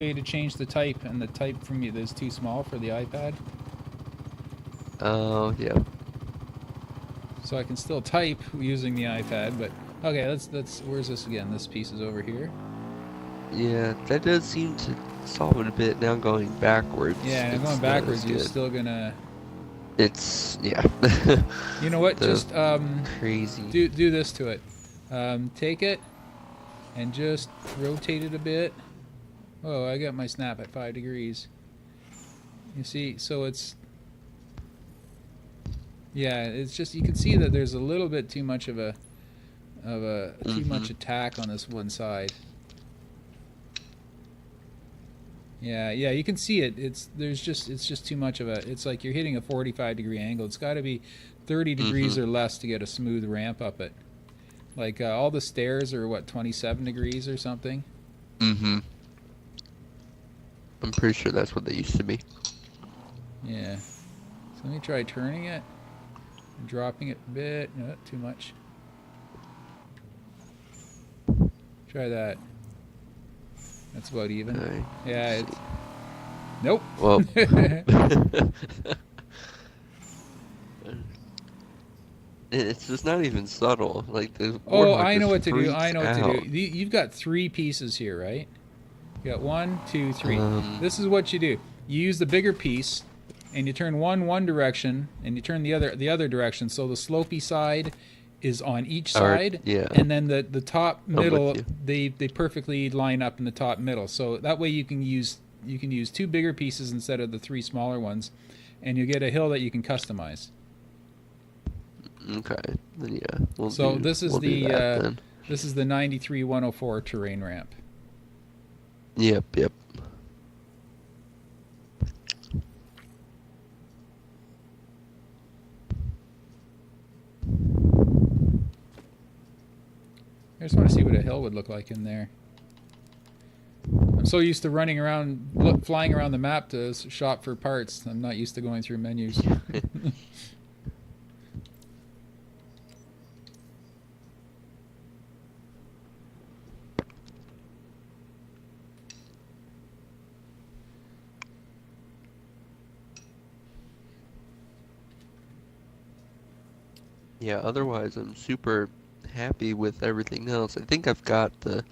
way to change the type, and the type from you is too small for the iPad. Oh, yeah. So I can still type using the iPad, but okay, let's where's this again? This piece is over here. Yeah, that does seem to solve it a bit. Now going backwards, Yeah, and going it's not as backwards, you're good. still gonna. It's, yeah. You know what? The Just crazy. do this to it. Take it and just rotate it a bit. Oh, I got my snap at 5 degrees. You see, so it's. Yeah, it's just you can see that there's a little bit too much of a too much attack on this one side. Yeah, you can see it. It's just too much of a. It's like you're hitting a 45-degree angle. It's got to be 30 degrees or less to get a smooth ramp up it. Like all the stairs are what 27 degrees or something. I'm pretty sure that's what they used to be. Yeah. So let me try turning it, and dropping it a bit. No, too much. Try that. That's about even. Right, Yeah. let's It's. see. Nope. Well, it's just not even subtle. Like the Oh, warthog I know just what to do. freaks I know what to do. out. You've got 3 pieces here, right? You got 1, 2, 3. Um, This is what you do. You use the bigger piece, and you turn one direction, and you turn the other direction. So the slopey side is on each or side, yeah, and then the top I'm with middle you. they perfectly line up in the top middle. So that way you can use 2 bigger pieces instead of the 3 smaller ones, and you get a hill that you can customize. Okay, then yeah, So we'll do that then. this is the 93-104 terrain ramp. Yep. I just want to see what a hill would look like in there. I'm so used to running around, flying around the map to shop for parts. I'm not used to going through menus. Yeah, otherwise I'm super happy with everything else. I think I've got the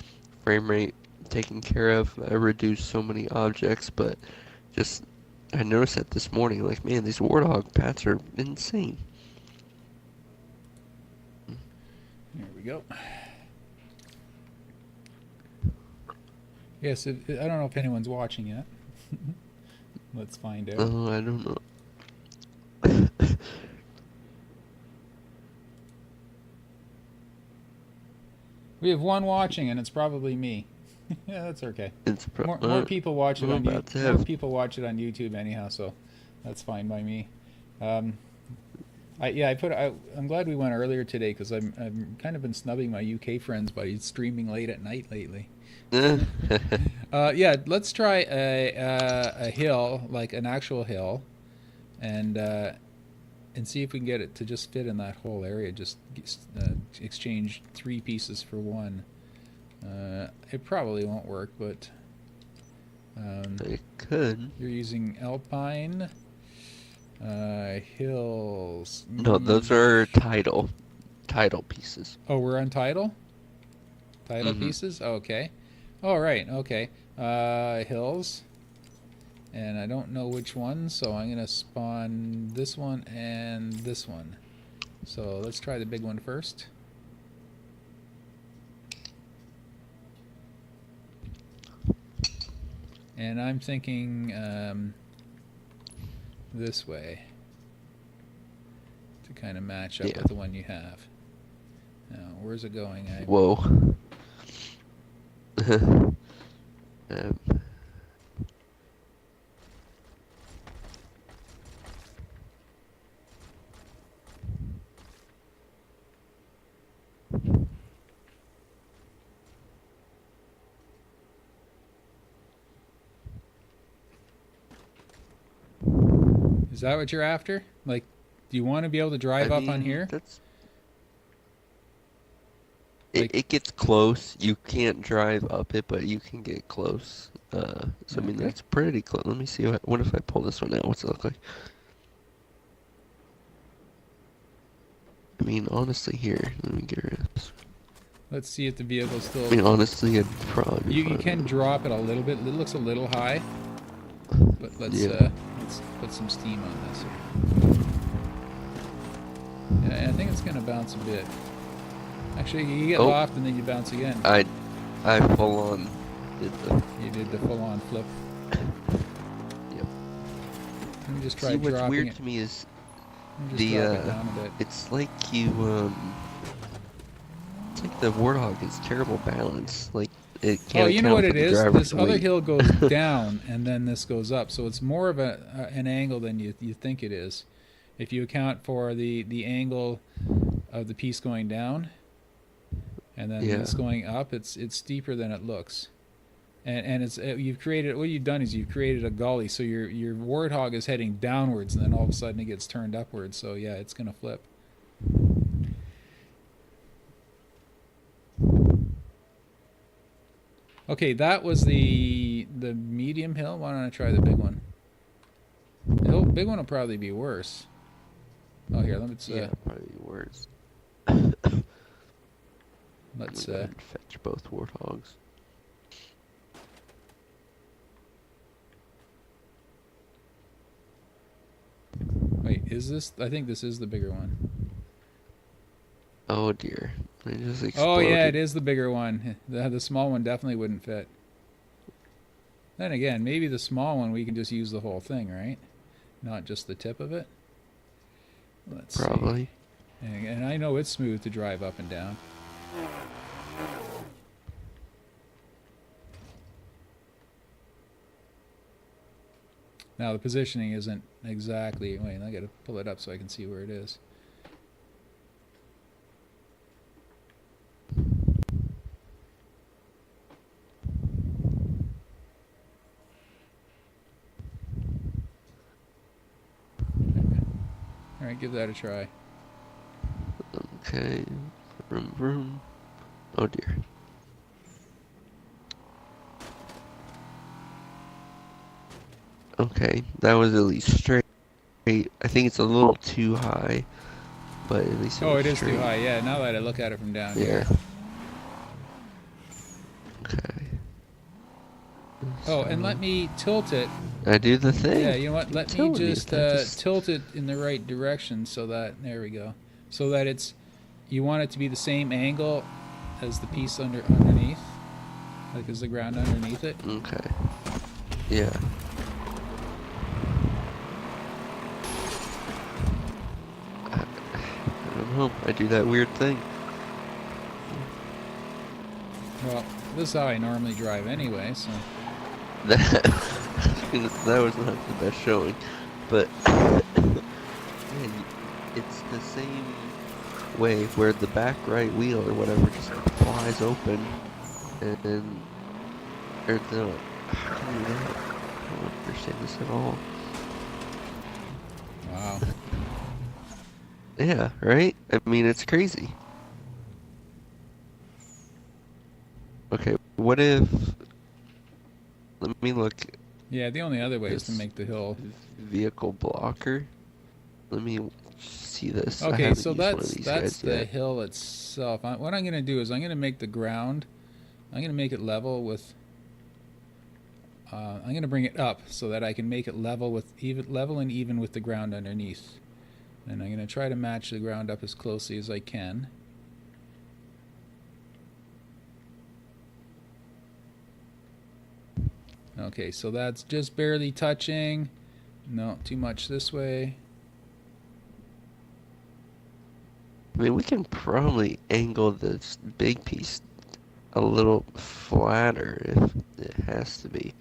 frame rate taken care of. I reduced so many objects, but just I noticed that this morning, like, man, these warthog pats are insane. Here we go. Yes, I don't know if anyone's watching yet. Let's find out. Oh, I don't know. We have 1 watching, and it's probably me. Yeah, that's okay. It's More people watch it I'm on about to more have. people watch it on YouTube anyhow, so that's fine by me. Um, I'm glad we went earlier today because I'm kind of been snubbing my UK friends by streaming late at night lately. Yeah, let's try a hill, like an actual hill, and see if we can get it to just fit in that whole area. Just exchange 3 pieces for 1. It probably won't work, but It could. you're using alpine hills. No, those are title pieces. Oh, we're on title pieces. Okay. All right. Okay. Hills, and I don't know which one, so I'm gonna spawn this one and this one. So let's try the big one first. And I'm thinking this way to kind of match up Yeah. with the one you have. Now, where's it going? Whoa. um, Is that what you're after? Like, do you want to be able to drive I up on mean, here? that's It, Like, it gets close. You can't drive up it, but you can get close. So I mean okay. that's pretty close. Let me see what if I pull this one out? What's it look like? I mean, honestly, here, let me get rid of this. Let's see if the vehicle's I still. mean, honestly, I'd probably be You fine can with drop it a little bit. It looks a little high, but it. let's Yeah. put some steam on this. Yeah, I think it's gonna bounce a bit. Actually, you get Oh, loft and then you bounce again. I full on did the. You did the full-on flip. Yep. Let me just try See, what's dropping weird it. to me is Let me just the drop it down a bit. it's like it's like the Warthog is terrible balance. Like it Oh, can't you know what account for it the is? driver's This other weight. hill goes down and then this goes up, so it's more of an angle than you think it is. If you account for the angle of the piece going down and then Yeah. this going up, it's steeper than it looks. And it's you've created, what you've done is you've created a gully, so your warthog is heading downwards and then all of a sudden it gets turned upwards. So yeah, it's gonna flip. Okay, that was the medium hill. Why don't I try the big one? The big one will probably be worse. Oh, here, let's Yeah, probably worse. let's Go ahead and fetch both Warthogs. wait. Is this? I think this is the bigger one. Oh dear. They just Oh yeah, it exploded. is the bigger one. The small one definitely wouldn't fit. Then again, maybe the small one we can just use the whole thing, right? Not just the tip of it. Let's see. Probably. And I know it's smooth to drive up and down. Now the positioning isn't exactly. Wait, I got to pull it up so I can see where it is. All right, give that a try. Okay. Vroom vroom. Oh dear. Okay, that was at least straight. I think it's a little too high, but at least Oh, was it is straight. too high. Yeah, now that I look at it from down Yeah. here. Okay. Oh, and let me tilt it. I do the thing. Yeah, you know what? Let me telling you, just that just- tilt it in the right direction so that, there we go. So that it's, you want it to be the same angle as the piece underneath, like as the ground underneath it. Okay. Yeah. I don't know. I do that weird thing. Well, this is how I normally drive anyway, so. That was not the best showing, but man, it's the same way where the back right wheel or whatever just flies open, and or the how can you do that? I don't understand this at all. Wow. Yeah, right? I mean, it's crazy. Okay, what if? Let me look. Yeah, the only other way is to This make the hill. vehicle blocker. Let me see this. I Okay, haven't so used one of that's these that's guys the yet. hill itself. What I'm gonna do is I'm gonna make the ground. I'm gonna make it level with. I'm gonna bring it up so that I can make it level and even with the ground underneath. And I'm gonna try to match the ground up as closely as I can. Okay, so that's just barely touching. No, too much this way. I mean, we can probably angle this big piece a little flatter if it has to be.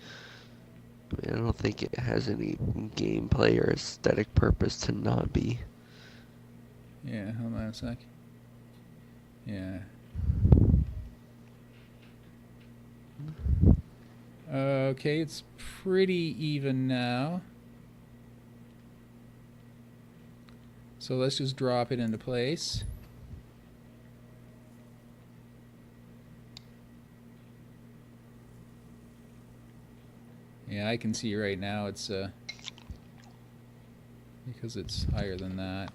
I mean, I don't think it has any gameplay or aesthetic purpose to not be. Yeah, hold on a sec. Yeah. Okay, it's pretty even now. So let's just drop it into place. Yeah, I can see right now it's because it's higher than that.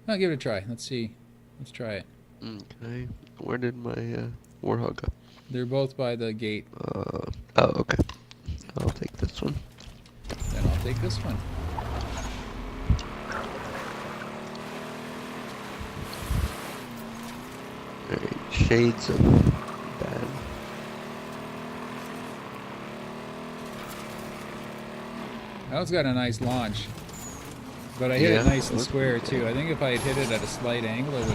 I'll give it a try. Let's see. Let's try it. Okay. Where did my warthog go? They're both by the gate. Oh, okay. I'll take this one. Then I'll take this one. Alright, shades of bad. That one's got a nice launch. But I hit it nice and square too. I think if I had hit it at a slight angle, it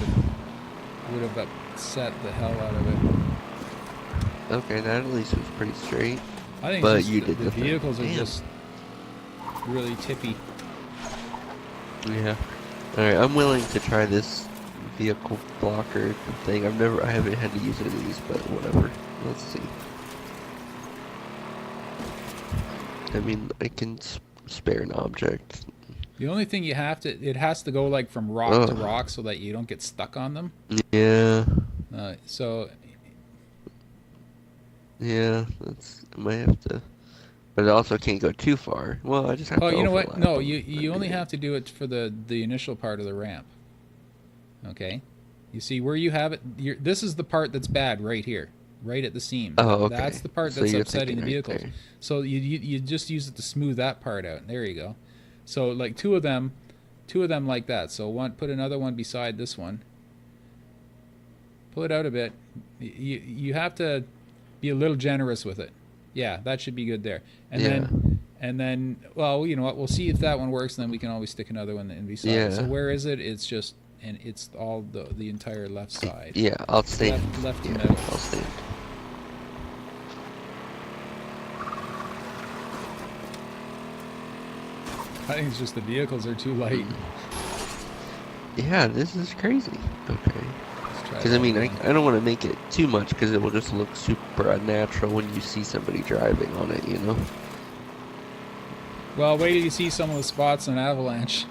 would have upset the hell out of it. Okay, that at least was pretty straight. I think but it's just the vehicles are just really tippy. Yeah. Alright, I'm willing to try this vehicle blocker thing. I haven't had to use any of these, but whatever. Let's see. I mean, I can spare an object. The only thing you have to, it has to go like from rock to rock so that you don't get stuck on them. Yeah. Yeah, I might have to, but it also can't go too far. Well, I just have to. Oh, you know what? No, them. you only have to do it for the initial part of the ramp. Okay, you see where you have it. This is the part that's bad right here, right at the seam. Oh, okay. That's the part that's upsetting the vehicles. Right, so you just use it to smooth that part out. There you go. So like two of them like that. So put another one beside this one. Pull it out a bit. You have to be a little generous with it. Yeah, that should be good there. And then, well, you know what? We'll see if that one works, and then we can always stick another one in beside. Yeah. So where is it? It's just, and it's all the entire left side. Yeah, I'll stay. Left to middle. I'll stay. I think it's just the vehicles are too light. Yeah, this is crazy. Okay. Because I mean, I don't want to make it too much because it will just look super unnatural when you see somebody driving on it, you know? Well, wait till you see some of the spots on Avalanche.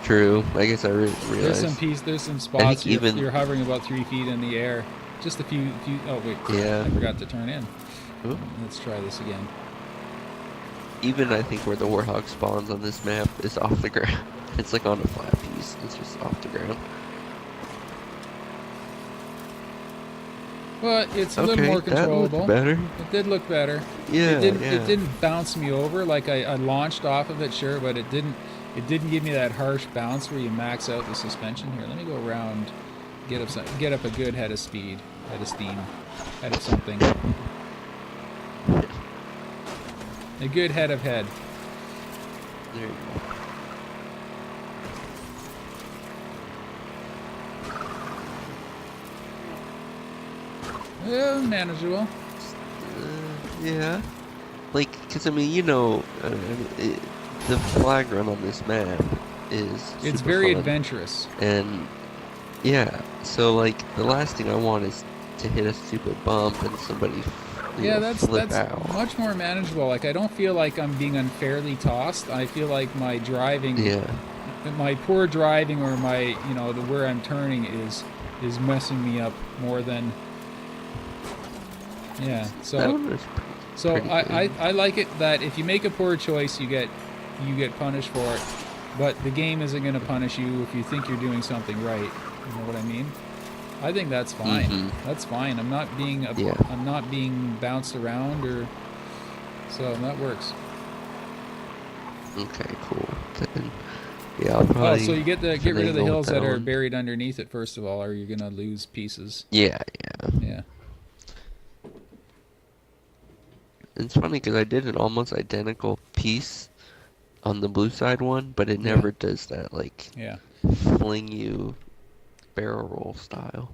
True. I guess I realized. There's some spots you're hovering about 3 feet in the air. Just a few. Oh wait. Yeah. I forgot to turn in. Ooh. Let's try this again. Even I think where the Warthog spawns on this map is off the ground. It's like on a flat piece. It's just off the ground. Well, it's a little more controllable. That looked better. It did look better. Yeah, It didn't bounce me over like I launched off of it, sure, but it didn't give me that harsh bounce where you max out the suspension. Here, let me go around, get up a good head of speed, head of steam, head of something. A good head of head. There you go. Well, manageable. Yeah. Like, because I mean, you know, the flag run on this map is it's very fun. Adventurous. And yeah, so like the last thing I want is to hit a stupid bump and somebody that's out. Much more manageable. Like I don't feel like I'm being unfairly tossed. I feel like my driving, my poor driving or my where I'm turning is messing me up more than. Yeah, so I like it that if you make a poor choice, you get punished for it, but the game isn't going to punish you if you think you're doing something right. You know what I mean? I think that's fine. Mm-hmm. That's fine. I'm not being bounced around so that works. Okay, cool. Then, yeah, I'll probably. So you get rid of the hills that are buried underneath it first of all, or you're going to lose pieces. Yeah. It's funny because I did an almost identical piece on the blue side one, but it never does that, like, fling you barrel roll style.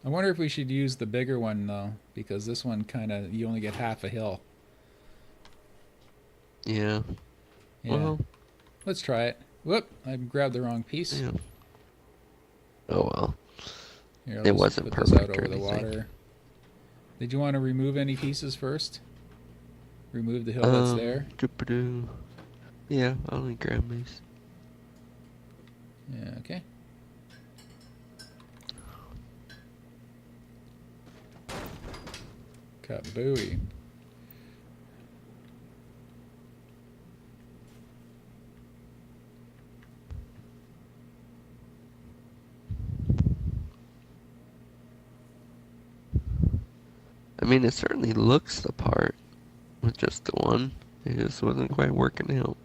I wonder if we should use the bigger one, though, because this one you only get half a hill. Yeah. Well. Let's try it. Whoop, I grabbed the wrong piece. Yeah. Oh, well. Here, it wasn't perfect out over the water. Did you want to remove any pieces first? Remove the hill that's there? Yeah, I'll only grab these. Yeah, okay. Cut buoy. I mean, it certainly looks the part with just the one. It just wasn't quite working out.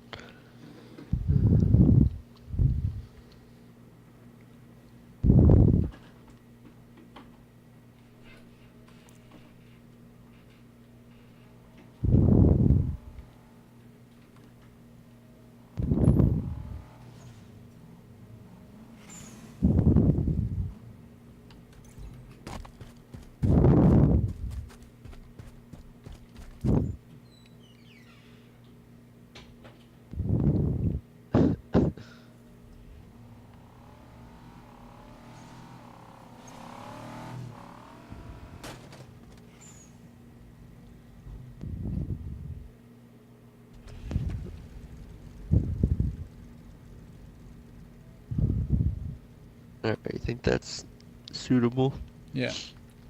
Alright, you think that's suitable? Yeah.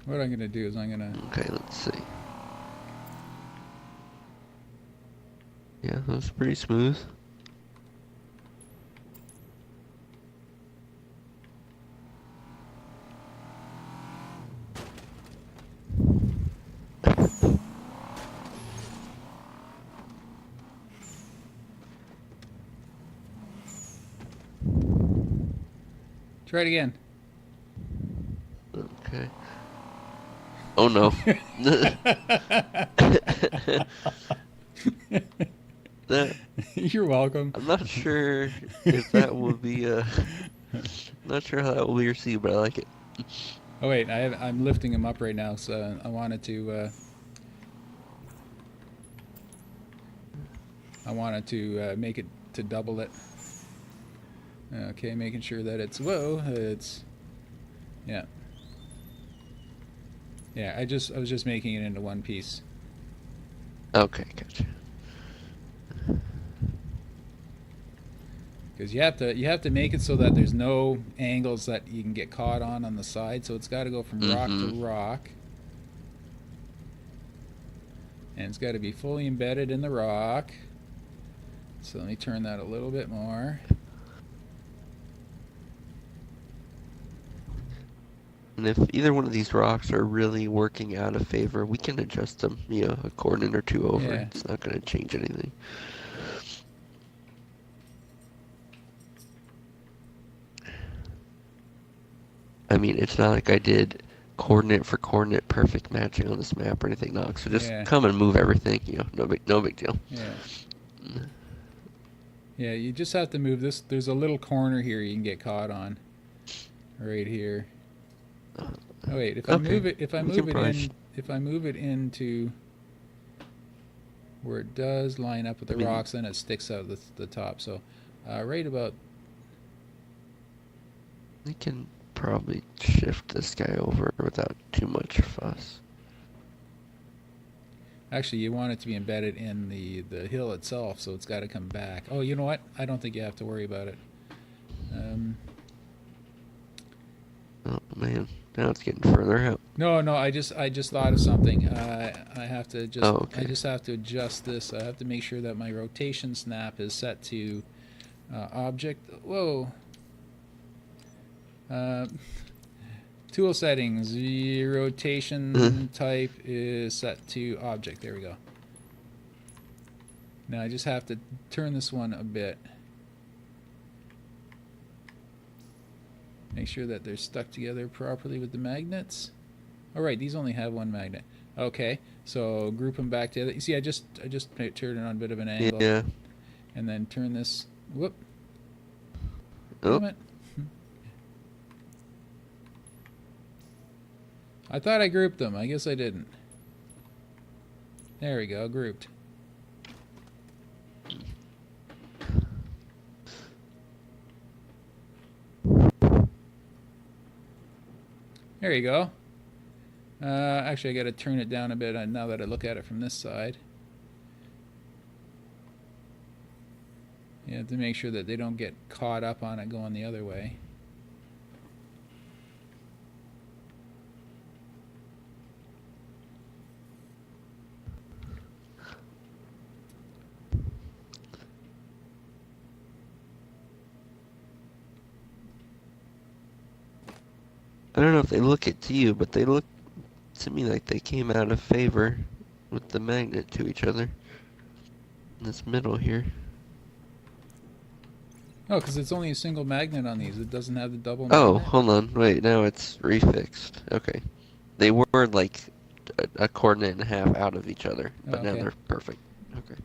What I'm gonna do is I'm gonna. Okay, let's see. Yeah, that's pretty smooth. Try it again. Okay. Oh no. That You're welcome. I'm not sure if that will be not sure how that will be received, but I like it. Oh wait, I'm lifting him up right now, so I wanted to. Make it to double it. Okay, making sure that it's yeah. Yeah, I was just making it into one piece. Okay, gotcha. Because you have to make it so that there's no angles that you can get caught on the side. So it's got to go from rock to rock, and it's got to be fully embedded in the rock. So let me turn that a little bit more. And if either one of these rocks are really working out of favor, we can adjust them, a coordinate or two over. Yeah. It's not going to change anything. I mean, it's not like I did coordinate for coordinate perfect matching on this map or anything, Nox. So just come and move everything, no big deal. Yeah. Yeah, you just have to move this. There's a little corner here you can get caught on. Right here. Oh wait, if I move it into where it does line up with the rocks, then it sticks out the top. So, right about. We can probably shift this guy over without too much fuss. Actually, you want it to be embedded in the hill itself, so it's got to come back. Oh, you know what? I don't think you have to worry about it. Oh man, now it's getting further out. No, I just thought of something. I have to just okay. I just have to adjust this. I have to make sure that my rotation snap is set to object. Whoa. Tool settings. The rotation type is set to object. There we go. Now I just have to turn this one a bit. Make sure that they're stuck together properly with the magnets. All right, these only have one magnet. Okay, so group them back together. You see, I just turned it on a bit of an angle. Yeah. And then turn this. Whoop. Oh. Damn it. I thought I grouped them. I guess I didn't. There we go, grouped. There you go. Actually, I got to turn it down a bit now that I look at it from this side. You have to make sure that they don't get caught up on it going the other way. I don't know if they look it to you, but they look to me like they came out of favor with the magnet to each other. In this middle here. Oh, because it's only a single magnet on these. It doesn't have the double Oh, magnet. hold on. Wait, now it's refixed. Okay. They were like a coordinate and a half out of each other, Oh, but now okay. they're perfect. Okay.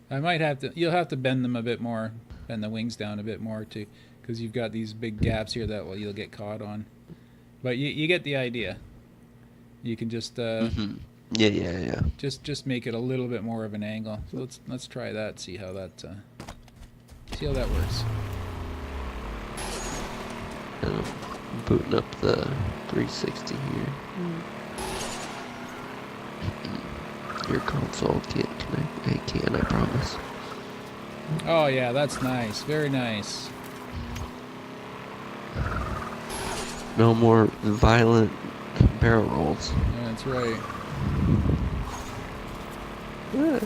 I might have to. You'll have to bend them a bit more, bend the wings down a bit more too, because you've got these big gaps here that you'll get caught on. But you get the idea. You can just Yeah. just make it a little bit more of an angle. So let's try that. See how that works. I'm booting up the 360 here. Your console can't connect. It can, I promise. Oh yeah, that's nice. Very nice. No more violent barrel rolls. Yeah, that's right. Yeah.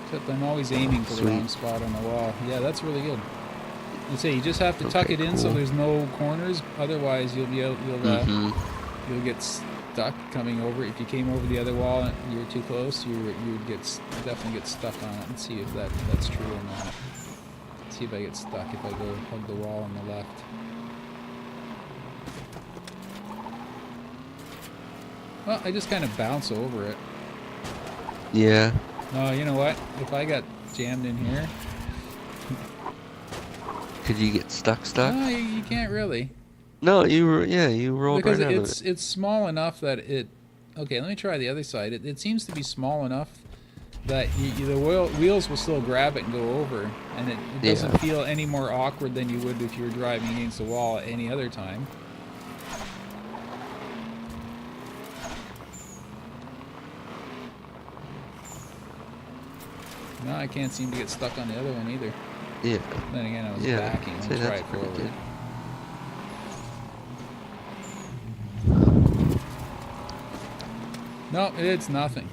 Except I'm always aiming for the wrong spot on the wall. Yeah, that's really good. You say you just have to tuck it in so there's no corners. Otherwise, you'll get stuck coming over. If you came over the other wall and you were too close, you would definitely get stuck on it. Let's see if that's true or not. Let's see if I get stuck if I go hug the wall on the left. Well, I just kind of bounce over it. Yeah. No, you know what? If I got jammed in here... Could you get stuck? No, you can't really. No, you rolled because right out of it. It's small enough that it... Okay, let me try the other side. It seems to be small enough that the wheels will still grab it and go over. And it doesn't feel any more awkward than you would if you were driving against the wall at any other time. No, I can't seem to get stuck on the other one either. Yeah. Then again, I was backing. Let me try it forward. No, it's nothing.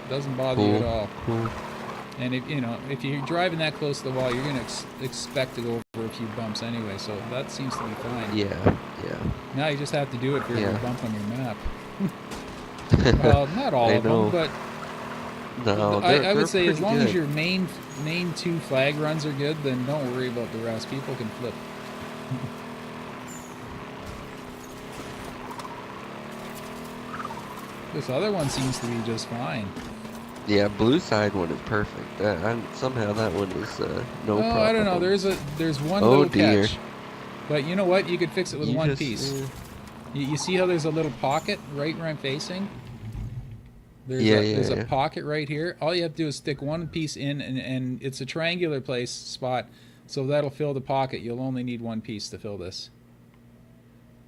It doesn't bother you at all. Cool. And if you're driving that close to the wall, you're gonna expect to go over a few bumps anyway. So that seems to be fine. Yeah. Now you just have to do it for every bump on your map. Well, not all of them, but. No, I would say as long as your main two flag runs are good, then don't worry about the rest. People can flip. This other one seems to be just fine. Yeah, blue side one is perfect. Somehow that one is no problem. I don't know. There's one little catch. But you know what? You could fix it with one piece. You see how there's a little pocket right where I'm facing? There's a pocket right here. All you have to do is stick one piece in, and it's a triangular spot, so that'll fill the pocket. You'll only need one piece to fill this.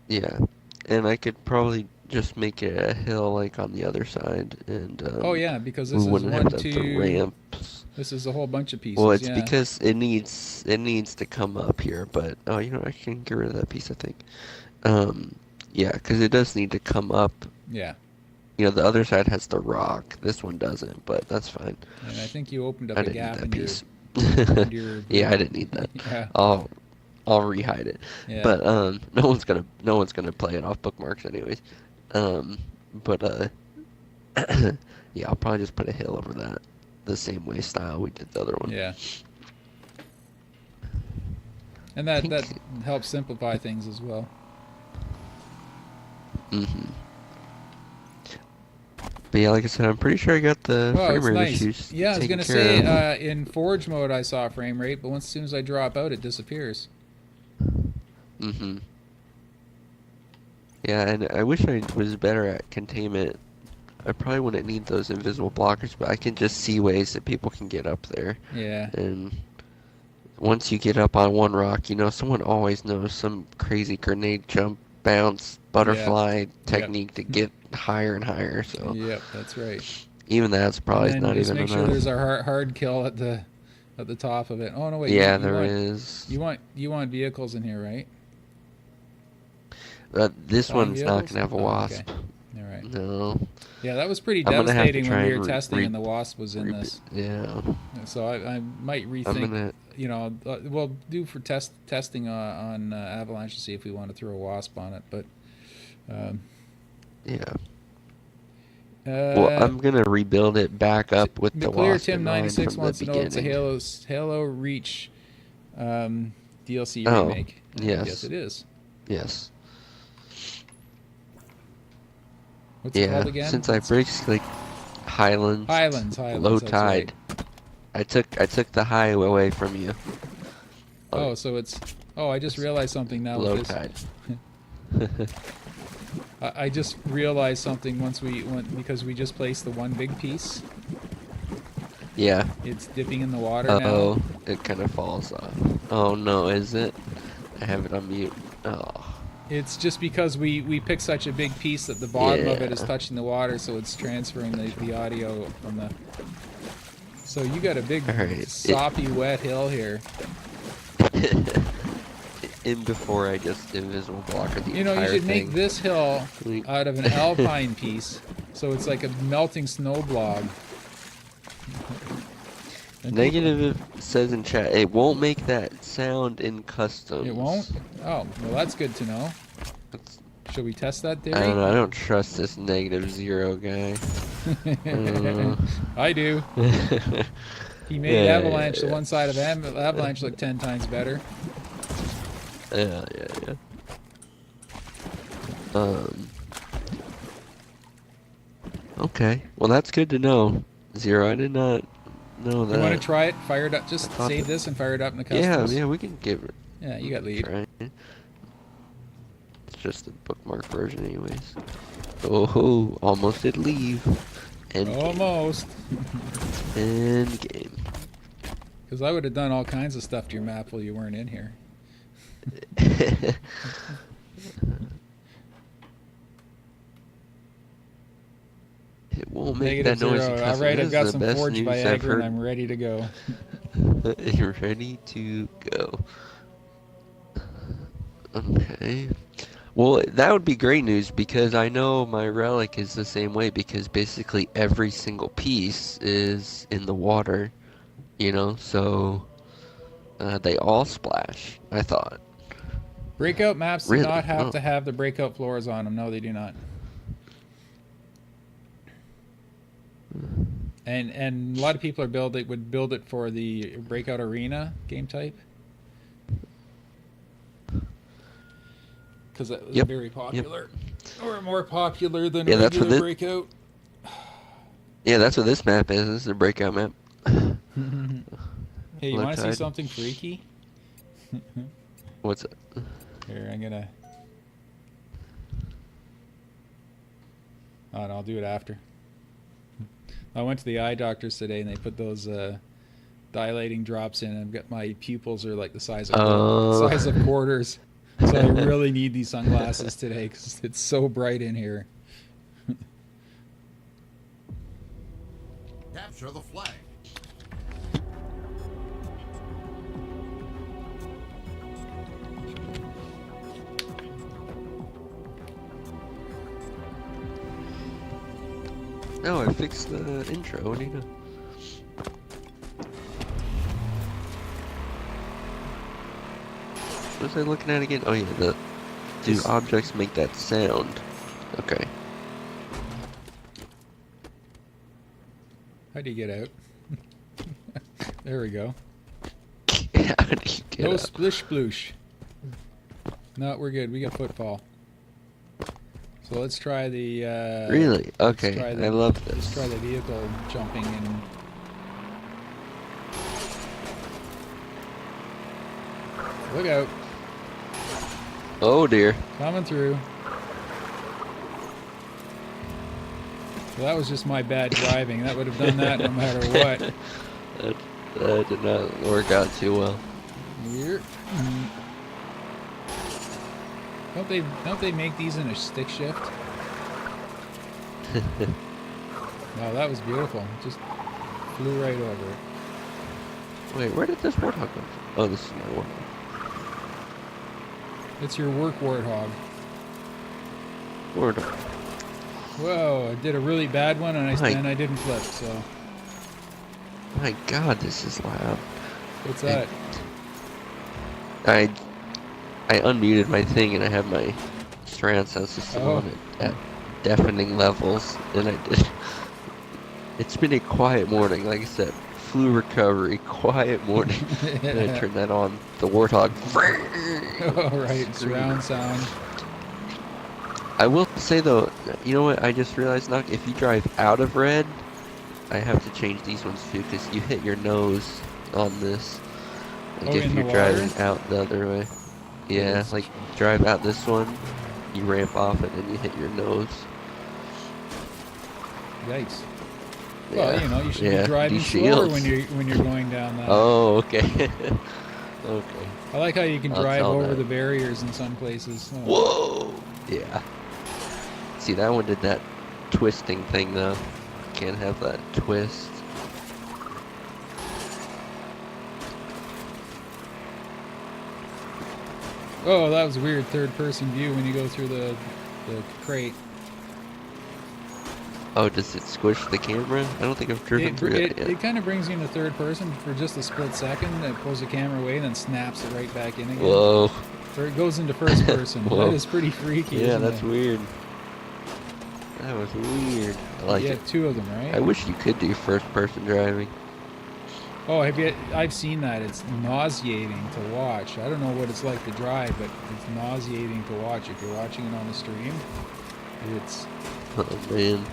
Yeah, and I could probably just make it a hill like on the other side, and oh yeah, because this is one, two ramps. This is a whole bunch of pieces. Well, it's because it needs to come up here, but I can get rid of that piece, I think. Yeah, because it does need to come up. Yeah. The other side has the rock. This one doesn't, but that's fine. And I think you opened up a gap in piece. your Yeah, I didn't need that. Yeah. I'll rehide it. Yeah. But no one's gonna play it off bookmarks anyways. But yeah, I'll probably just put a hill over that, the same way style we did the other one. Yeah. And that helps simplify things as well. Mhm. But yeah, like I said, I'm pretty sure I got the frame rate issues. Yeah, I was gonna say in Forge mode I saw frame rate, but as soon as I drop out, it disappears. Mhm. Yeah, and I wish I was better at containment. I probably wouldn't need those invisible blockers, but I can just see ways that people can get up there. Yeah. And once you get up on one rock, someone always knows some crazy grenade jump, bounce, butterfly technique to get higher and higher. So. Yep, that's right. Even that's probably not even enough. Make sure there's a hard kill at the top of it. Oh no, wait. Yeah, there is. You want vehicles in here, right? This one's not gonna have a wasp. Okay. All right. No. Yeah, that was pretty I'm gonna have to devastating when try we and were testing and the wasp was in this. yeah. So I might I'm rethink. gonna. You know, we'll do for testing on Avalanche to see if we want to throw a wasp on it. But um, Yeah. Well, uh, I'm gonna rebuild it back up with the McClear wasp Tim in mind 96 from the wants to know if it's a beginning. Halo Reach DLC Oh, remake. Yes, yes, it is. yes. What's it Yeah, called again? since I basically Highlands, low Highlands. That's right. tide. I took the high away from you. Oh, Oh, so it's. Oh, I just it's realized something now with low this. tide. I just realized something once we went because we just placed the one big piece. Yeah. It's dipping in the water now. Oh, it kind of falls off. Oh no, is it? I have it on mute. Oh, It's just because we picked such a big piece that the bottom of it is yeah. touching the water, so it's transferring the audio from the. So you got a big All right. soppy wet hill here. In before I just invisible blocker the You know, you entire should make thing. this hill We- out of an alpine piece, so it's like a melting snow blob. And Negative says in chat, it won't make that sound in customs. It won't? Oh, well that's good to know. It's, Should we test that theory? I don't know, I don't trust this -0 guy. I do. He made Yeah, Avalanche, yeah, the one side of Avalanche, look 10 times better. yeah. Okay. Well, that's good to know. Zero, I did not know that. You want to try it? Fire it up. Just thought save that- this and fire it up in the Yeah, customs. yeah, we can give it Yeah, you got lead. a try. It's just the bookmark version anyways. Oh, almost did leave. End Almost. game. End game. Because I would have done all kinds of stuff to your map while you weren't in here. It won't make that noise -0. in All custom. right, This I've got is some the best forged news I've Viagra and heard. I'm ready to go. You're ready to go. Okay. Well, that would be great news because I know my relic is the same way because basically every single piece is in the water, you know, so they all splash, I thought. Breakout maps do Really? not have Oh. to have the breakout floors on them. No, they do not. And a lot of people would build it for the breakout arena game type. Because that was Yep. very popular. Or more popular than Yeah, that's what regular this- breakout. Yeah, that's what this map is. This is a breakout map. Hey, you Low want to see tide. something freaky? What's it? Here, I'm gonna. Oh, no, I'll do it after. I went to the eye doctors today, and they put those dilating drops in, and I've got my pupils are like the size of quarters. So I really need these sunglasses today because it's so bright in here. Capture the flag. No, I fixed the intro. What do you know? What was I looking at again? Oh yeah, do objects make that sound? Okay. How do you get out? There we go. How do you get No up? splish sploosh. No, we're good. We got footfall. So let's try the. Really? let's Okay, try the- I love Let's this. try the vehicle jumping and. Look out! Oh dear. Coming through. Well, that was just my bad driving. That would have done that no matter what. That did not work out too well. Here. Don't they make these in a stick shift? Wow, that was beautiful. Just flew right over it. Wait, where did this warthog come from? Oh, this is my warthog. It's your work warthog. Warthog. Whoa, I did a really bad one and My, I didn't flip, so. my God, this is loud. What's that? I I unmuted my thing and I have my surround sound system Oh. on it at deafening levels, and I did. It's been a quiet morning, like I said, flu recovery, quiet morning. And I turned that on, the warthog. Oh, right, Screaming. surround sound. I will say though, you know what? I just realized, Knock, if you drive out of red, I have to change these ones too, because you hit your nose on this. Like Oh, if in the you're water? driving out the other way. Yeah, Yes. like drive out this one, you ramp off it and you hit your nose. Yikes. Yeah. Well, you know, you should be Yeah, driving these slower shields. when you're going down that. Oh, okay. Okay. I like how you can I'll drive tell over that. the barriers in some places. Oh. Whoa! Yeah. See, that one did that twisting thing though. Can't have that twist. Oh, that was a weird third-person view when you go through the crate. Oh, does it squish the camera? I don't think I've driven through it yet. It kind of brings you into third person for just a split second. It pulls the camera away and then snaps it right back in again. Whoa. Or it goes into first person. Whoa. That is pretty freaky. Yeah, isn't that's it? weird. That was weird. I like You it. have two of them, right? I wish you could do first person driving. Oh, I've seen that. It's nauseating to watch. I don't know what it's like to drive, but it's nauseating to watch. If you're watching it on the stream, it's... Oh man.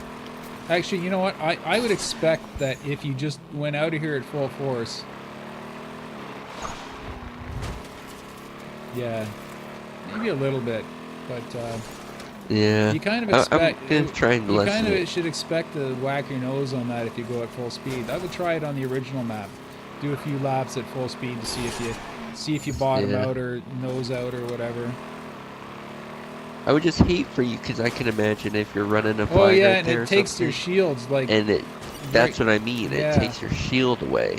Actually, you know what? I would expect that if you just went out of here at full force... Yeah, maybe a little bit, but Yeah. you kind of expect... I'm gonna try and you lessen kind of it. should expect to whack your nose on that if you go at full speed. I would try it on the original map. Do a few laps at full speed to see if you bottom Yeah. out or nose out or whatever. I would just hate for you, because I can imagine if you're running a flag Oh yeah, right and there or it takes your something, shields like. and that's right- what I mean. yeah. It takes your shield away.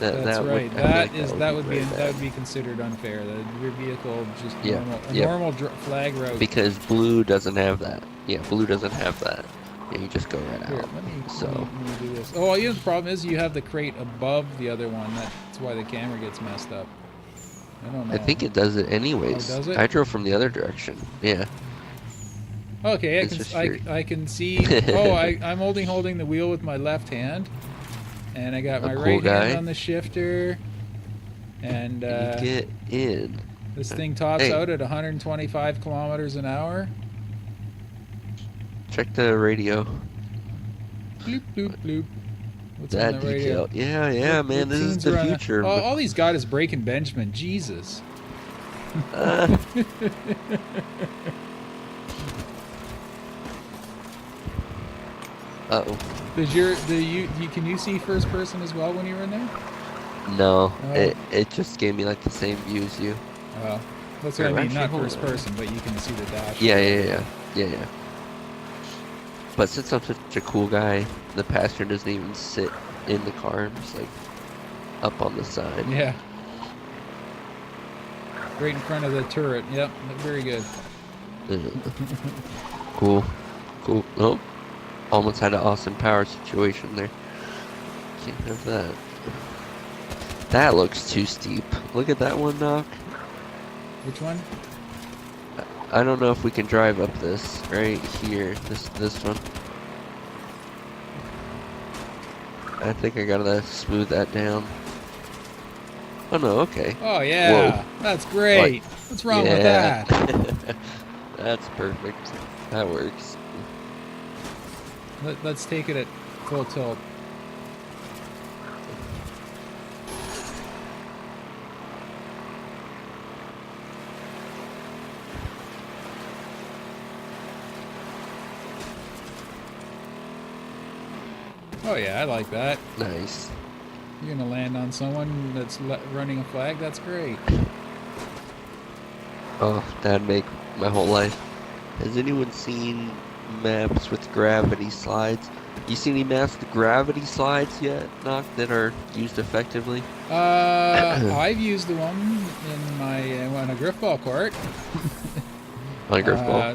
That's That right. would, I feel like That would be very bad. considered unfair. That your vehicle just Yeah, normal flag route. Because blue doesn't have that. Yeah, blue doesn't have that. Yeah, you just go right Here, out. let me do this. Oh, yeah, the problem is you have the crate above the other one. That's why the camera gets messed up. I don't know. I think it does it anyways. Oh, does it? I drove from the other direction. Yeah. Okay, It's just your- I can see. Oh, I'm holding the wheel with my left hand, and I got A my cool right guy. hand on the shifter, and And you get in. this thing tops Hey. out at 125 kilometers an hour. Check the radio. Bloop bloop bloop. What's That on the radio? detail. Yeah, What man. This is tunes the are on future. Oh, all these got is Breaking Benjamin. Jesus. Uh, uh-oh. Can you see first person as well when you were in there? No, Oh. it just gave me like the same view as you. Oh, that's Here, what I mean. actually, Not hold first on. person, but you can see the dash. Yeah. But since I'm such a cool guy, the passenger doesn't even sit in the car. I'm just like up on the side. Yeah. Right in front of the turret. Yep, very good. Cool. Oh, almost had an Austin Power situation there. Can't have that. That looks too steep. Look at that one, Doc. Which one? I don't know if we can drive up this right here. This one. I think I gotta smooth that down. Oh no, okay. Oh yeah, Whoa. that's great. What's wrong with that? That's perfect. That works. Let's take it at full tilt. Oh yeah, I like that. Nice. You're gonna land on someone that's running a flag. That's great. Oh, that'd make my whole life. Has anyone seen maps with gravity slides? You seen any maps with gravity slides yet, Knock, that are used effectively? I've used the one in my on a griffball court. on a Griff Ball.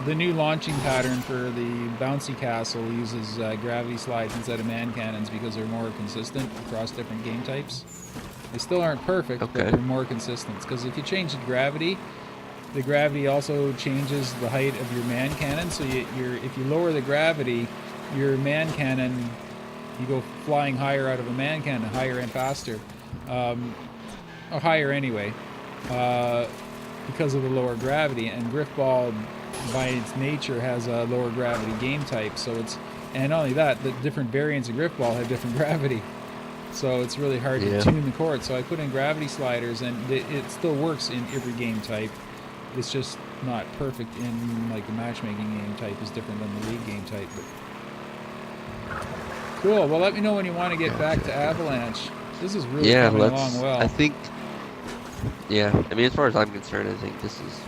The new launching pattern for the bouncy castle uses gravity slides instead of man cannons because they're more consistent across different game types. They still aren't perfect, but Okay. they're more consistent. Because if you change the gravity also changes the height of your man cannon. So if you lower the gravity, your man cannon, you go flying higher out of a man cannon, higher and faster, or higher anyway. Because of the lower gravity, and Griffball by its nature has a lower gravity game type, and not only that, the different variants of Griffball have different gravity, so it's really hard to tune the chord. So I put in gravity sliders, and it still works in every game type. It's just not perfect in like the matchmaking game type is different than the league game type. But cool. Well, let me know when you want to get back to Avalanche. This is really coming along well. I think. Yeah, I mean, as far as I'm concerned, I think this is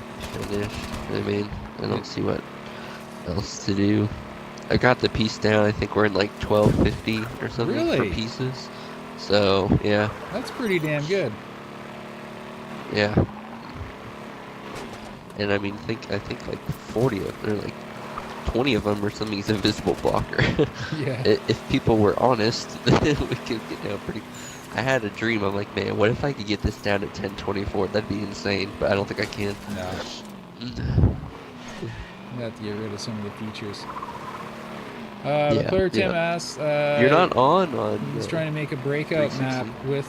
finished. I mean, I don't see what else to do. I got the piece down. I think we're in like 1250 or something for pieces. So yeah. That's pretty damn good. Yeah. And I mean, I think like 40 of them, or like 20 of them or something is invisible blocker. Yeah. If people were honest, then we could get down pretty. I had a dream. I'm like, man, what if I could get this down to 1024? That'd be insane, but I don't think I can. No. You have to get rid of some of the features. The player Tim asks, you're not on. He's trying to make a breakout map with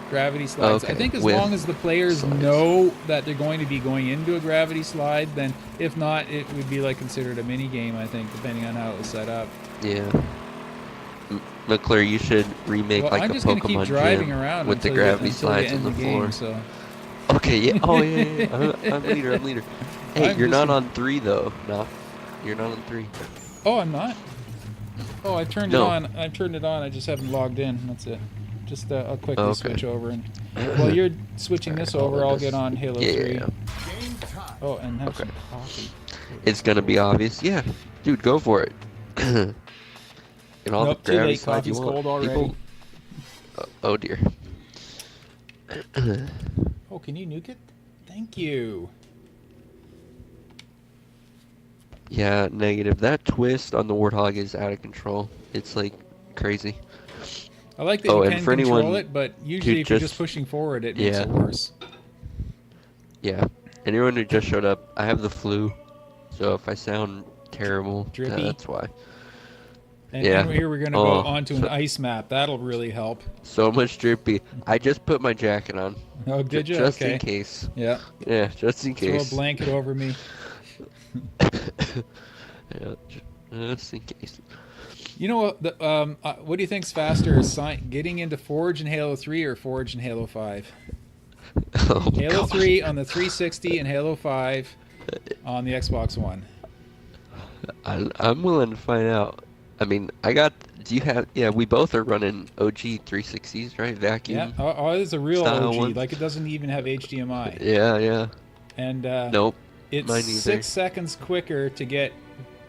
gravity slides. I think as long as the players know that they're going to be going into a gravity slide, then if not, it would be like considered a mini game. I think, depending on how it was set up. Yeah. McClure, you should remake like a Pokemon I'm just gonna keep driving around with the gravity slides on the floor. So. Okay, yeah. Oh, yeah. I'm leader. Hey, you're not on 3 though. No, you're not on 3. Oh, I'm not. Oh, I turned it on. I turned it on. I just haven't logged in. That's it. Just I'll quickly switch over, and while you're switching this over, I'll get on Halo 3. Yeah. Oh, and have some coffee. It's gonna be obvious. Yeah, dude, go for it. And all the gravity slides you want. Cold already. Oh dear. Oh, can you nuke it? Thank you. Yeah, negative. That twist on the Warthog is out of control. It's like crazy. I like that you can control it, but usually if you're just pushing forward, it makes it worse. Yeah. Anyone who just showed up, I have the flu, so if I sound terrible, that's why. And here we're going to go onto an ice map. That'll really help. So much drippy. I just put my jacket on. Oh, did you? Just in case. Yeah. Yeah, just in case. Throw a blanket over me. Yeah, just in case. You know what? What do you think's faster, getting into Forge in Halo 3 or Forge in Halo 5? Halo 3 on the 360 and Halo 5 on the Xbox One. I'm willing to find out. I mean, we both are running OG 360s, right? Vacuum. Yeah, it's a real OG. Ones. Like, it doesn't even have HDMI. Yeah. And nope. It's 6 seconds quicker to get,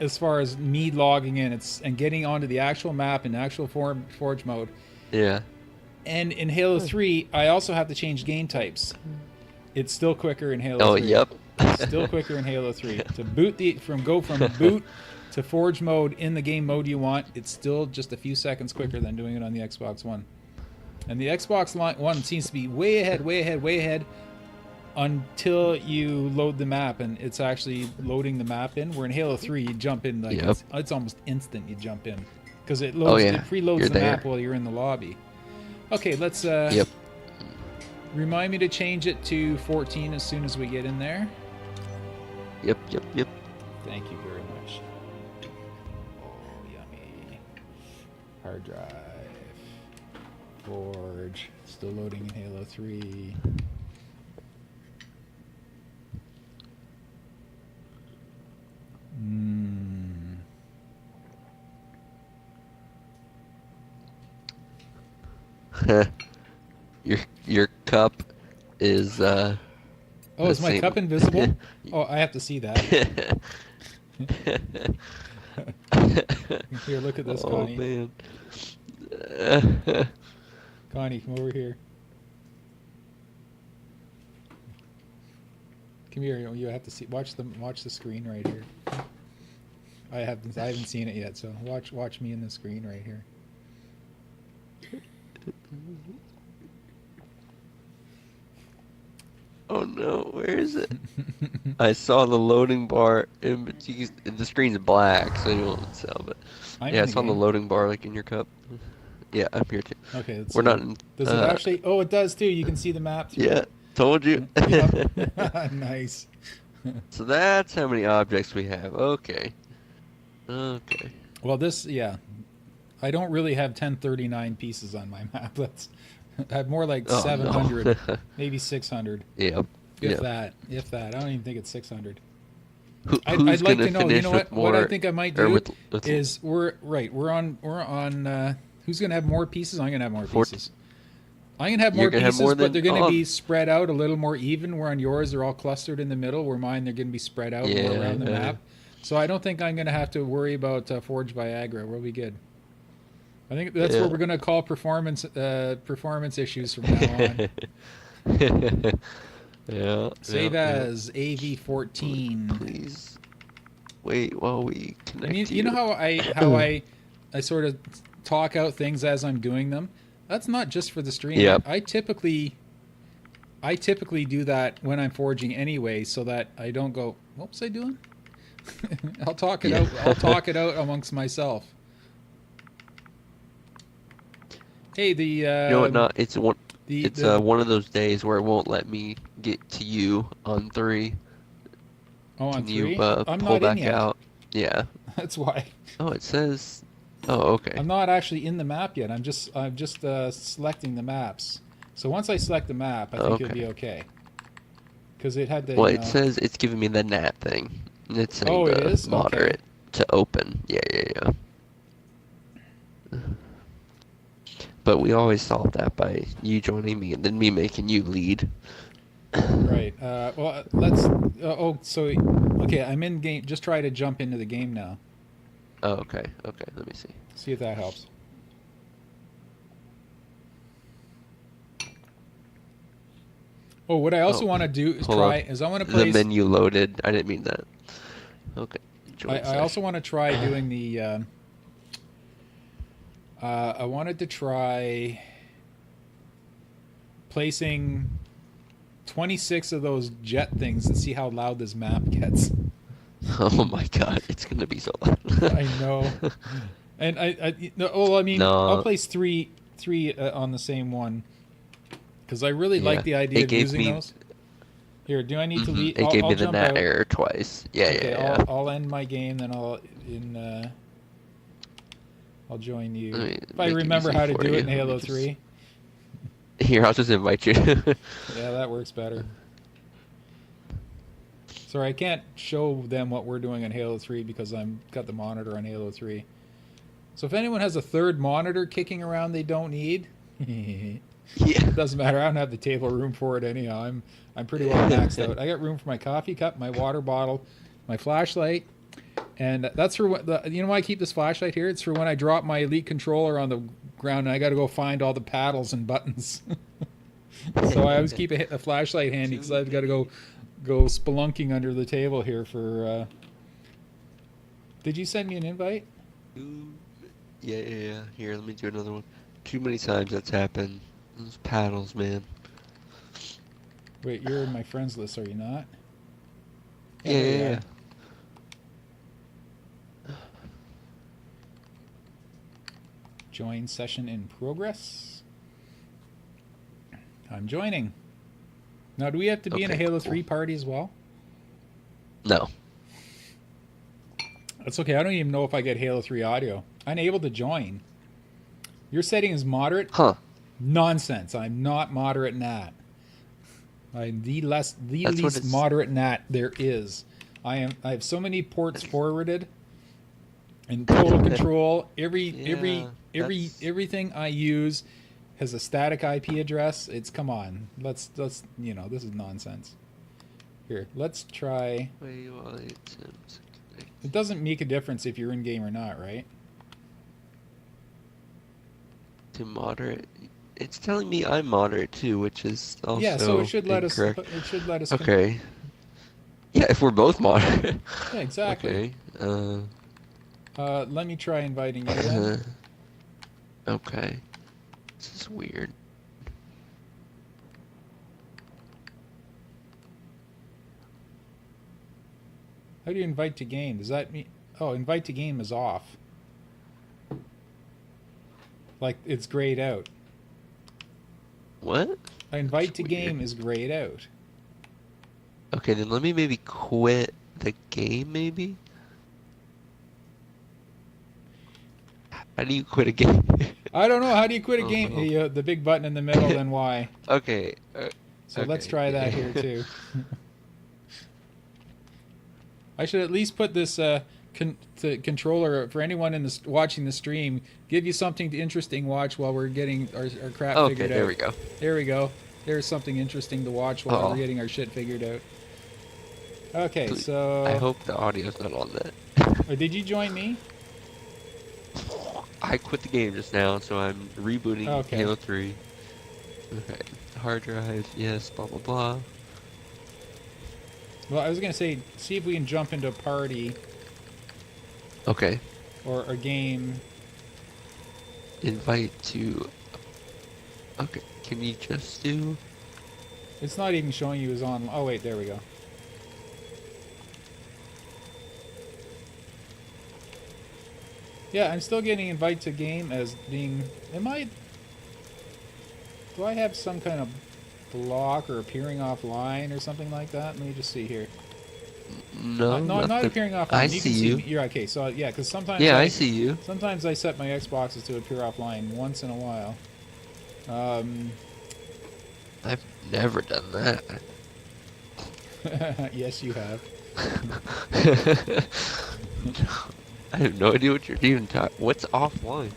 as far as me logging in, and getting onto the actual map in actual Forge mode. Yeah. And in Halo 3, I also have to change game types. It's still quicker in Halo 3. Oh, yep. Still quicker in Halo 3. To boot from boot to Forge mode in the game mode you want, it's still just a few seconds quicker than doing it on the Xbox One. And the Xbox One seems to be way ahead until you load the map, and it's actually loading the map in. Where in Halo 3, you jump in like it's almost instant. You jump in because it loads. It preloads the map while you're in the lobby. Okay, let's. Remind me to change it to 14 as soon as we get in there. Yep. Thank you very much. Oh, yummy. Hard drive. Forge. Still loading in Halo 3. Your cup is is my cup invisible? Oh, I have to see that. Here, look at this, Connie. Man. Connie, come over here. Come here. You have to see. Watch the screen right here. I haven't seen it yet, so watch me in the screen right here. Oh no, where is it? I saw the loading bar, and the screen's black, so you won't tell. But I'm yeah, I in the saw the game. loading bar like in your cup. Yeah, I'm here too. Okay, let's We're see. not in. Does it actually? Oh, it does too. You can see the map through Yeah, it. told you. Yep. Nice. So that's how many objects we have. Okay. Okay. Well, yeah. I don't really have 1039 pieces on my map. I have more like Oh 700, no. maybe 600. Yep. If Yep. that. If that. I don't even think it's 600. Who's I'd like gonna to know. You finish know with what? What I more? think I might Or do with is we're on. Who's gonna have more pieces? I'm gonna have more Four- pieces. I'm gonna have You're more gonna have pieces, more but they're than gonna oh, be spread out a little more even. Where on yours they're all clustered in the middle. Where mine they're gonna be spread out more around the map. So I don't think I'm gonna have to worry about Forge Viagra. We'll be good. I think that's what we're gonna call performance issues from now on. Yeah. Save as AV14. Please wait while we connect And you. you know how I sort of talk out things as I'm doing them. That's not just for the stream. Yep. I typically do that when I'm forging anyway, so that I don't go, what was I doing? I'll talk it out. I'll talk it out amongst myself. Hey, you know what? Not it's one. It's one of those days where it won't let me get to you on 3. Oh, on Can 3? you I'm pull not back in yet. out? Yeah. That's why. Oh, it says. Oh, okay. I'm not actually in the map yet. I'm just selecting the maps. So once I select the map, I think it'll be okay. Because it had the. Well, it says it's giving me the NAT thing. And it's saying Oh, it is? moderate to open. Yeah. But we always solve that by you joining me and then me making you lead. Right. Well, let's. Okay. I'm in game. Just try to jump into the game now. Oh, okay. Okay. Let me see. See if that helps. Oh, what I also want to do is I want to place. The menu loaded. I didn't mean that. Okay. I also want to try doing the. I wanted to try placing 26 of those jet things and see how loud this map gets. Oh my god, it's gonna be so loud. I know. And I'll place three on the same one because I really like the idea of using those. Here, do I need to leave? It gave me the jump NAT out. error twice. Yeah, Okay, yeah. I'll end my game, then I'll join you. If I remember how to do it in Halo 3. Here, I'll just invite you. Yeah, that works better. Sorry, I can't show them what we're doing in Halo 3 because I've got the monitor on Halo 3. So if anyone has a third monitor kicking around they don't need, Yeah. it doesn't matter. I don't have the table room for it anyhow. I'm pretty well maxed out. I got room for my coffee cup, my water bottle, my flashlight, and that's for you know why I keep this flashlight here? It's for when I drop my Elite controller on the ground and I got to go find all the paddles and buttons. So I always keep a flashlight handy because I've got to go spelunking under the table here for. Did you send me an invite? Yeah. Here, let me do another one. Too many times that's happened. Those paddles, man. Wait, you're in my friends list, are you not? Yeah. Join session in progress. I'm joining. Now, do we have to be in a Halo 3 party as well? No. That's okay. I don't even know if I get Halo 3 audio. I'm able to join. Your setting is moderate? Huh. Nonsense. I'm not moderate NAT. I'm the least moderate NAT there is. I have so many ports forwarded and total control. Everything I use has a static IP address. Come on. Let's this is nonsense. Here, let's try. It doesn't make a difference if you're in game or not, right? To moderate. It's telling me I'm moderate too, which is also so it should let incorrect. us. It should let us. Okay. Yeah, if we're both mod. Yeah, exactly. Okay. Let me try inviting you then. Okay. This is weird. How do you invite to game? Does that mean... Oh, invite to game is off. Like, it's grayed out. What? That's Invite to game weird. is grayed out. Okay, then let me maybe quit the game, maybe? How do you quit a game? I don't know. How do you quit a Oh game? no. The big button in the middle, then Y. Okay. So let's Okay. try that here too. I should at least put this controller for anyone in the watching the stream. Give you something interesting to watch while we're getting our crap Okay, figured there out. we go. There we go. There's something interesting to watch while Oh, we're getting our shit figured out. Okay, I so hope the audio's not on that. did you join me? I quit the game just now, so I'm rebooting Okay. Halo 3. Okay. Hard drive, yes, blah blah blah. Well, I was gonna say, see if we can jump into a party Okay. or a game. Invite to. Okay, can you just do. It's not even showing you as on. Oh wait, there we go. Yeah, I'm still getting invite to game as being. Am I? Do I have some kind of block or appearing offline or something like that? Let me just see here. No, No, I'm not the- appearing offline. I You see can see you. me. You're okay. So yeah, because sometimes Yeah, I see you. sometimes I set my Xboxes to appear offline once in a while. I've never done that. Yes, you have. I have no idea what you're even talking. What's offline?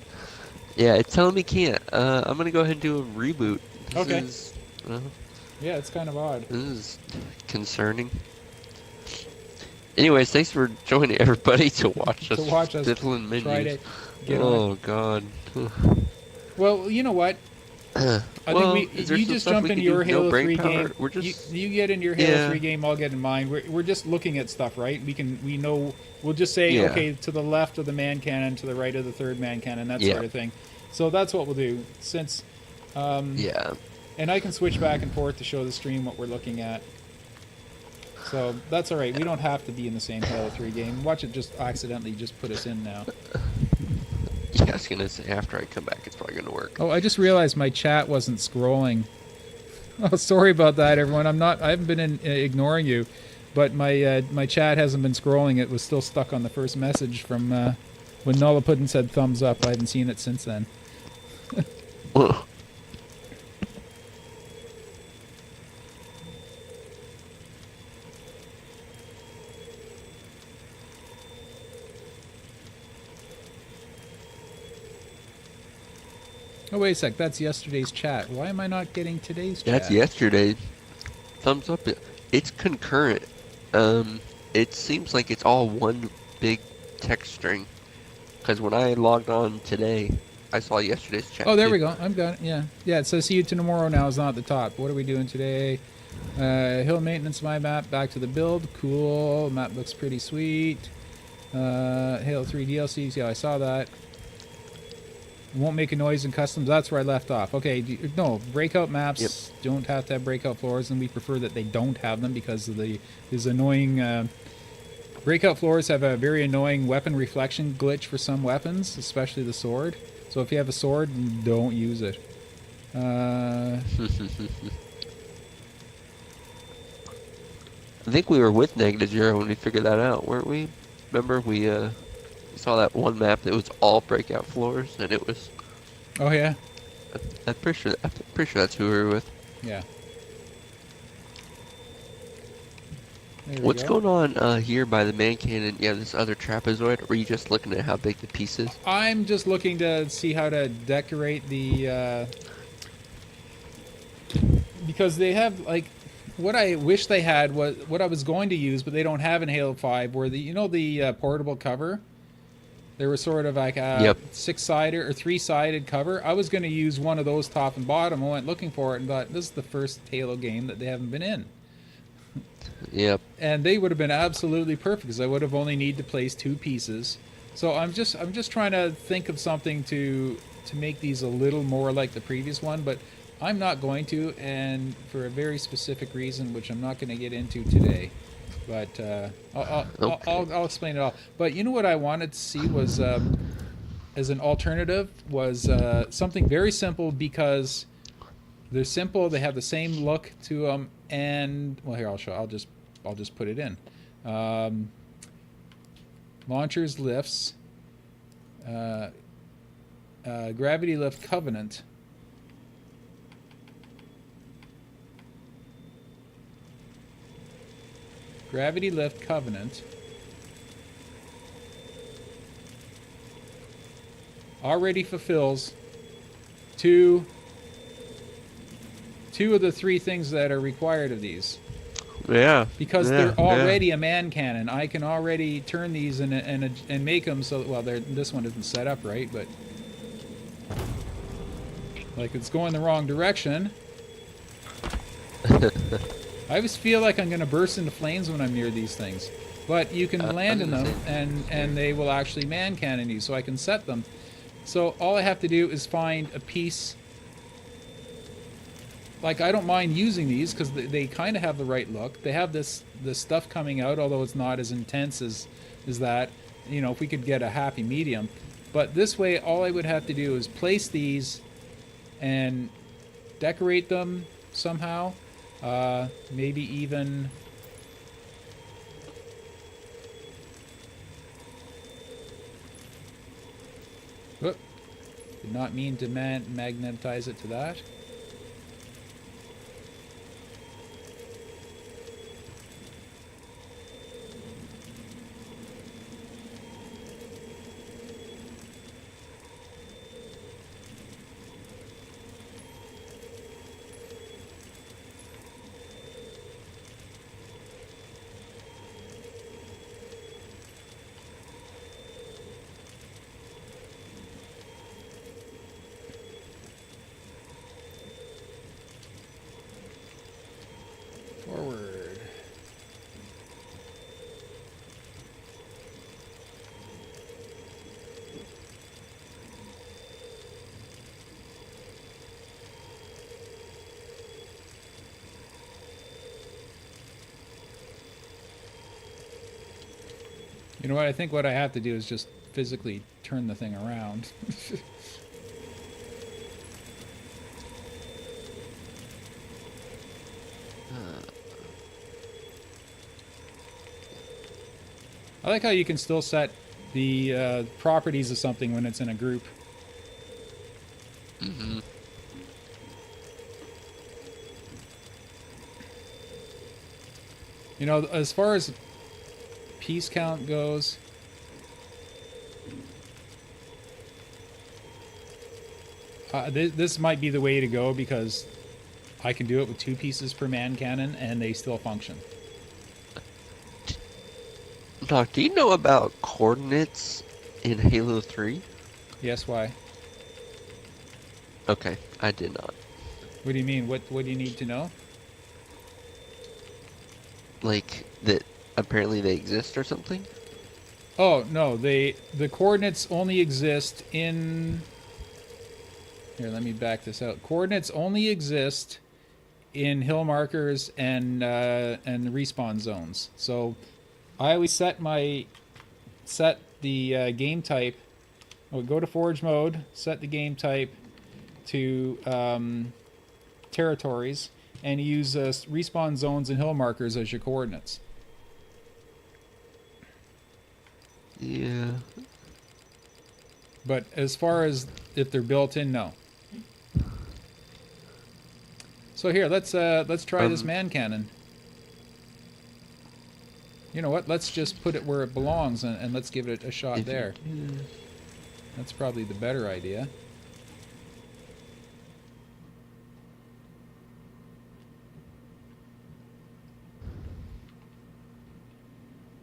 Yeah, it's telling me can't. I'm gonna go ahead and do a reboot. This Okay. is, well, Yeah, it's kind of odd. this is concerning. Anyways, thanks for joining everybody to watch us To watch us fiddle in menus. try to get on. Oh God. Well, you know what? I Well, think is there you some just stuff jump we into can do? your No Halo brain 3 power? game. We're just You get into your Halo Yeah. 3 game, I'll get in mine. We're just looking at stuff, right? We know we'll just say Yeah. okay, to the left of the man cannon, to the right of the third man cannon, that Yeah. sort of thing. So that's what we'll do. Since Yeah. and I can switch back and forth to show the stream what we're looking at. So that's all right. We don't have to be in the same Halo 3 game. Watch it just accidentally just put us in now. Yeah, I was gonna say after I come back, it's probably gonna work. Oh, I just realized my chat wasn't scrolling. Oh, sorry about that, everyone. I haven't been ignoring you, but my chat hasn't been scrolling. It was still stuck on the first message from when Nulla Puddin said thumbs up. I haven't seen it since then. Well, Oh, wait a sec. That's yesterday's chat. Why am I not getting today's chat? that's yesterday. Thumbs up. It's concurrent. It seems like it's all one big text string. Because when I logged on today, I saw yesterday's chat. Oh, there too. we go. I've got it. Yeah. Yeah, it says see you tomorrow now is not at the top. What are we doing today? Hill maintenance, my map. Back to the build. Cool. Map looks pretty sweet. Halo 3 DLCs. Yeah, I saw that. Won't make a noise in customs. That's where I left off. Okay, no, breakout maps don't have to have breakout floors, and we prefer that they don't have them because of these annoying... breakout floors have a very annoying weapon reflection glitch for some weapons, especially the sword. So if you have a sword, don't use it. I think we were with -0 when we figured that out, weren't we? Remember we saw that one map that was all breakout floors, and it was. Oh yeah? I'm pretty sure that's who we were with. Yeah. There we What's go. going on here by the man cannon? Yeah, this other trapezoid. Or were you just looking at how big the piece is? I'm just looking to see how to decorate the... because they have, like... What I wish they had was... What I was going to use, but they don't have in Halo 5, were the... You know the portable cover? There was sort of like a six-sided or three-sided cover. I was going to use one of those top and bottom. I went looking for it and thought, this is the first Halo game that they haven't been in. Yep. and they would have been absolutely perfect because I would have only need to place 2 pieces. So I'm just trying to think of something to make these a little more like the previous one, but I'm not going to, and for a very specific reason, which I'm not going to get into today. But Okay. I'll explain it all. But you know what I wanted to see was, as an alternative, was something very simple because they're simple. They have the same look to them, and well, here I'll show. I'll just put it in. Um, Launchers, lifts, uh, gravity lift Covenant. Gravity lift Covenant. Already fulfills two of the 3 things that are required of these. Yeah. Because Yeah. they're already a man cannon. I can already turn these and make them so, well, this one isn't set up right, but like it's going the wrong direction. Yeah. I always feel like I'm going to burst into flames when I'm near these things. But you can land in them, and they will actually man cannon you, so I can set them. So all I have to do is find a piece. Like, I don't mind using these because they kind of have the right look. They have this stuff coming out, although it's not as intense as that. You know, if we could get a happy medium. But this way, all I would have to do is place these and decorate them somehow. Maybe even... Whoop. Did not mean to magnetize it to that. Forward. You know what? I think what I have to do is just physically turn the thing around. I like how you can still set the properties of something when it's in a group. Mm-hmm. You know, as far as piece count goes, this might be the way to go because I can do it with 2 pieces per man cannon and they still function. Doc, do you know about coordinates in Halo 3? Yes, why? Okay, I did not. What do you mean? What do you need to know? Like, that apparently they exist or something? Oh, no, the coordinates only exist in... Here, let me back this out. Coordinates only exist in hill markers and respawn zones. So I always set the game type. I would go to forge mode, set the game type to territories, and use respawn zones and hill markers as your coordinates. Yeah. But as far as if they're built in, no. So here, let's try this man cannon. You know what? Let's just put it where it belongs and let's give it a shot there. That's probably the better idea.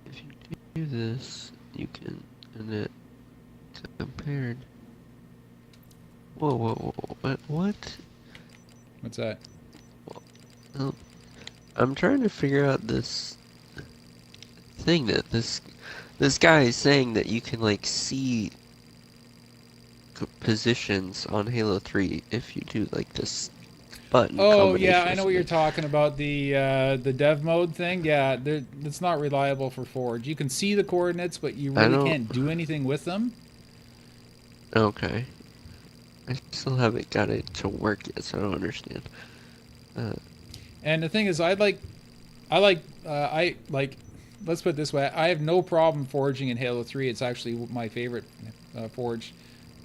If you do this, you can, and it compared. Whoa, what? What's that? Oh, I'm trying to figure out this thing that this guy is saying that you can like see positions on Halo 3 if you do like this button Oh yeah, combination I or know what you're something. talking about. The dev mode thing. Yeah, it's not reliable for Forge. You can see the coordinates, but you I really don't. can't do anything with them. Okay. I still haven't got it to work yet, so I don't understand. Uh, And the thing is, I like. Let's put it this way: I have no problem forging in Halo 3. It's actually my favorite forge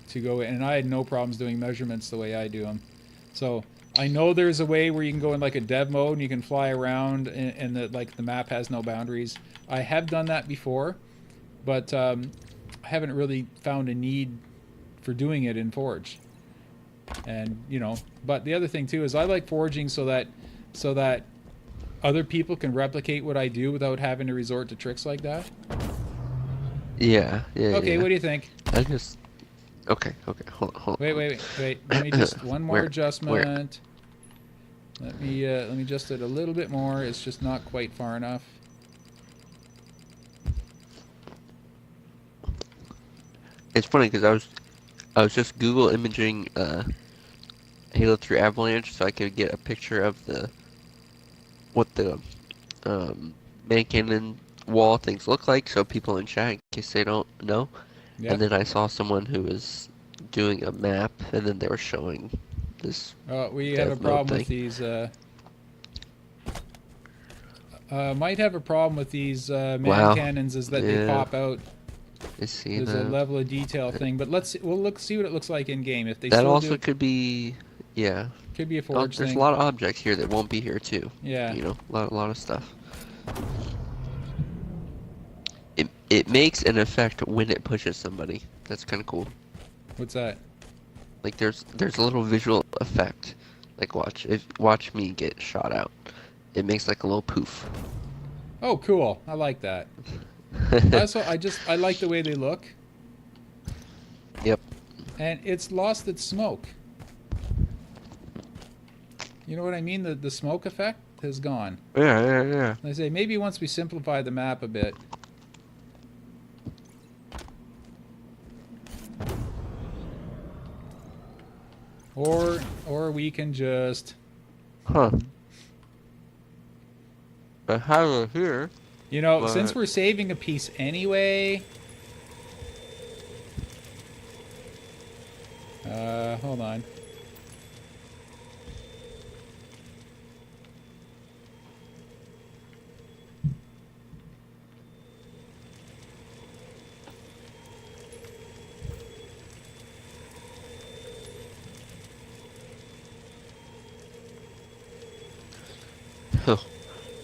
to go in, and I had no problems doing measurements the way I do them. So I know there's a way where you can go in like a dev mode and you can fly around, and the map has no boundaries. I have done that before, but I haven't really found a need for doing it in Forge. And but the other thing too is I like forging so that other people can replicate what I do without having to resort to tricks like that. yeah, yeah, Okay, yeah. what do you think? I just. Okay, okay. Hold Wait, on. wait, wait, wait. Let me just one more Where? adjustment. Let me adjust it a little bit more. It's just not quite far enough. It's funny because I was just Google imaging Halo 3 Avalanche so I could get a picture of the what the man cannon wall things look like, so people in chat, in case they don't know. And Yep. then I saw someone who was doing a map, and then they were showing this We have a dev mode problem with thing. these. Might have a problem with these man Wow. cannons is that they Yeah, pop out. I see There's a that. level of detail thing, but we'll see what it looks like in game. If they That still do also it, could be, yeah. could be a Oh, forge there's a thing. lot of objects here that won't be here too. Yeah. You know, a lot of stuff. It makes an effect when it pushes somebody. That's kind of cool. What's that? Like there's a little visual effect. Like watch me get shot out. It makes like a little poof. Oh, cool. I like that. I like the way they look, Yep. and it's lost its smoke. You know what I mean? The smoke effect has gone. Yeah, yeah, yeah. I say maybe once we simplify the map a bit. Or we can just, Huh. I have it here, since but we're saving a piece anyway. Hold on.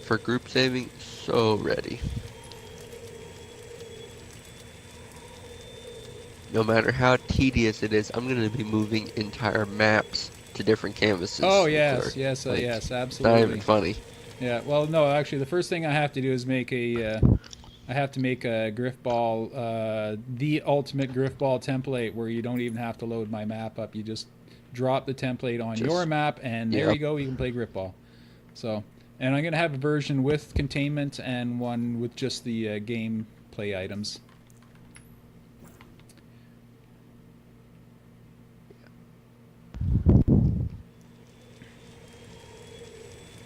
for group saving, so ready. No matter how tedious it is, I'm gonna be moving entire maps to different Oh canvases, NOKYARD. NOKYARD. Yes, Like, yes, it's not even absolutely. funny. Yeah. Well, no, actually, the first thing I have to do is make a. I have to make a Griffball, the ultimate Griffball template where you don't even have to load my map up. You just drop the template on your Just, map, and there you yep. go. You can play Griffball. So, and I'm gonna have a version with containment and one with just the game play items.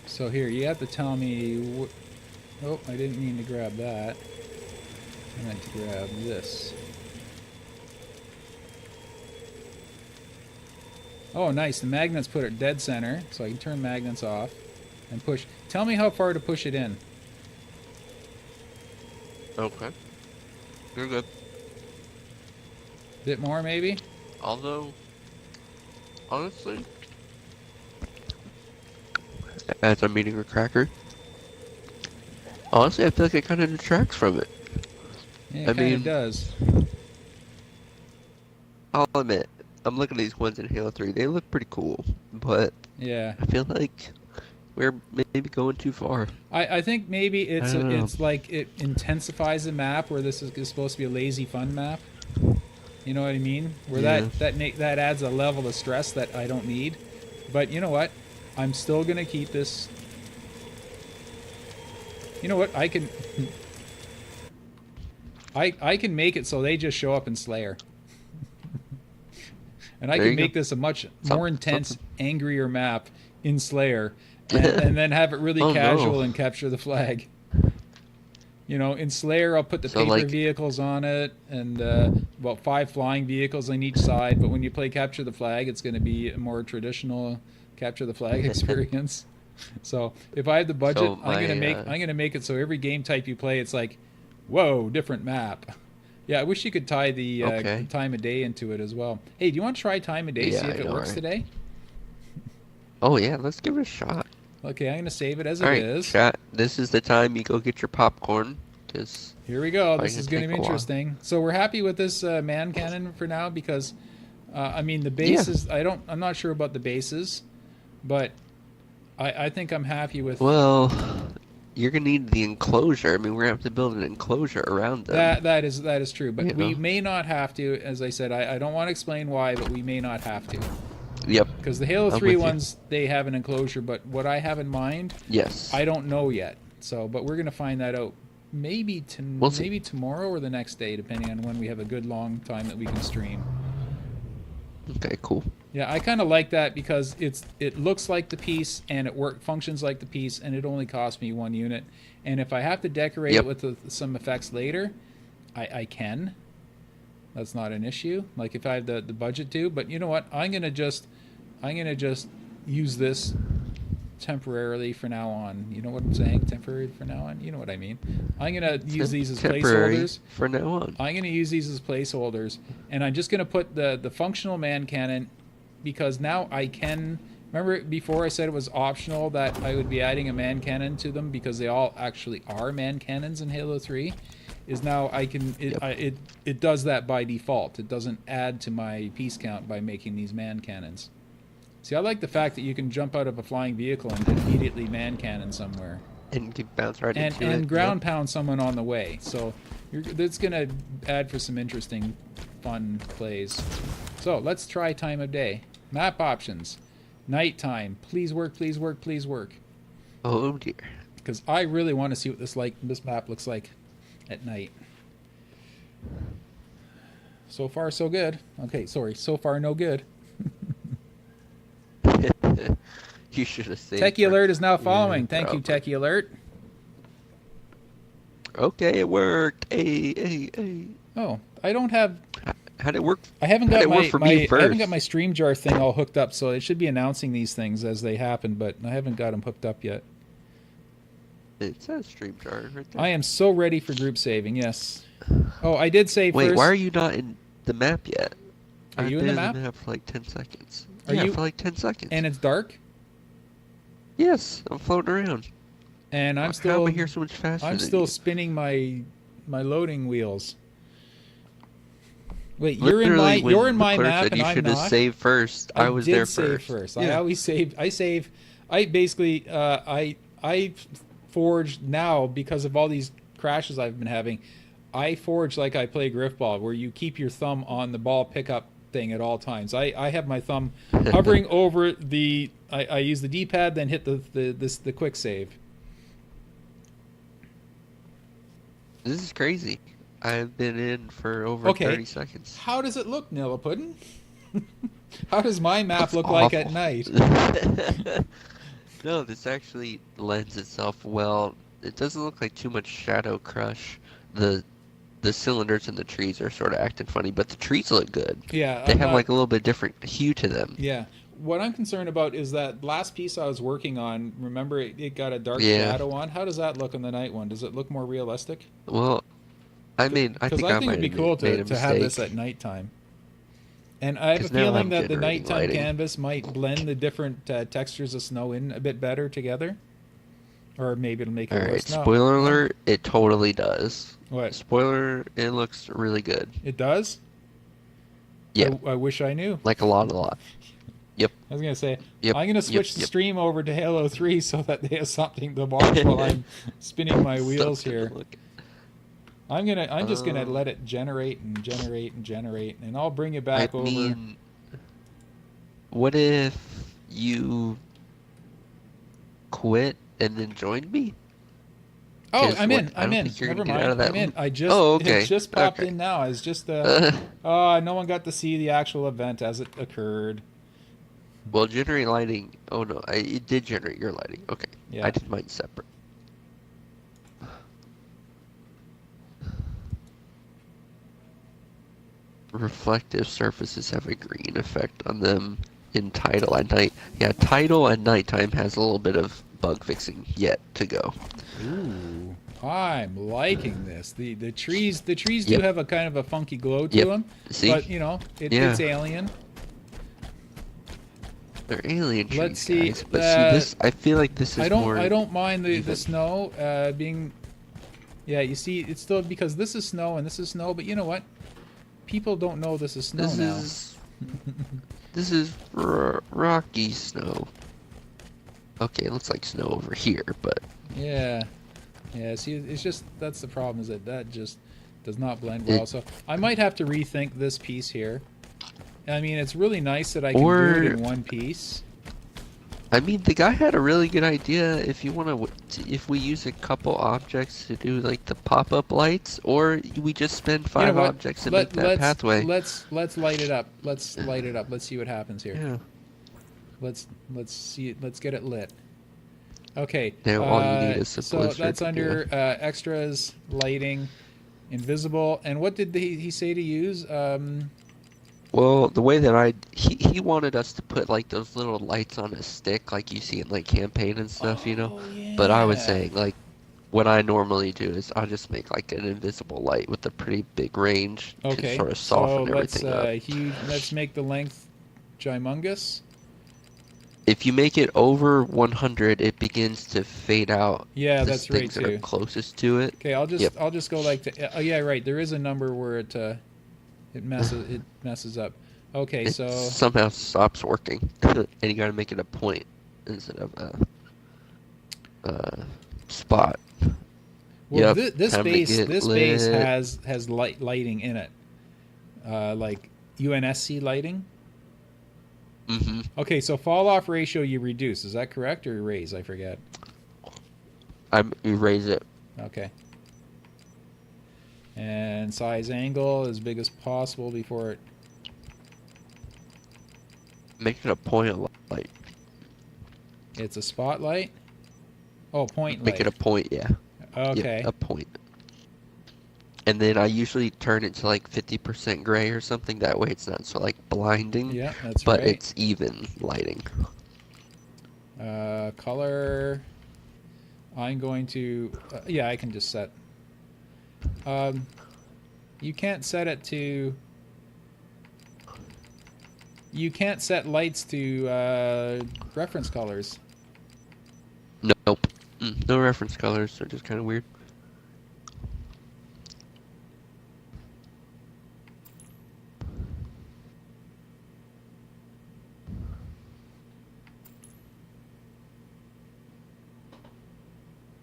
So here, you have to tell me. Oh, I didn't mean to grab that. I meant to grab this. Oh, nice. The magnets put it dead center, so I can turn magnets off and push. Tell me how far to push it in. Okay. You're good. Bit more, maybe? Although, honestly, as I'm eating a cracker, honestly, I feel like it kind of detracts from it. Yeah, I it kind of mean, does. I'll admit, I'm looking at these ones in Halo 3. They look pretty cool, but Yeah. I feel like we're maybe going too far. I think maybe I don't know. it's like it intensifies the map where this is supposed to be a lazy fun map. You know what I mean? Where Yeah. that adds a level of stress that I don't need. But you know what? I'm still gonna keep this You know what? I can make it so they just show up in Slayer. And I There can you go. make this a much more intense, Something. angrier map in Slayer, and then have it really Oh no. casual and capture the flag. You know, in Slayer, I'll put the So paper like, vehicles on it, and about 5 flying vehicles on each side. But when you play capture the flag, it's going to be a more traditional capture the flag experience. So if I have the budget, so my I'm gonna make it so every game type you play, it's like, whoa, different map. Yeah, I wish you could tie the okay. time of day into it as well. Hey, do you want to try time of day? Yeah, See if I it know, works right? today. Oh yeah, let's give it a shot. Okay, I'm gonna save it as All it right, is. chat. This is the time you go get your popcorn, because Here we go. probably This gonna is going to take be a while. interesting. So we're happy with this man cannon for now because, I mean, the Yeah. bases. I'm not sure about the bases, but I think I'm happy with Well, you're gonna need the enclosure. I mean, we're gonna have to build an enclosure around them. that. That is true. But You we know. may not have to. As I said, I don't want to explain why, but we may not have to Yep. because the Halo I'm 3 with you. ones they have an enclosure. But what I have in mind, Yes. I don't know yet. So, but we're gonna find that out. Maybe We'll see. maybe tomorrow or the next day, depending on when we have a good long time that we can stream. Okay. Cool. Yeah, I kind of like that because it looks like the piece and it functions like the piece, and it only costs me 1 unit. And if I have to decorate Yep. it with some effects later, I can. That's not an issue. Like if I have the budget to. But you know what? I'm gonna just use this temporarily for now on. You know what I'm saying? Temporary for now on. You know what I mean? I'm gonna use these as Temporary placeholders. for now on. I'm going to use these as placeholders, and I'm just going to put the functional man cannon because now I can. Remember before I said it was optional that I would be adding a man cannon to them because they all actually are man cannons in Halo 3. Is now I can Yep. it does that by default. It doesn't add to my piece count by making these man cannons. See, I like the fact that you can jump out of a flying vehicle and immediately man cannon somewhere And you bounce right and into it. ground Yep. pound someone on the way. So that's going to add for some interesting, fun plays. So let's try time of day. Map options. Nighttime. Please work, please work, please work. Oh dear. Because I really want to see what this map looks like at night. So far, so good. Okay, sorry. So far, no good. You should have saved. Techie for- Alert is now Yeah, following. Thank you, probably. Techie Alert. Okay, it worked. Hey. Oh, I don't have How'd it work? I haven't How'd got it work my, for my me I haven't got first? my stream jar thing all hooked up, so it should be announcing these things as they happen, but I haven't got them hooked up yet. It says stream jar right there. I am so ready for group saving. Yes. Oh, I did save Wait, first. why are you not in the map yet? Are I've you in been the map? for like 10 seconds. Are Yeah, you- for like 10 seconds. And it's dark, Yes, I'm floating around. and I'm How still am I here so much faster I'm than still you? spinning my loading wheels. Wait, you're in my Literally, when you're in my McClure map said and you I'm should have not. saved first. I was did there save first. I Yeah. always save. I basically I forged now because of all these crashes I've been having. I forge like I play Griffball, where you keep your thumb on the ball pickup thing at all times. I have my thumb hovering over the. I use the D-pad, then hit the quick save. This is crazy. I've been in for over Okay. 30 seconds. How does it look, Nilla Puddin'? How does my map Looks look like at awful. night? No, this actually lends itself well. It doesn't look like too much shadow crush. The cylinders and the trees are sort of acting funny, but the trees look good. Yeah, They I'm have not- like a little bit different hue to them. Yeah. What I'm concerned about is that last piece I was working on. Remember, it got a dark Yeah. shadow on. How does that look on the night one? Does it look more realistic? Well, I mean, I Because think I I think might it'd be have cool made a to have this mistake. at nighttime. And I have a 'Cause now feeling I'm that the generating nighttime lighting. canvas might blend the different textures of snow in a bit better together. Or maybe it'll make it Alright, worse. No. spoiler alert, it totally does. What? Spoiler, it looks really good. It does? Yeah, I wish I knew. like a lot. Yep, I was going to say, yep. I'm going to switch the yep. stream over to Halo 3 so that they have something to watch while I'm spinning my wheels Something to here. look at. I'm just gonna Um, let it generate, and I'll bring it I back over. mean, what if you quit and then joined me? Oh, Because I'm what? in. I I'm don't in. think you're Never gonna get out mind. of that I'm in. loop. I just Oh, it okay. just popped Okay. in now. It's just Uh, no one got to see the actual event as it occurred. well, generate lighting. Oh no, it did generate your lighting. Okay, I Yeah. did mine separate. Reflective surfaces have a green effect on them in tidal at night. Yeah, tidal at nighttime has a little bit of bug fixing yet to go. Ooh, I'm liking this. The trees do Yep, have a kind of a funky glow to yep. them, See? but you know Yeah, it's alien. they're alien Let's trees, see. guys. But see, this, I feel like this I is don't more I don't mind the even. snow being. Yeah, you see, it's still because this is snow and this is snow, but you know what? People don't know this is snow This now. is this is rocky snow. Okay, it looks like snow over here, but Yeah, yeah. See, it's just that's the problem is that just does not blend it well. So I might have to rethink this piece here. I mean, it's really nice that I can do it or in one piece. I mean, the guy had a really good idea. If you want to, if we use a couple objects to do like the pop-up lights, or we just spend You know five what? objects to make Let that let's pathway. let's light it up. Let's light it up. Let's see what happens here. Yeah. Let's see. Let's get it lit. Okay. Now all you need is some So blister that's to do it. under extras, lighting, invisible, and what did he say to use? Well, the way that he wanted us to put like those little lights on a stick, like you see in like campaign and stuff, you know. Oh But I was yeah. saying like what I normally do is I'll just make like an invisible light with a pretty big range to Okay. sort of So soften let's everything up. huge. Let's make the length humongous. If you make it over 100, it begins to fade out Yeah, the that's right things that are too. closest to it. Okay, I'll Yep. just go like to. Oh yeah, right. There is a number where it messes up. Okay, It so somehow stops working, and you gotta make it a point instead of a spot. well Yep, this time to base get this base lit. has lighting in it, like UNSC lighting. Mm-hmm. Okay, so fall off ratio you reduce. Is that correct or raise? I forget. I'm erase it. Okay. And size angle as big as possible before it. Make it a point of light. It's a spotlight. Oh, point Make it light. a point, yeah. Yep, Okay. a point. And then I usually turn it to like 50% gray or something. That way it's not so like blinding, Yeah, that's but right. it's even lighting. Color. I'm going to. Yeah, I can just set. Um, you can't set it to. You can't set lights to reference colors. Nope. No reference colors. They're just kind of weird.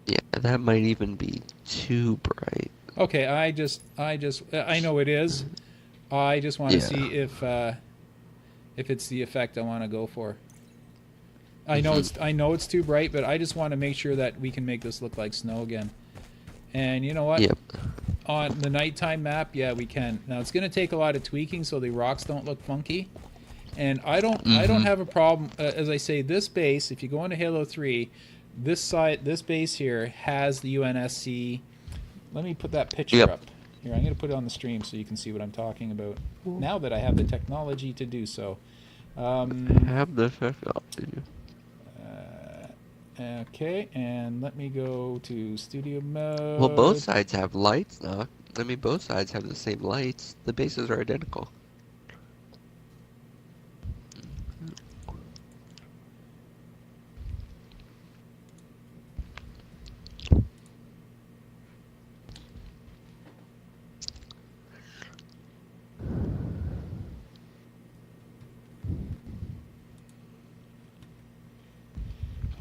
Yeah, that might even be too bright. Okay, I know it is. I just want to Yeah. see if it's the effect I want to go for. Mhm. I know it's too bright, but I just want to make sure that we can make this look like snow again. And you know what? Yep. On the nighttime map, yeah, we can. Now it's going to take a lot of tweaking so the rocks don't look funky. And I don't Mhm. have a problem. As I say, this base, if you go into Halo 3, this base here has the UNSC. Let me put that picture Yep. up. Here, I'm going to put it on the stream so you can see what I'm talking about. Now that I have the technology to do so. Have the effect off, did you? Okay, and let me go to studio Well, both mode. sides have lights now. I mean, both sides have the same lights. The bases are identical.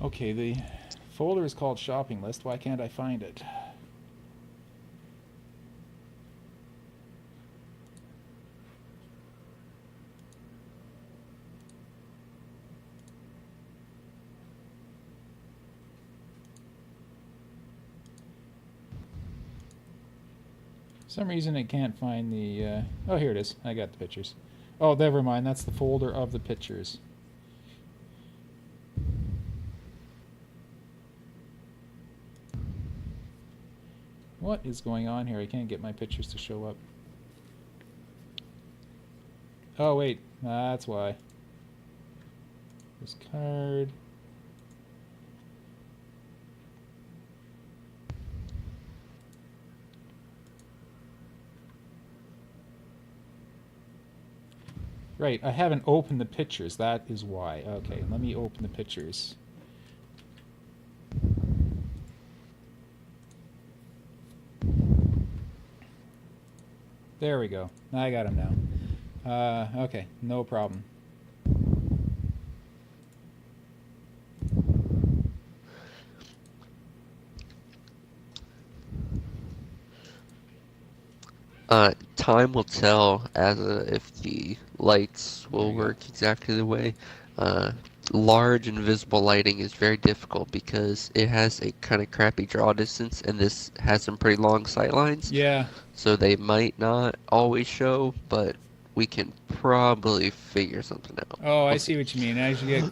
Okay, the folder is called shopping list. Why can't I find it? some reason it can't find the... Oh, here it is. I got the pictures. Oh, never mind. That's the folder of the pictures. What is going on here? I can't get my pictures to show up. Oh, wait. That's why. This card. Right, I haven't opened the pictures. That is why. Okay, let me open the pictures. There we go. I got them now. Okay, no problem. Time will tell if the lights will work exactly the way. Large invisible lighting is very difficult because it has a kind of crappy draw distance, and this has some pretty long sight lines. Yeah. So they might not always show, but we can probably figure something out. Oh, I see what you mean. As you get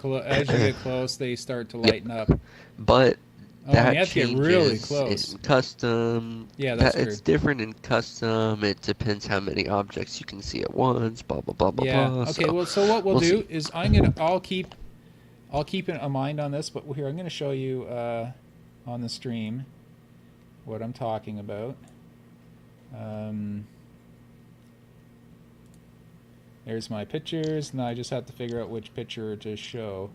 close, they start to lighten up. But that you have to get really close. In custom. Yeah, that's true. It's different in custom. It depends how many objects you can see at once. Blah blah blah blah yeah. blah. Okay. So what we'll do is I'll keep a mind on this, but here I'm gonna show you on the stream what I'm talking about. There's my pictures. Now I just have to figure out which picture to show.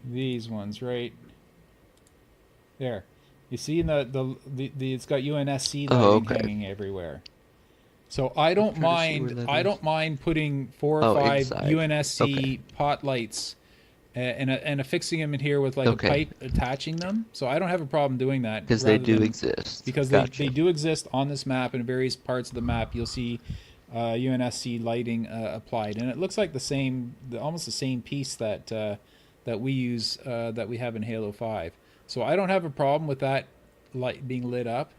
These ones right there. You see the it's got UNSC lighting hanging everywhere. So I don't mind putting 4 or 5 inside. UNSC pot lights and affixing them in here with like a pipe attaching them. So I don't have a problem doing that. Because they do exist. Because they do exist on this map, and in various parts of the map you'll see UNSC lighting applied, and it looks like almost the same piece that we use that we have in Halo 5. So I don't have a problem with that light being lit up,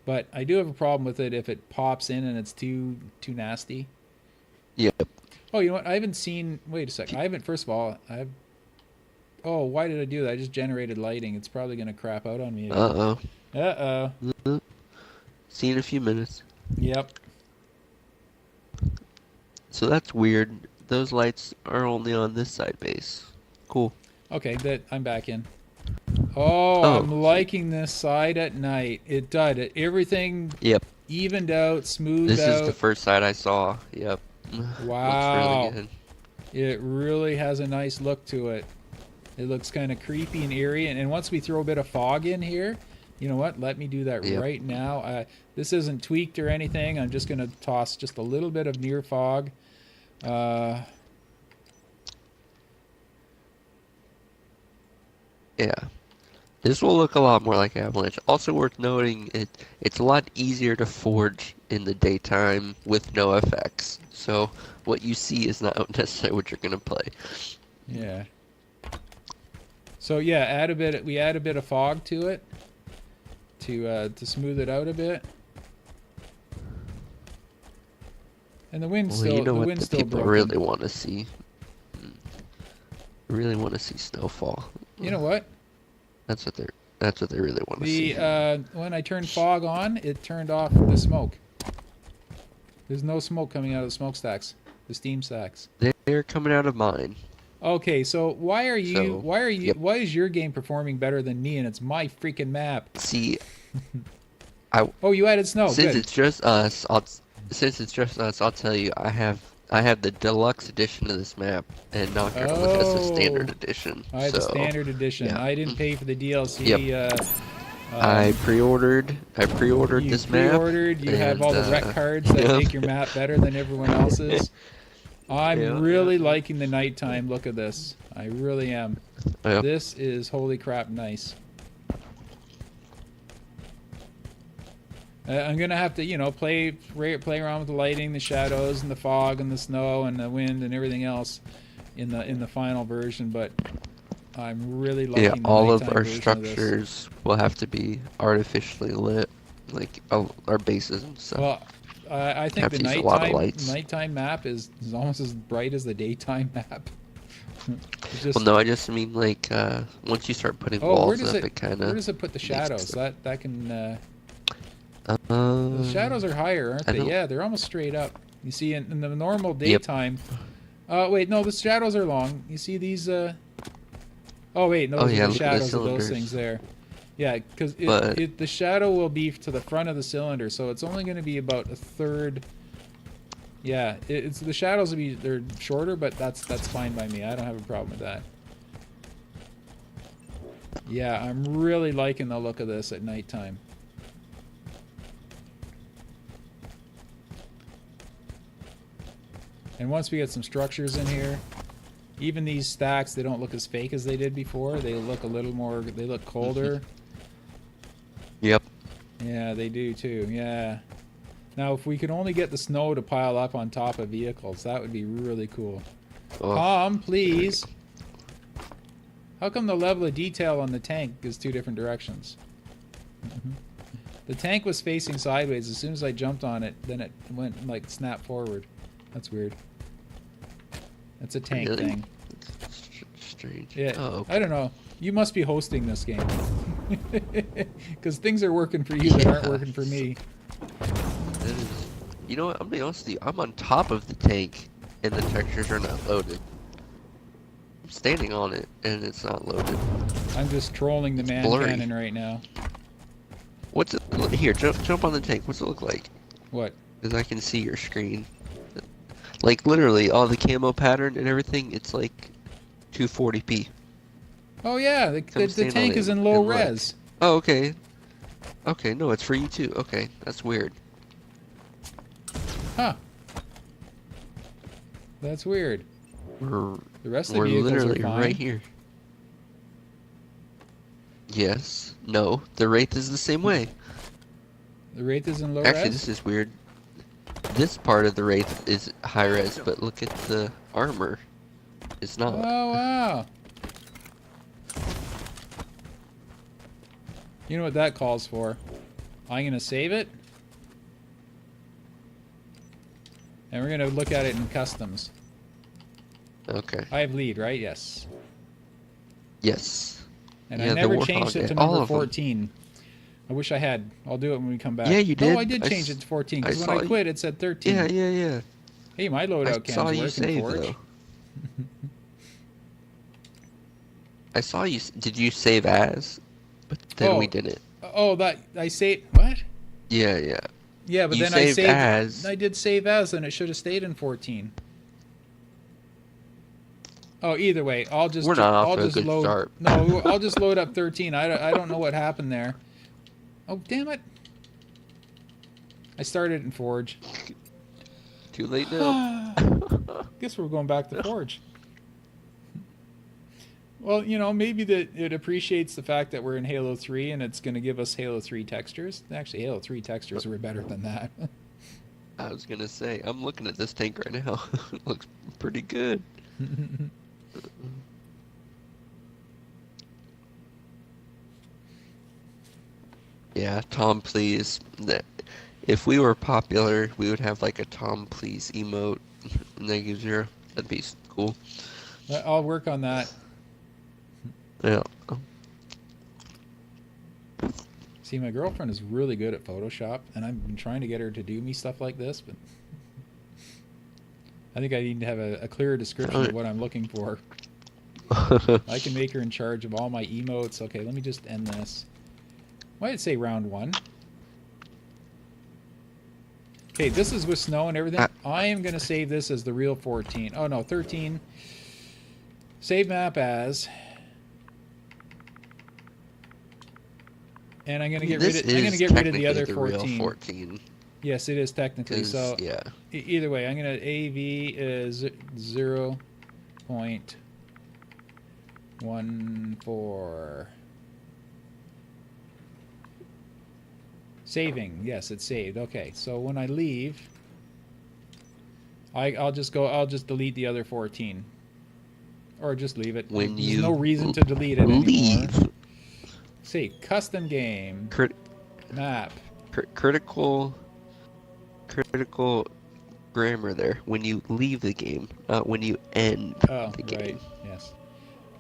but I do have a problem with it if it pops in and it's too nasty. Yep. Oh, you know what? I haven't seen. Wait a second. First of all, oh, why did I do that? I just generated lighting. It's probably gonna crap out on me again. See you in a few minutes. Yep. So that's weird. Those lights are only on this side base. Cool. Okay, I'm back in. Oh, I'm liking this side at night. It did. Everything evened out, smoothed out. This is the first side I saw. Yep. Wow. Looks really good. It really has a nice look to it. It looks kind of creepy and eerie. And once we throw a bit of fog in here, you know what? Let me do that right now. This isn't tweaked or anything. I'm just going to toss just a little bit of near fog. Yeah. This will look a lot more like Avalanche. Also worth noting, it's a lot easier to forge in the daytime with no effects. So what you see is not necessarily what you're going to play. Yeah. So yeah, we add a bit of fog to it to smooth it out a bit. And the wind's still you know what wind's the still people broken. really want to see? Really want to see snowfall. You know what? That's what they really want to see. When I turned fog on, it turned off the smoke. There's no smoke coming out of the smokestacks, the steam stacks. They're coming out of mine. Okay, so why is your game performing better than me, and it's my freaking map? See, oh, you added snow. Since Good. it's just us, I'll tell you, I have the deluxe edition of this map, and NOKYARD only has the standard edition. I have the standard edition. Yeah. I didn't pay for the DLC. Yep. I pre-ordered this map. You have all the rec cards that make your map better than everyone else's. I'm really liking the nighttime look of this. I really am. Yep. This is holy crap nice. I'm gonna have to, play around with the lighting, the shadows, and the fog, and the snow, and the wind, and everything else in the final version. But I'm really Yeah, liking the all of nighttime our version of this. structures will have to be artificially lit, like our bases and stuff. Well, I think Have the to use a lot of lights. nighttime map is almost as bright as the daytime map. It's Well, just, no, I just mean like once you start putting oh, walls up, it kind where of does it put the makes shadows? it. That can the Um, shadows are higher, aren't I they? don't. Yeah, they're almost straight up. You see, in the normal Yep. daytime. Wait, no, the shadows are long. You see these? Oh wait, no, Oh those are yeah, the look at the shadows of those things cylinders. there. Yeah, because But the shadow will be to the front of the cylinder, so it's only going to be about a third. Yeah, it's the shadows will be they're shorter, but that's fine by me. I don't have a problem with that. Yeah, I'm really liking the look of this at nighttime. And once we get some structures in here, even these stacks, they don't look as fake as they did before. They look a little more, they look colder. yep. Yeah, they do too. Yeah. Now, if we could only get the snow to pile up on top of vehicles, that would be really cool. Oh, Tom, there we please. How come the level of detail on the tank is two different directions? The tank was facing sideways. As soon as I jumped on it, then it went like snap forward. That's weird. That's a tank Really? thing. Strange. Yeah, Oh, okay. I don't know. You must be hosting this game. Because things are working for you that aren't working for me. That is, you know what? I'm gonna be honest with you. I'm on top of the tank, and the textures are not loaded. I'm standing on it, and it's not loaded. I'm just trolling the It's man blurry. cannon right now. What's it? Here, jump on the tank. What's it look like? What? Because I can see your screen. Like literally, all the camo pattern and everything. It's like 240p. Oh yeah, Come the stand on tank it is in low and look. res. Oh, okay. Okay, no, it's for you too. Okay, that's weird. Huh. That's weird. We're The rest of the we're vehicles are literally fine. right here. Yes. No, the Wraith is the same way. The Wraith is in low Actually, res? this is weird. This part of the Wraith is high res, but look at the armor. It's not. Oh, wow. You know what that calls for? I'm going to save it. And we're going to look at it in customs. Okay. I have lead, right? Yes. Yes. And Yeah, I the never Warthog, changed it to all number of them. 14. I wish I had. I'll do it when we come back. Yeah, you No, did. I did I change s- it to 14 I because when saw I you- quit it said 13. Yeah, yeah, yeah. Hey, my I loadout saw cam's you working, save Forge. though. I saw you. Did you save as? But then we Oh, didn't. oh, that I saved. What? Yeah, yeah. Yeah, but You then I saved saved. as. I did save as, and it should have stayed in 14. Oh, either way, I'll just We're not off I'll to a just good load. start. No, I'll just load up 13. I don't know what happened there. Oh, damn it! I started in Forge. Too late now. Guess we're going back to Forge. Well, you know, maybe that it appreciates the fact that we're in Halo 3 and it's going to give us Halo 3 textures. Actually, Halo 3 textures were better than that. I was gonna say, I'm looking at this tank right now. It looks pretty good. Yeah, Tom, please. If we were popular, we would have like a Tom, please emote. -0. That'd be cool. I'll work on that. Yeah. See, my girlfriend is really good at Photoshop, and I've been trying to get her to do me stuff like this, but I think I need to have a clearer description of what I'm looking for. I can make her in charge of all my emotes. Okay, let me just end this. Why did it say round 1? Okay, this is with snow and everything. I am going to save this as the real 14. Oh, no, 13. Save map as. And I'm going to get rid of, I'm going to get rid of the other 14. Real 14. Yes, it is technically. So yeah. Either way, I'm going to AV is 0.14. Saving. Yes, it's saved. Okay, so when I leave, I'll just delete the other 14. Or just leave it. When There's you no reason to delete it anymore. leave. See, custom game. Map. Critical grammar there. When you leave the game, not when you end the game. Right.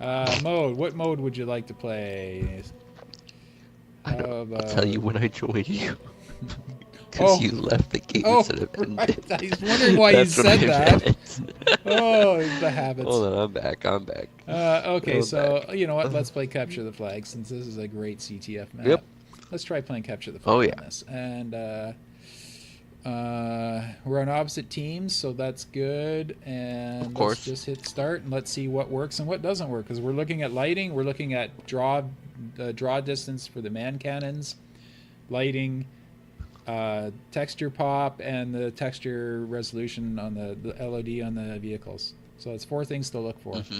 Yes. Mode. What mode would you like to play? I'll tell you when I joined you. Oh. Because you left the game Oh, instead of ended. right. I was wondering why you That's what said I that. meant. Oh, the habits. Hold on, I'm back. Okay, I'm so back. you know what? Let's play Capture the Flag since this is a great CTF map. Yep. Let's try playing Capture the Flag Oh, yeah. on this. And we're on opposite teams, so that's good. And Of course. let's just hit start and let's see what works and what doesn't work. Because we're looking at lighting, we're looking at draw distance for the man cannons, lighting, texture pop, and the texture resolution on the LOD on the vehicles. So it's 4 things to look for. Mm-hmm.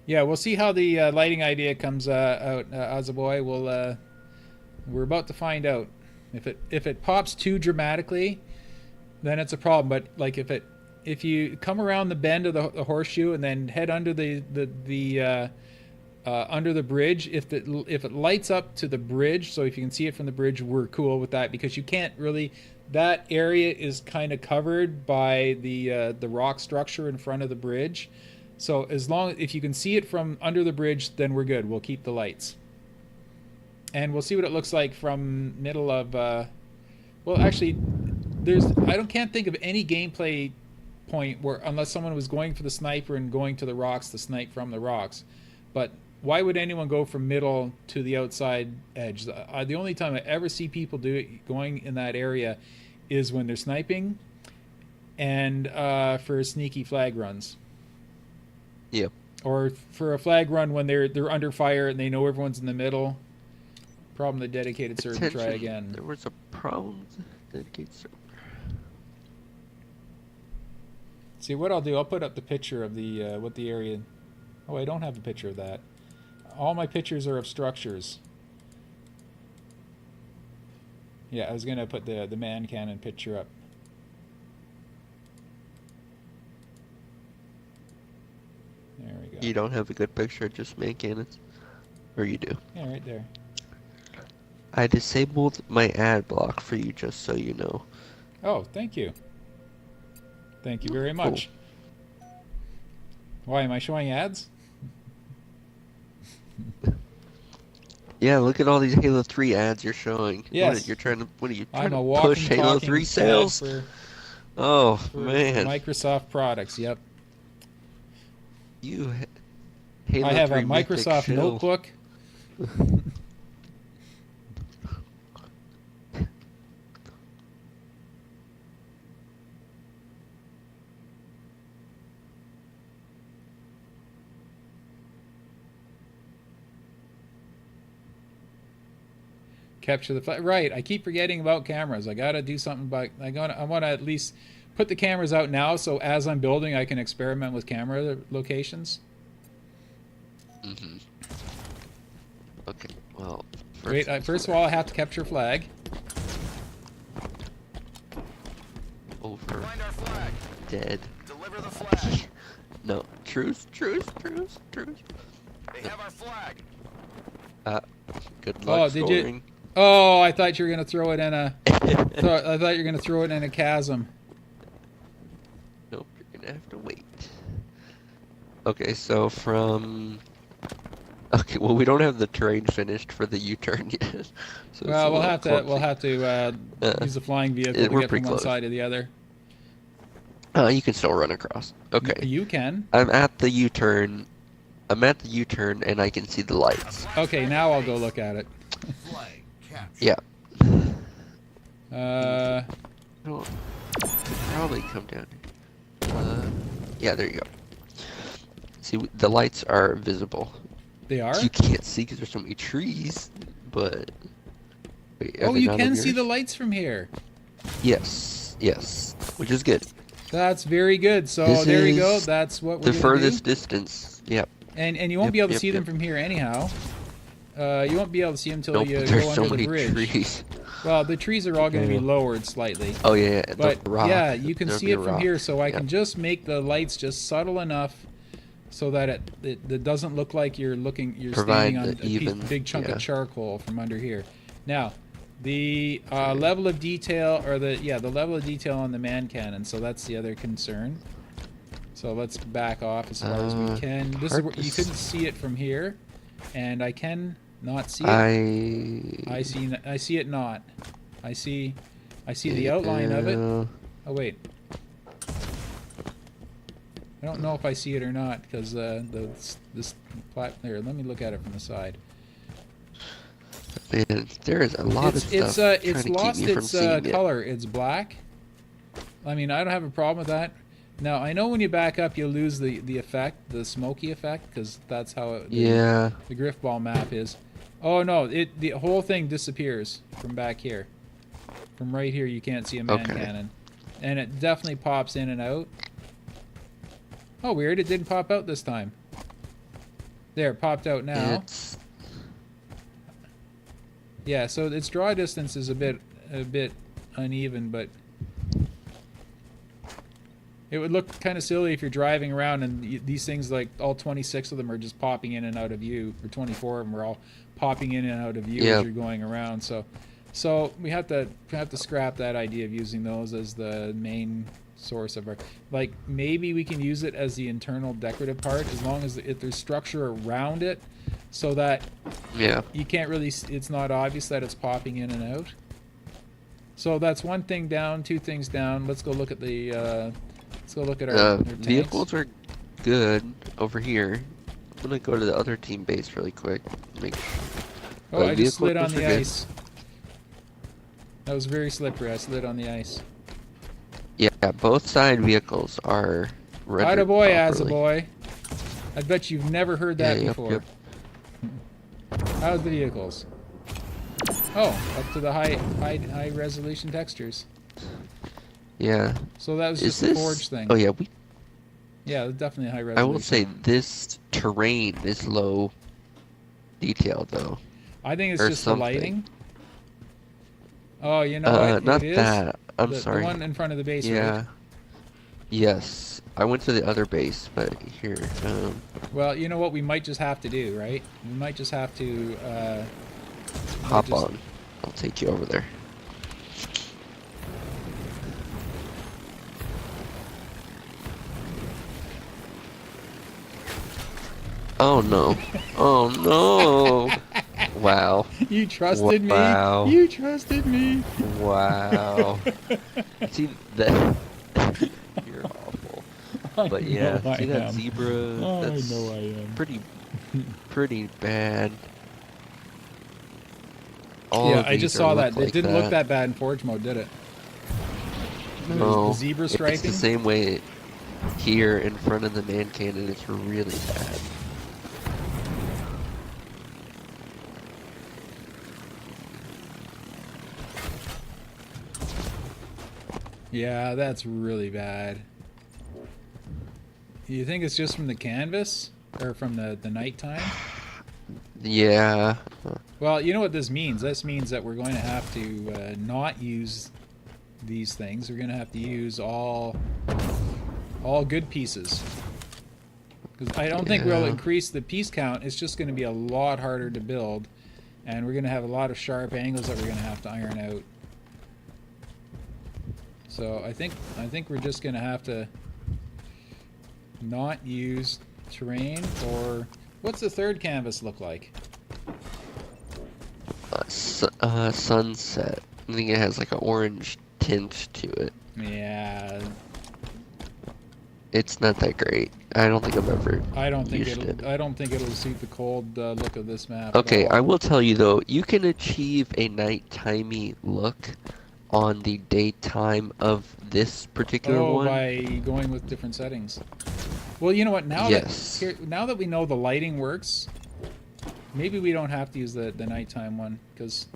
Yeah, we'll see how the lighting idea comes out, Azaboy. We're about to find out. If it pops too dramatically, then it's a problem. But like if you come around the bend of the horseshoe and then head under under the bridge, if it lights up to the bridge, so if you can see it from the bridge, we're cool with that, because you can't really. That area is kind of covered by the rock structure in front of the bridge. So if you can see it from under the bridge, then we're good. We'll keep the lights. And we'll see what it looks like from middle of... well, actually, can't think of any gameplay point where, unless someone was going for the sniper and going to the rocks to snipe from the rocks. But why would anyone go from middle to the outside edge? The only time I ever see people going in that area is when they're sniping and for sneaky flag runs. Yep. Or for a flag run when they're under fire and they know everyone's in the middle. Problem the dedicated server. Try again. There was a problem with the dedicated server. See what I'll do. I'll put up the picture of the what the area. Oh, I don't have a picture of that. All my pictures are of structures. Yeah, I was gonna put the man cannon picture up. There we go. You don't have a good picture of just man cannons? Or you do? Yeah, right there. I disabled my ad block for you, just so you know. Oh, thank you. Thank you very much. Cool. Why, am I showing ads? Yeah, look at all these Halo 3 ads you're showing. Yes. What are you I'm trying a to walking, push Halo 3 sales? For man. Microsoft products, yep. Halo I have 3 a Microsoft notebook. Capture the flag. Right, I keep forgetting about cameras. I gotta do something about. I want to at least put the cameras out now, so as I'm building, I can experiment with camera locations. Mm-hmm. Okay. Well. First of all, I have to capture flag. Over. Find our flag. Dead. Deliver the flag. No. Truce. They have our flag. Good luck did scoring. you? Oh, I thought you were gonna throw it in a. I thought you were gonna throw it in a chasm. Nope, you're gonna have to wait. Okay, so from. Okay, well we don't have the terrain finished for the U-turn yet. So Well, we'll have to use the flying vehicle to we're get from pretty one close. side to the other. You can still run across. Okay. You can. I'm at the U-turn. And I can see the lights. Okay, now I'll go look at it. Flag captured. Yeah. Uh, Probably come down here. Yeah, there you go. See, the lights are visible. They are? You can't see because there's so many trees, but... Wait, are Oh, they you not can on see yours? the lights from here. Yes, which is good. That's very good. So This there we go. is That's what we're The gonna furthest do. distance. Yep. And you won't Yep, be able to yep, see them yep. from here anyhow. You won't be able to see them until Nope, you there's go so under the many bridge. trees. Well, the trees are all going to be Yeah. lowered slightly. Oh yeah, But the rock. yeah, you can There'll see be it a from rock. here, so I Yep. can just make the lights just subtle enough so that it doesn't look like you're Provide standing on the a even- big chunk yeah. of charcoal from under here. Now, the level of detail, or the level of detail on the man cannon. So that's the other concern. So let's back off as far as we can. This is where you couldn't see it from here, and I can not see it. I see it not. I see the outline of it. Yeah. Oh wait. I don't know if I see it or not because this there. Let me look at it from the side. Man, there is a lot of stuff trying It's to lost keep me from its seeing it. color. It's black. I mean, I don't have a problem with that. Now I know when you back up, you lose the effect, the smoky effect, because that's how Yeah. the Griffball map is. Oh no, the whole thing disappears from back here. From right here, you can't see a man Okay. cannon, and it definitely pops in and out. Oh, weird! It didn't pop out this time. There, it popped out now. It's Yeah, so its draw distance is a bit uneven, but it would look kind of silly if you're driving around and these things, like all 26 of them, are just popping in and out of view, or 24 of them are all popping in and out of view Yeah. as you're going around. So we have to scrap that idea of using those as the main source of our, like, maybe we can use it as the internal decorative part as long as if there's structure around it, so that yeah. you can't really, it's not obvious that it's popping in and out. So that's one thing down, two things down. Let's go look at the let's go look at our Vehicles are good over here. I'm gonna go to the other team base really quick. Make Oh, I just slid on vehicles the are good. ice. That was very slippery. I slid on the ice. Yeah, both side vehicles are rendered Attaboy, properly. Attaboy. I bet you've never heard that Yeah, yep, before. yep. How's the vehicles? Oh, up to the high resolution textures. Yeah. So that was Is just a this? forge thing. Oh yeah, Yeah, definitely high I resolution. will say this terrain is low detail though. I think it's or just something. the lighting. Oh, you know what? Not it is? that. I'm the sorry. one in front of the base, Yeah. right? Yes. I went to the other base, but here. Well, you know what we might just have to do, right? We might just have to Hop just- on. I'll take you over there. Oh no. Oh no. Wow. You trusted Wow. me. You trusted me. Wow. See that? You're awful. I But yeah, know I see that am. zebra? Oh, That's I know I am. pretty bad. All Yeah, of I these just are saw look that. like It didn't look that bad in Forge mode, did it? No, The zebra it's striping? the same way here in front of the man cannon. It's really bad. Yeah, that's really bad. You think it's just from the canvas? Or from the nighttime? Yeah. Well, you know what this means? This means that we're going to have to not use these things. We're going to have to use all good pieces. Because I don't think we'll Yeah. increase the piece count. It's just going to be a lot harder to build. And we're going to have a lot of sharp angles that we're going to have to iron out. So I think we're just going to have to not use terrain. Or what's the third canvas look like? Sunset. I think it has like an orange tint to it. Yeah, It's not that great. I don't think I've ever I don't think used it. I don't think it'll suit the cold look of this map. Okay, at I all. will tell you though, you can achieve a nighttime-y look on the daytime of this particular one. by going with different settings. Well, you know what? Now Yes. now that we know the lighting works, maybe we don't have to use the nighttime one, because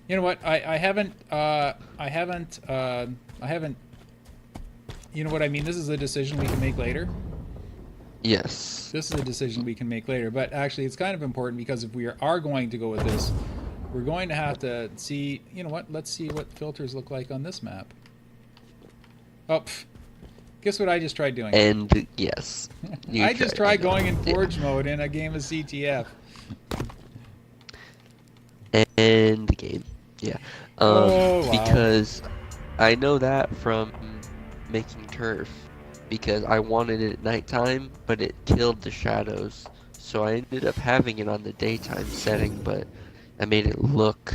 you know what? I haven't. You know what I mean? This is a decision we can make later. Yes. This is a decision we can make later, but actually it's kind of important because if we are going to go with this, we're going to have to see, you know what, let's see what filters look like on this map. Oh, guess what I just tried doing? And yes. I just tried going in Yeah. Forge mode in a game of CTF. End game. Yeah. Oh, wow. Because I know that from making turf. Because I wanted it at nighttime, but it killed the shadows. So I ended up having it on the daytime setting, but I made it look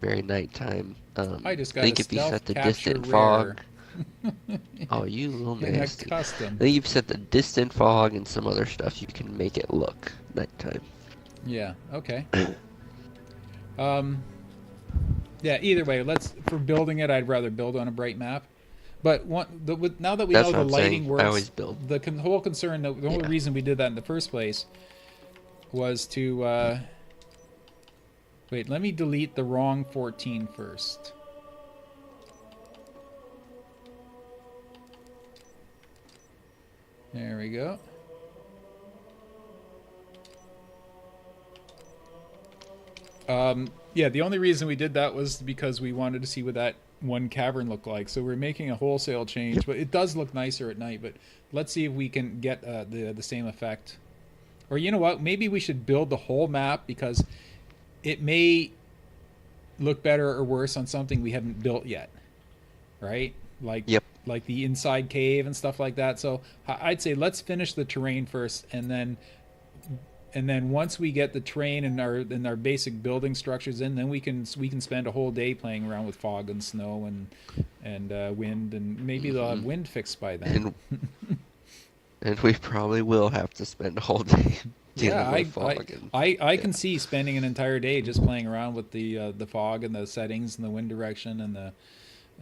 very nighttime. I just I got think a if you set stealth the capture distant rare. fog. Oh, you little In a nasty. I custom. think if you set the distant fog and some other stuff, you can make it look nighttime. Yeah, okay. Yeah, either way, for building it, I'd rather build on a bright map. But now that we That's know what the I'm lighting saying. works, I always build. the whole concern, the whole Yeah. reason we did that in the first place was to... wait, let me delete the wrong 14 first. There we go. Yeah, the only reason we did that was because we wanted to see what that one cavern looked like. So we're making a wholesale change, but it does look nicer at night. But let's see if we can get the same effect. Or you know what? Maybe we should build the whole map because it may look better or worse on something we haven't built yet, right? Like the inside cave and stuff like that. So I'd say let's finish the terrain first, and then once we get the terrain and our basic building structures in, then we can spend a whole day playing around with fog and snow and wind, and maybe they'll have wind fixed by then. And we probably will have to spend a whole day dealing with fog. I can see spending an entire day just playing around with the fog and the settings and the wind direction and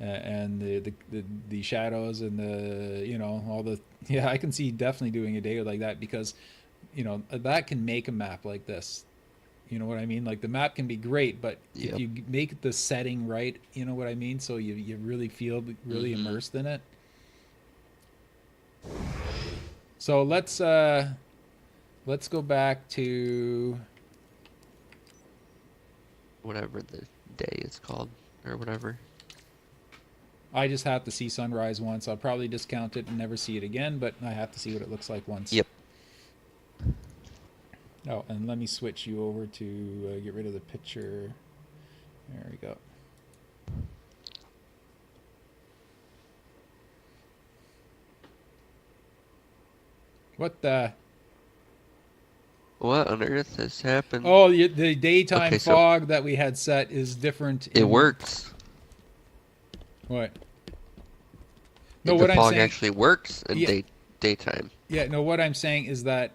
the shadows and all the I can see definitely doing a day like that because that can make a map like this. You know what I mean? Like the map can be great, but if you make the setting right, you know what I mean? So you really feel really immersed in it. So let's go back to whatever the day is called or whatever. I just have to see sunrise once. I'll probably discount it and never see it again, but I have to see what it looks like once. Yep. Oh, and let me switch you over to get rid of the picture. There we go. What the? What on earth has happened? Oh, the daytime Okay, fog that we had set is different. It works. What? No, what the I'm fog saying, actually works in daytime. Yeah, no, what I'm saying is that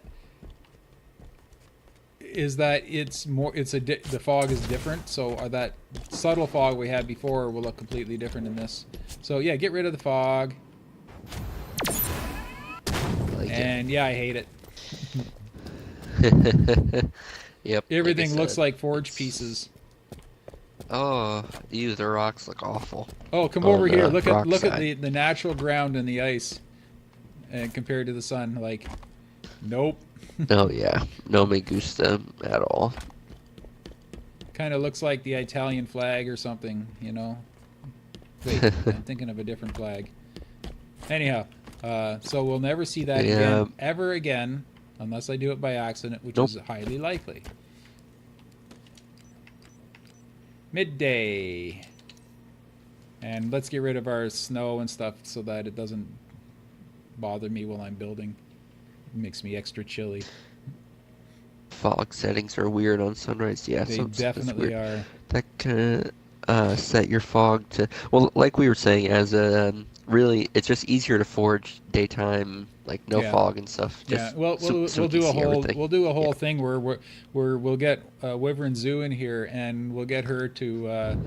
it's more. The fog is different. So that subtle fog we had before will look completely different in this. So yeah, get rid of the fog. And yeah, I hate it. Yep. Everything looks like forge pieces. Oh, ew, the rocks look awful. Oh, come over here. The Look at side. the natural ground and the ice, and compared to the sun, like, nope. Oh yeah, no me gusta at all. Kind of looks like the Italian flag or something, Wait, I'm thinking of a different flag. Anyhow, so we'll never see that again, ever again, unless I do it by accident, which is highly likely. Midday. And let's get rid of our snow and stuff so that it doesn't bother me while I'm building. It makes me extra chilly. Fog settings are weird on sunrise. Yeah, They definitely are. That can set your fog to, well, like we were saying, as a really, it's just easier to forge daytime, like no fog and stuff. Just well, we'll do a whole thing where we'll get Wyvern Zoo in here, and we'll get her to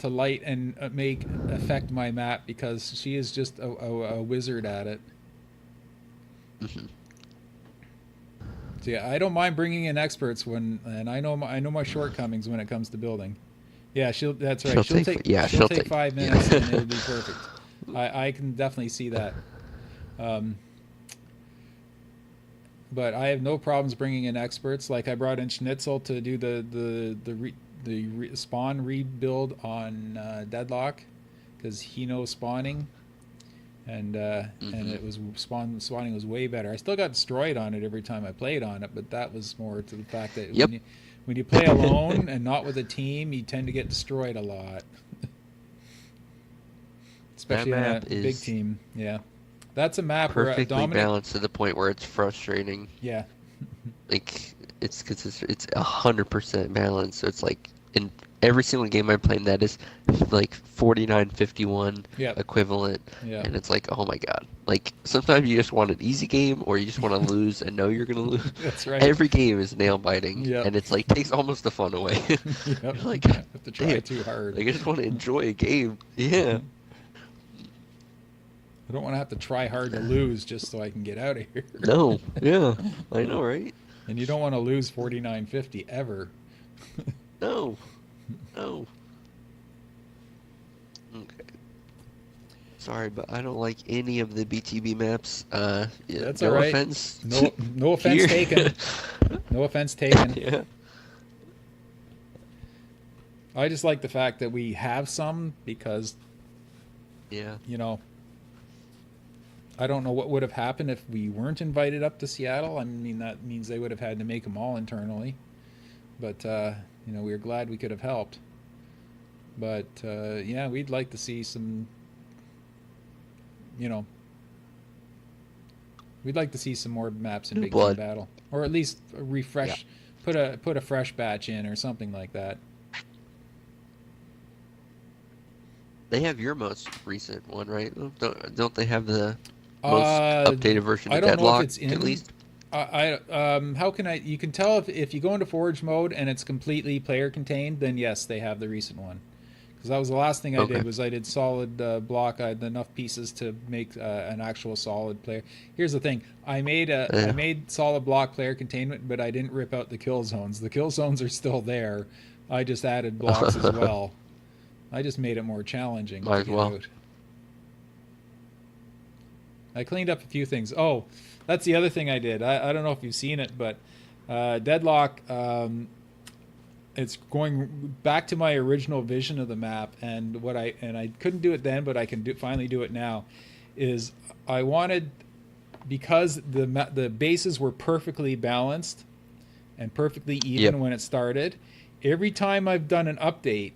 light and affect my map because she is just a wizard at it. Mm-hmm. So yeah, I don't mind bringing in experts and I know my shortcomings when it comes to building. Yeah, that's right. She'll take 5 minutes and it'll be perfect. I can definitely see that. but I have no problems bringing in experts. Like I brought in Schnitzel to do the spawn rebuild on Deadlock because he knows spawning, and it was spawning was way better. I still got destroyed on it every time I played on it, but that was more to the fact that Yep. when you play alone and not with a team, you tend to get destroyed a lot. Especially on a map big is team. Yeah. That's a map where perfectly Dominic. balanced to the point where it's frustrating. Yeah. Like it's 100% balanced. So it's like in every single game I play, that is like 49-51 Yep. equivalent. Yeah. And it's like, oh my god. Like sometimes you just want an easy game, or you just want to lose and know you're gonna lose. That's right. Every game is nail biting, Yep. and it's like takes almost the fun away. Yep. You're like, You have to try damn. too hard. Like I just want to enjoy a game. Yeah. I don't want to have to try hard to lose just so I can get out of here. No. Yeah. I know, right? And you don't want to lose 49-50 ever. No. No. Okay. Sorry, but I don't like any of the BTB maps. Yeah, That's no all right. offense. No offense here. taken. No offense taken. Yeah. I just like the fact that we have some because, Yeah. you know, I don't know what would have happened if we weren't invited up to Seattle. I mean, that means they would have had to make them all internally. But, you know, we were glad we could have helped. But, yeah, we'd like to see some, you know, we'd like to see some more maps in New Big blood. Team Battle. Or at least a refresh, put a fresh batch in or something like that. They have your most recent one, right? Don't they have the most Uh, updated version I of don't know if Deadlock, it's in. at least? How can I? You can tell if you go into Forge mode and it's completely player contained, then yes, they have the recent one. Because that was the last thing I Okay. did was I did solid block. I had enough pieces to make an actual solid player. Here's the thing: I made solid block player containment, but I didn't rip out the kill zones. The kill zones are still there. I just added blocks as well. I just made it more challenging. Might to as get well. out. I cleaned up a few things. Oh, that's the other thing I did. I don't know if you've seen it, but Deadlock, it's going back to my original vision of the map, and I couldn't do it then, but I can finally do it now. Is I wanted, because the bases were perfectly balanced and perfectly even Yep. when it started. Every time I've done an update,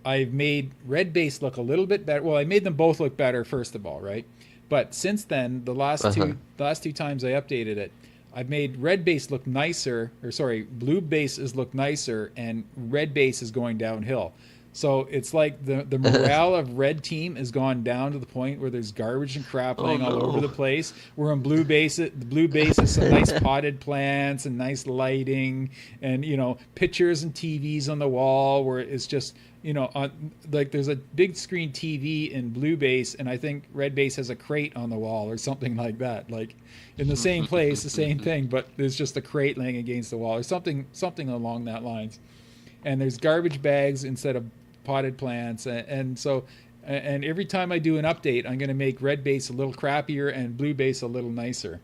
I've made red base look a little bit better. Well, I made them both look better first of all, right? But since then, the last two times I updated it, I've made red base look nicer, or sorry, blue bases look nicer, and red base is going downhill. So it's like the morale of red team has gone down to the point where there's garbage and crap laying all over the place. We're on blue base. The blue base is some nice potted plants and nice lighting, and you know, pictures and TVs on the wall where it's just, you know, like there's a big screen TV in blue base, and I think red base has a crate on the wall or something like that. Like in the same place, the same thing, but there's just a crate laying against the wall or something along that lines. And there's garbage bags instead of potted plants, and so every time I do an update, I'm going to make red base a little crappier and blue base a little nicer.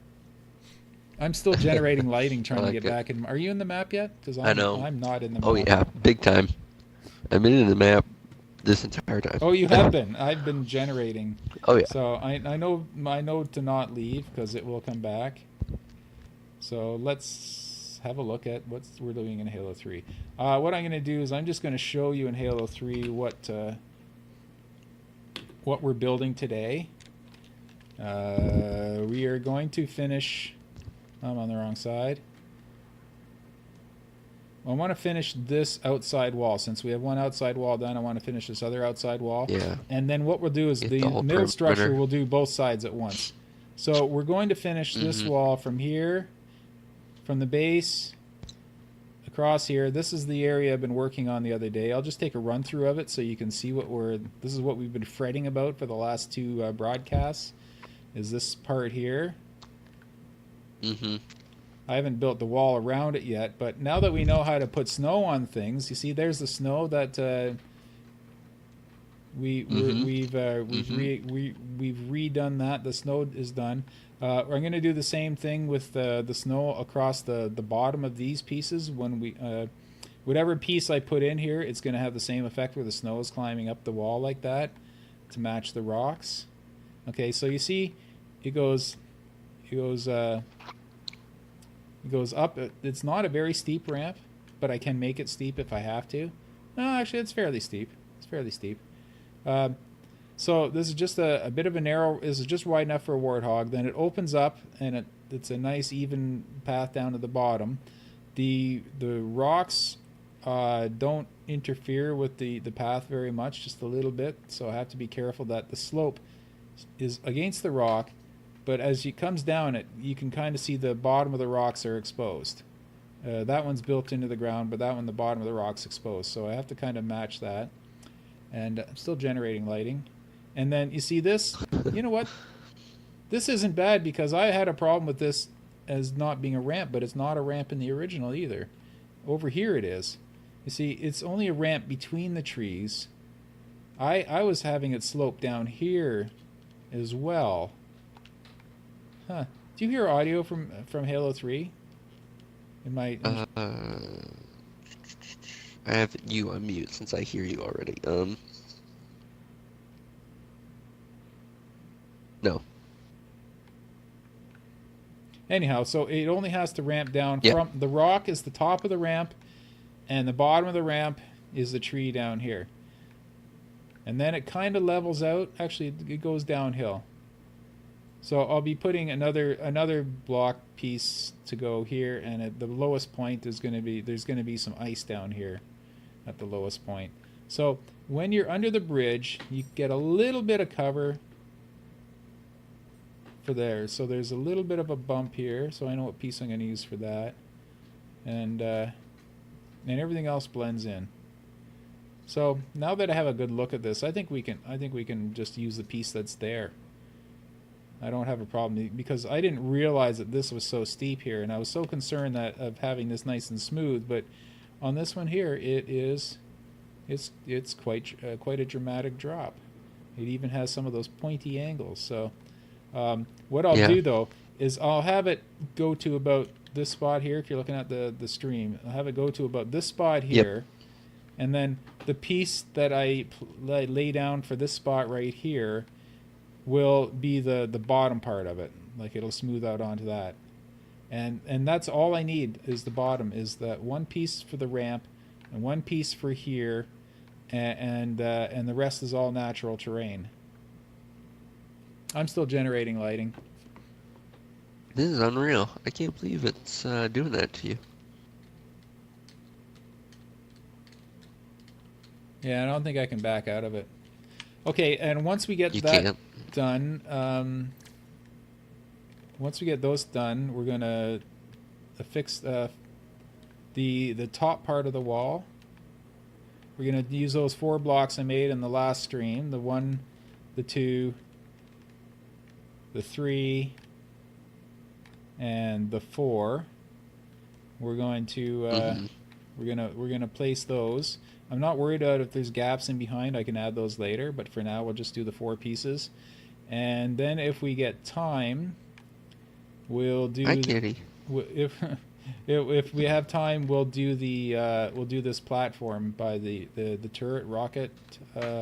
I'm still generating lighting, trying to get back in. Are you in the map yet? Because I know. I'm not in the map. Oh yeah, big time. I've been in the map this entire time. Oh, you have been. I've been generating. Oh yeah. So I know to not leave because it will come back. So let's have a look at what we're doing in Halo 3. What I'm going to do is I'm just going to show you in Halo 3 what we're building today. We are going to finish... I'm on the wrong side. I want to finish this outside wall. Since we have one outside wall done, I want to finish this other outside wall. Yeah. And then what we'll do is Get the the whole middle structure, perimeter. we'll do both sides at once. So we're going to finish this wall from here, from the base across here. This is the area I've been working on the other day. I'll just take a run through of it so you can see this is what we've been fretting about for the last two broadcasts, is this part here. I haven't built the wall around it yet, but now that we know how to put snow on things, you see there's the snow that We've redone that. The snow is done. I'm going to do the same thing with the snow across the bottom of these pieces. When we whatever piece I put in here, it's going to have the same effect where the snow is climbing up the wall like that to match the rocks. Okay, so you see, it goes up. It's not a very steep ramp, but I can make it steep if I have to. No, actually, it's fairly steep. It's fairly steep. So this is just a bit of a narrow. This is just wide enough for a warthog. Then it opens up, and it's a nice even path down to the bottom. The rocks don't interfere with the path very much, just a little bit. So I have to be careful that the slope is against the rock, but as it comes down, you can kind of see the bottom of the rocks are exposed. That one's built into the ground, but that one, the bottom of the rock's exposed. So I have to kind of match that. And I'm still generating lighting. And then you see this, you know what? This isn't bad because I had a problem with this as not being a ramp, but it's not a ramp in the original either. Over here it is. You see, it's only a ramp between the trees. I was having it slope down here as well. Huh. Do you hear audio from Halo 3? I have you on mute since I hear you already. No. Anyhow, so it only has to ramp down from the rock is the top of the ramp, and the bottom of the ramp is the tree down here. And then it kind of levels out. Actually, it goes downhill. So I'll be putting another block piece to go here, and at the lowest point there's going to be some ice down here at the lowest point. So when you're under the bridge, you get a little bit of cover for there. So there's a little bit of a bump here, so I know what piece I'm going to use for that, and everything else blends in. So now that I have a good look at this, I think we can just use the piece that's there. I don't have a problem because I didn't realize that this was so steep here, and I was so concerned of having this nice and smooth. But on this one here, it's quite a dramatic drop. It even has some of those pointy angles. So what I'll do though is I'll have it go to about this spot here. If you're looking at the stream, I'll have it go to about this spot here, and then the piece that I lay down for this spot right here will be the bottom part of it. Like it'll smooth out onto that, and that's all I need is the bottom, is that one piece for the ramp and one piece for here, and the rest is all natural terrain. I'm still generating lighting. This is unreal. I can't believe it's doing that to you. Yeah, I don't think I can back out of it. Okay, and once we get done, once we get those done, we're gonna fix the top part of the wall. We're gonna use those 4 blocks I made in the last stream: the 1, the 2, the 3, and the 4. We're going to we're gonna place those. I'm not worried about if there's gaps in behind. I can add those later, but for now we'll just do the 4 pieces. And then if we get time, we'll do if we have time, we'll do this platform by the turret rocket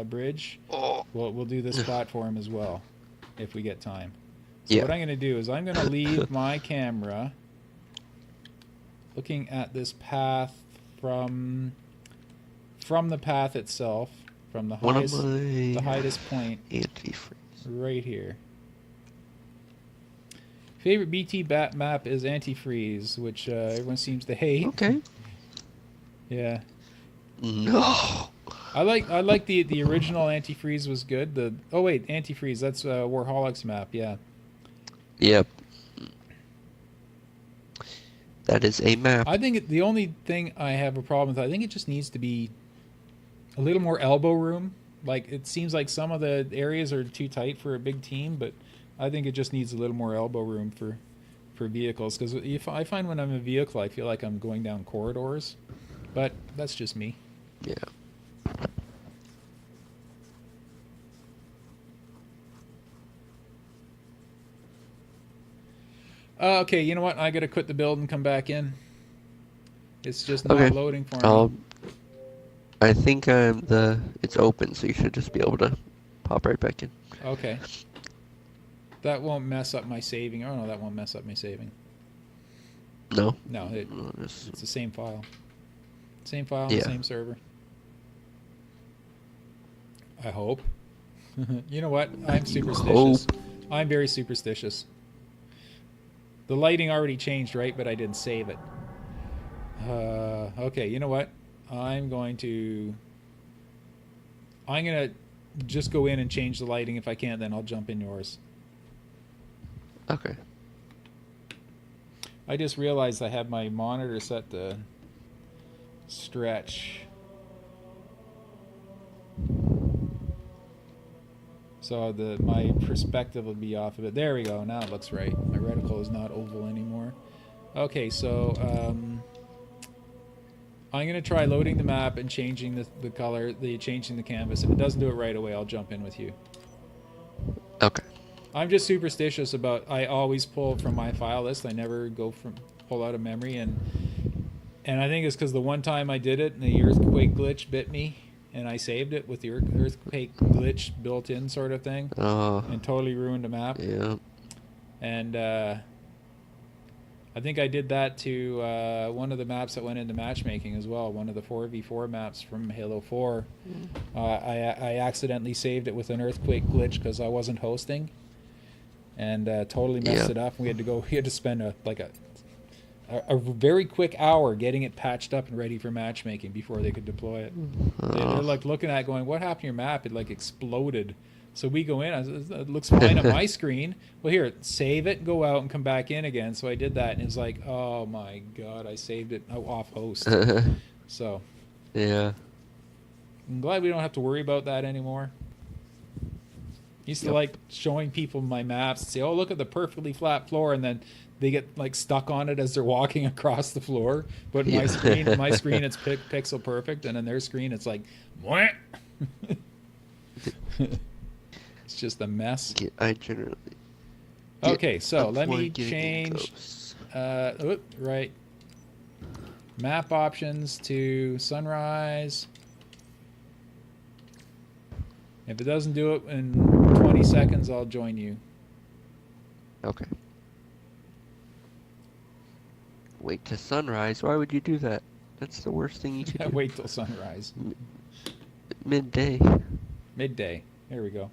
bridge. We'll do this platform as well if we get time. So what I'm going to do is I'm going to leave my camera looking at this path from the path itself, from the highest point right here. Favorite BT bat map is antifreeze, which everyone seems to hate. Okay. Yeah. No. I like the original antifreeze was good. Antifreeze, that's Warholic's map. Yeah. Yep. That is a map. I think the only thing I have a problem with, I think it just needs to be a little more elbow room. Like, it seems like some of the areas are too tight for a big team, but I think it just needs a little more elbow room for vehicles. Because if I find when I'm in a vehicle, I feel like I'm going down corridors. But that's just me. Yeah. Okay, you know what? I gotta quit the build and come back in. It's just not Okay. loading for me. I think it's open, so you should just be able to pop right back in. Okay. That won't mess up my saving. Oh no, that won't mess up my saving. No. No, No, it's the same file. Same file on the Yeah. same server. I hope. You know what? I'm superstitious. I'm very superstitious. The lighting already changed, right? But I didn't save it. Okay, you know what? I'm gonna just go in and change the lighting. If I can't, then I'll jump in yours. Okay. I just realized I have my monitor set to stretch. So my perspective will be off of it. There we go. Now it looks right. My reticle is not oval anymore. Okay, so I'm gonna try loading the map and changing the color, changing the canvas. If it doesn't do it right away, I'll jump in with you. Okay. I'm just superstitious about. I always pull from my file list. I never pull out of memory, and I think it's because the one time I did it, and the earthquake glitch bit me, and I saved it with the earthquake glitch built in sort of thing, and totally ruined the map. Yeah. And I think I did that to one of the maps that went into matchmaking as well. One of the 4v4 maps from Halo 4. I accidentally saved it with an earthquake glitch because I wasn't hosting, and totally messed it up. We had to spend a very quick hour getting it patched up and ready for matchmaking before they could deploy it. They're like looking at it going, what happened to your map? It like exploded. So we go in, it looks fine on my screen. Well, here, save it, go out and come back in again. So I did that, and it's like, oh my god, I saved it off host. So yeah. I'm glad we don't have to worry about that anymore. Used to like showing people my maps and say, oh, look at the perfectly flat floor, and then they get like stuck on it as they're walking across the floor. But my screen, it's pixel perfect, and on their screen, it's like, what? It's just a mess. I generally. Okay, so let me change. Right. Map options to sunrise. If it doesn't do it in 20 seconds, I'll join you. Okay. Wait to sunrise? Why would you do that? That's the worst thing you could do. Wait till sunrise. Midday. Midday. There we go.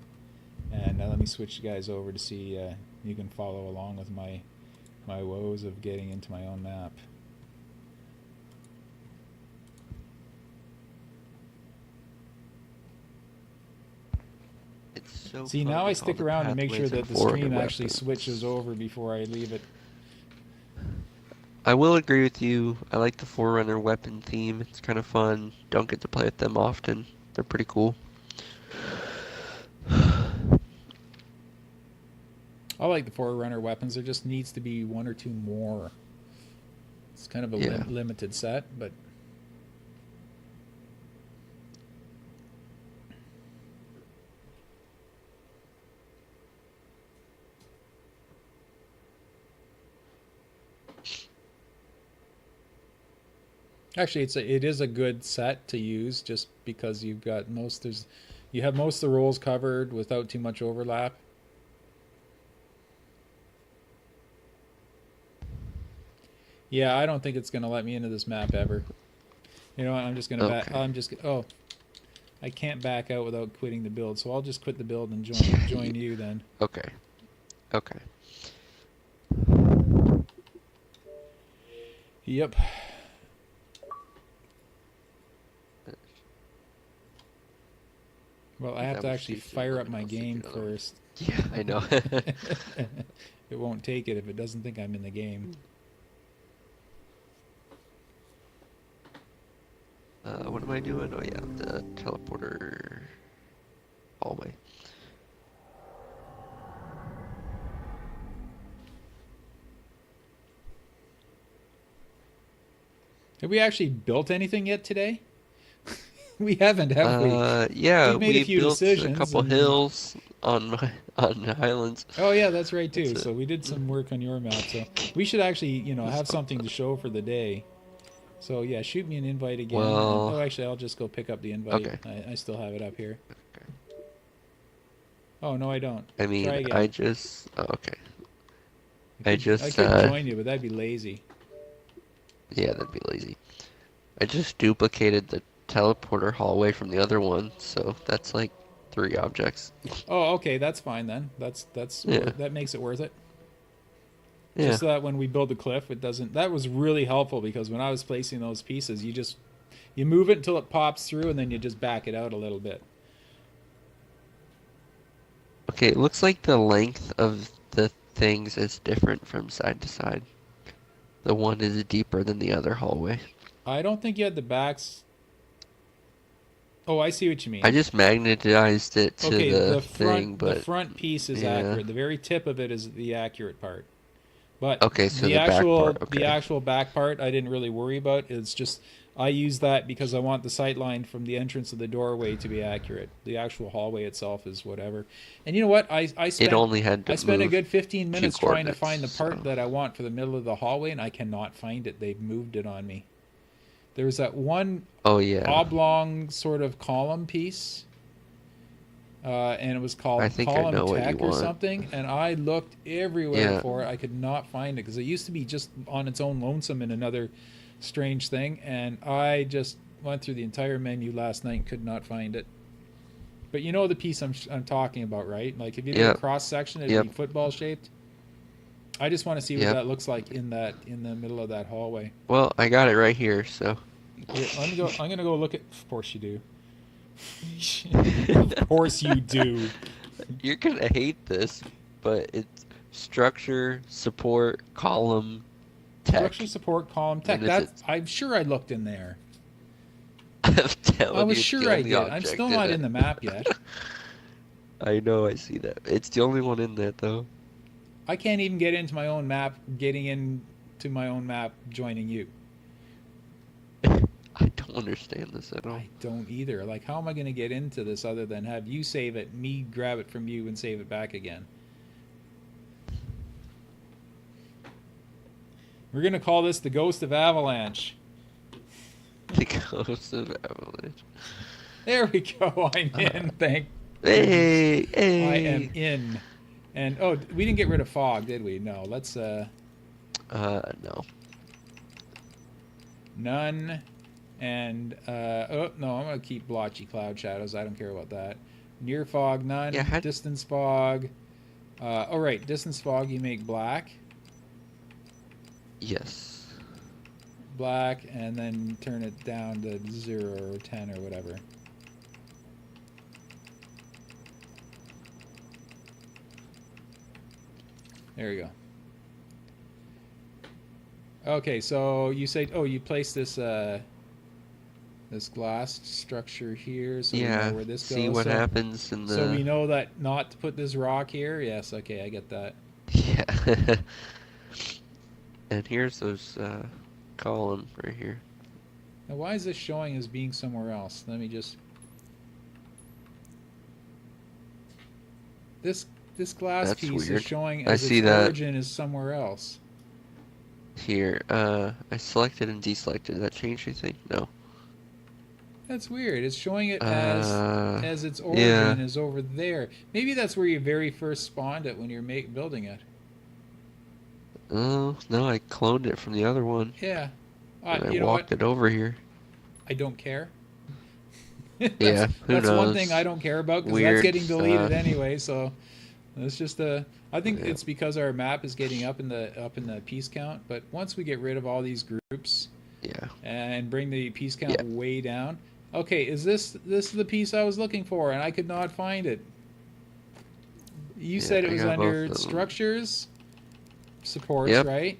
And let me switch you guys over to see you can follow along with my woes of getting into my own map. It's so See, fun now I with all stick the around and make sure pathways that and the stream forward actually weapons. switches over before I leave it. I will agree with you. I like the Forerunner weapon theme. It's kind of fun. Don't get to play with them often. They're pretty cool. I like the Forerunner weapons. There just needs to be one or two more. It's kind of a limited set, but... Actually, it is a good set to use just because you've got you have most of the roles covered without too much overlap. Yeah, I don't think it's going to let me into this map ever. You know what? I'm just going to back. I can't back out without quitting the build, so I'll just quit the build and join you then. Okay. Okay. Yep. Well, I have to actually fire up my game first. Yeah, I know. It won't take it if it doesn't think I'm in the game. What am I doing? Oh yeah, the teleporter hallway. Have we actually built anything yet today? We haven't, have we? Yeah, We've made a we few built a decisions, couple and hills on my on the islands. oh yeah, that's right too. That's it. So we did some work on your map. So we should actually, That's have fun. something to show for the day. So yeah, shoot me an invite again. And Well, oh, actually, I'll just go pick up the invite. okay. I still have it up here. Oh no, I don't. I Try mean, again. okay. I could join you, but that'd be lazy. Yeah, that'd be lazy. I just duplicated the teleporter hallway from the other one, so that's like 3 objects. Oh, okay, that's fine then. Yeah, That makes it worth it. yeah. Just so that when we build the cliff, it doesn't. That was really helpful because when I was placing those pieces, you move it until it pops through, and then you just back it out a little bit. Okay, it looks like the length of the things is different from side to side. The one is deeper than the other hallway. I don't think you had the backs. Oh, I see what you I mean. just magnetized it to Okay, the the thing, the but front piece is yeah. accurate. The very tip of it is the accurate part. But Okay, so the back part, the okay. actual back part I didn't really worry about. It's just I use that because I want the sight line from the entrance of the doorway to be accurate. The actual hallway itself is whatever. And you know what? It only had to I spent a move good 15 2 minutes trying to coordinates, find the part so. that I want for the middle of the hallway, and I cannot find it. They've moved it on me. There's that one Oh yeah, oblong sort of column piece, and it was called I think I column know what you tech or want. something. And I looked everywhere Yeah, for it. I could not find it because it used to be just on its own lonesome in another strange thing. And I just went through the entire menu last night and could not find it. But you know the piece I'm talking about, right? Like if you did a yep, cross section, it'd yep, be football shaped. I just want to see what yep. that looks like in the middle of that hallway. Well, I got it right here, so. Here, let me go. I'm gonna go look at. Of course you do. Of course you do. You're gonna hate this, but it's structure, support, column, tech. Structure support column tech. And it's, That I'm sure I looked in there. I'm I telling was you, it's sure the I only did. I'm object still in not it. in the map yet. I know, I see that. It's the only one in there, though. I can't even get into my own map. Getting into my own map, joining you. I don't understand this at all. I don't either. Like, how am I going to get into this other than have you save it, me grab it from you, and save it back again? We're going to call this the Ghost of Avalanche. The Ghost of Avalanche. There we go. I'm in. Thank Hey, goodness. I am hey. in. And, oh, we didn't get rid of fog, did we? No. Let's, No. none. And, oh, no, I'm going to keep blotchy cloud shadows. I don't care about that. Near fog, none. Yeah, Distance fog. Oh, right. Distance fog, you make black. yes. Black, and then turn it down to 0 or 10 or whatever. There you go. Okay, so you say, oh, you place this this glass structure here, so we Yeah, know where this see goes. what So, happens in so we the... know that not to put this rock here. Yes, okay, I get that. Yeah. And here's those, column right here. Now, why is this showing as being somewhere else? Let me just. This glass That's piece is weird. showing I as see its that. origin is somewhere else. Here, I selected and deselected. Did that change anything? No. That's weird. It's showing it as its Yeah. origin is over there. Maybe that's where you very first spawned it when you're building it. Oh, no, I cloned it from the other one. Yeah. And I You know walked what? it over here. I don't care. Yeah, who That's knows? one thing I don't care about because that's Weird getting deleted stuff. anyway. So it's just I think Yeah. it's because our map is getting up in the piece count. But once we get rid of all these groups Yeah. and bring the piece count Yeah. way down. Okay, is this the piece I was looking for and I could not find it? You Yeah, said it I was got both under of them. structures, supports, Yep. right?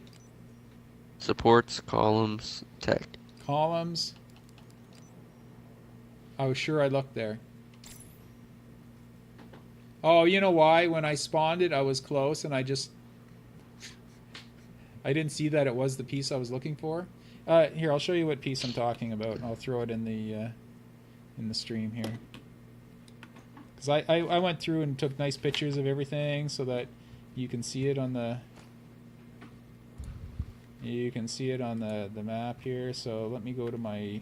Supports, columns, tech. Columns. I was sure I looked there. Oh, you know why? When I spawned it, I was close and I didn't see that it was the piece I was looking for. Here, I'll show you what piece I'm talking about. I'll throw it in the in the stream here. Because I went through and took nice pictures of everything so that you can see it on the the map here. So let me go to my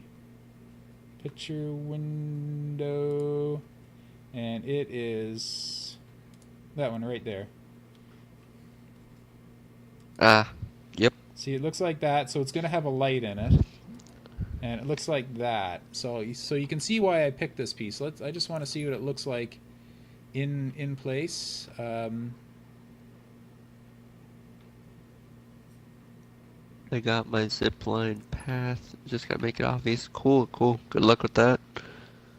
picture window, and it is that one right there. Yep. See, it looks like that, so it's going to have a light in it. And it looks like that. So you can see why I picked this piece. I just want to see what it looks like in place. I got my zip line path. Just gotta make it obvious. Cool, cool. Good luck with that.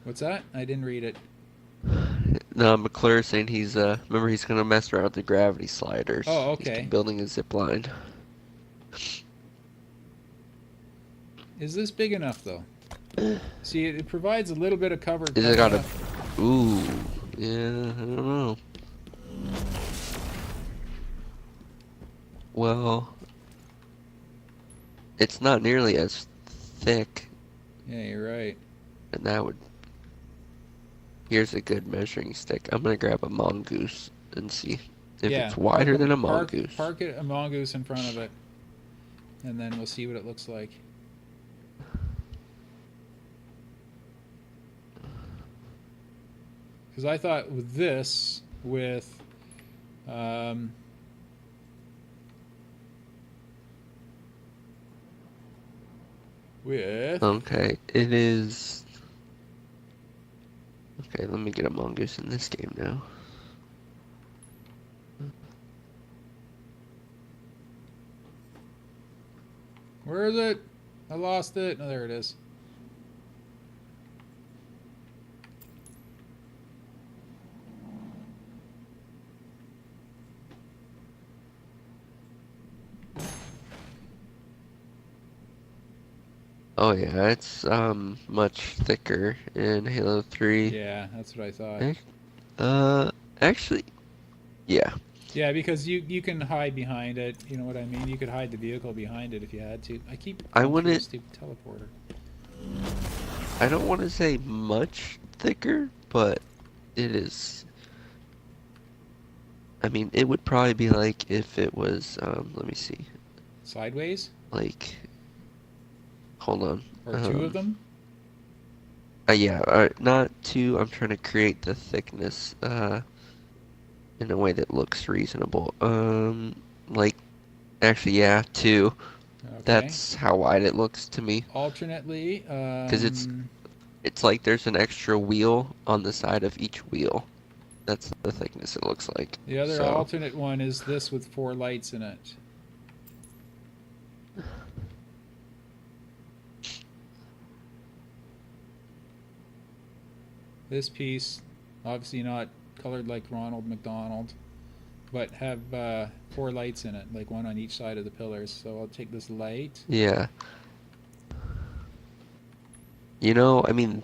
What's that? I didn't read it. No, McClure saying he's remember he's gonna mess around with the gravity sliders. Oh, okay. He's building a zip line. Is this big enough though? See, it provides a little bit of cover. Is it got a? Ooh, yeah, I don't know. Well, it's not nearly as thick, Yeah, you're right. and that would. Here's a good measuring stick. I'm gonna grab a mongoose and see if it's wider than a mongoose. Park a mongoose in front of it, and then we'll see what it looks like. Because I thought with this, with Okay, it is. Okay, let me get a mongoose in this game now. Where is it? I lost it. Oh, there it is. Oh yeah, it's much thicker in Halo 3. Yeah, that's what I thought. Actually, yeah. Yeah, because you can hide behind it. You know what I mean? You could hide the vehicle behind it if you had to. I wouldn't. Stupid teleporter. I don't want to say much thicker, but it is. I mean, it would probably be like if it was. Let me see. Sideways? Like. Hold on. Or two of them? Yeah, not two. I'm trying to create the thickness in a way that looks reasonable. Like, actually, yeah, two. Okay. That's how wide it looks to me. Alternately, Because it's like there's an extra wheel on the side of each wheel. That's the thickness it looks like. the other So, alternate one is this with 4 lights in it. This piece, obviously not colored like Ronald McDonald, but have 4 lights in it, like one on each side of the pillars. So I'll take this light. yeah. You know, I mean,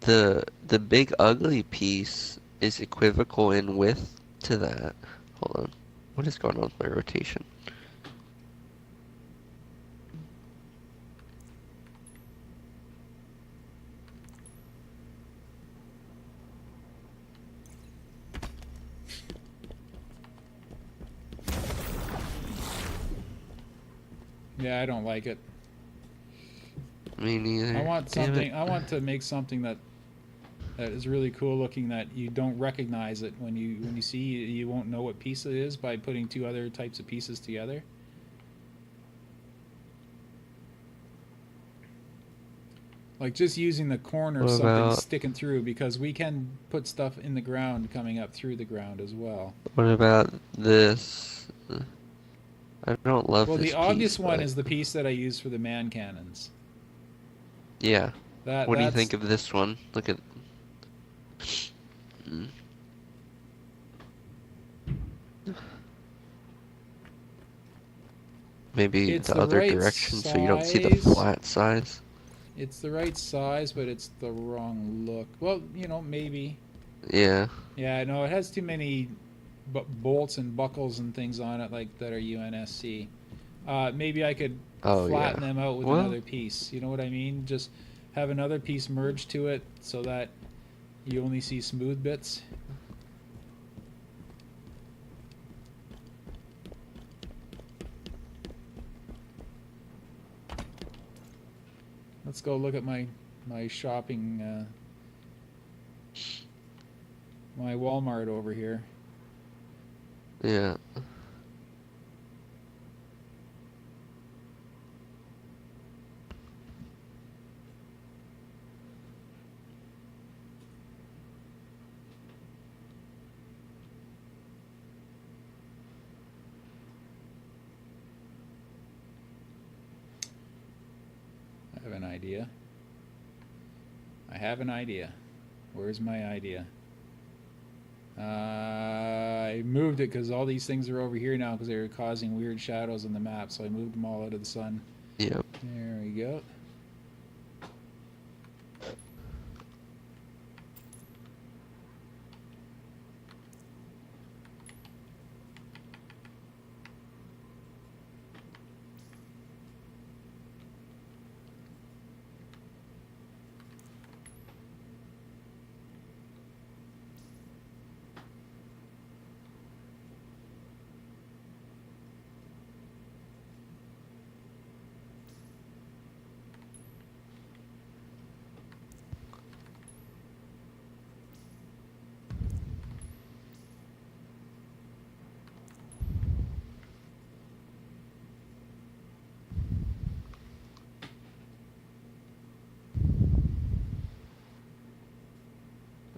the big ugly piece is equivocal in width to that. Hold on. What is going on with my rotation? Yeah, I don't like it. Me neither. I want Damn something. it. I want to make something that is really cool looking, that you don't recognize it when you see. You won't know what piece it is by putting 2 other types of pieces together. Like just using the corner of What something about- sticking through, because we can put stuff in the ground coming up through the ground as well. What about this? I don't love Well, this the obvious piece, one but- is the piece that I use for the man cannons. Yeah. What do you That's- think of this one? Look at. Mm. Maybe It's the the other right direction so you don't see the size. flat size. It's the right size, but it's the wrong look. Well, maybe. Yeah. Yeah, no, it has too many bolts and buckles and things on it, like that are UNSC. Maybe I could Oh, flatten yeah. them out with Well- another piece. You know what I mean? Just have another piece merged to it so that you only see smooth bits. Let's go look at my shopping, my Walmart over here. Yeah. I have an idea. I have an idea. Where's my idea? I moved it because all these things are over here now because they were causing weird shadows on the map, so I moved them all out of the sun. Yep. There we go.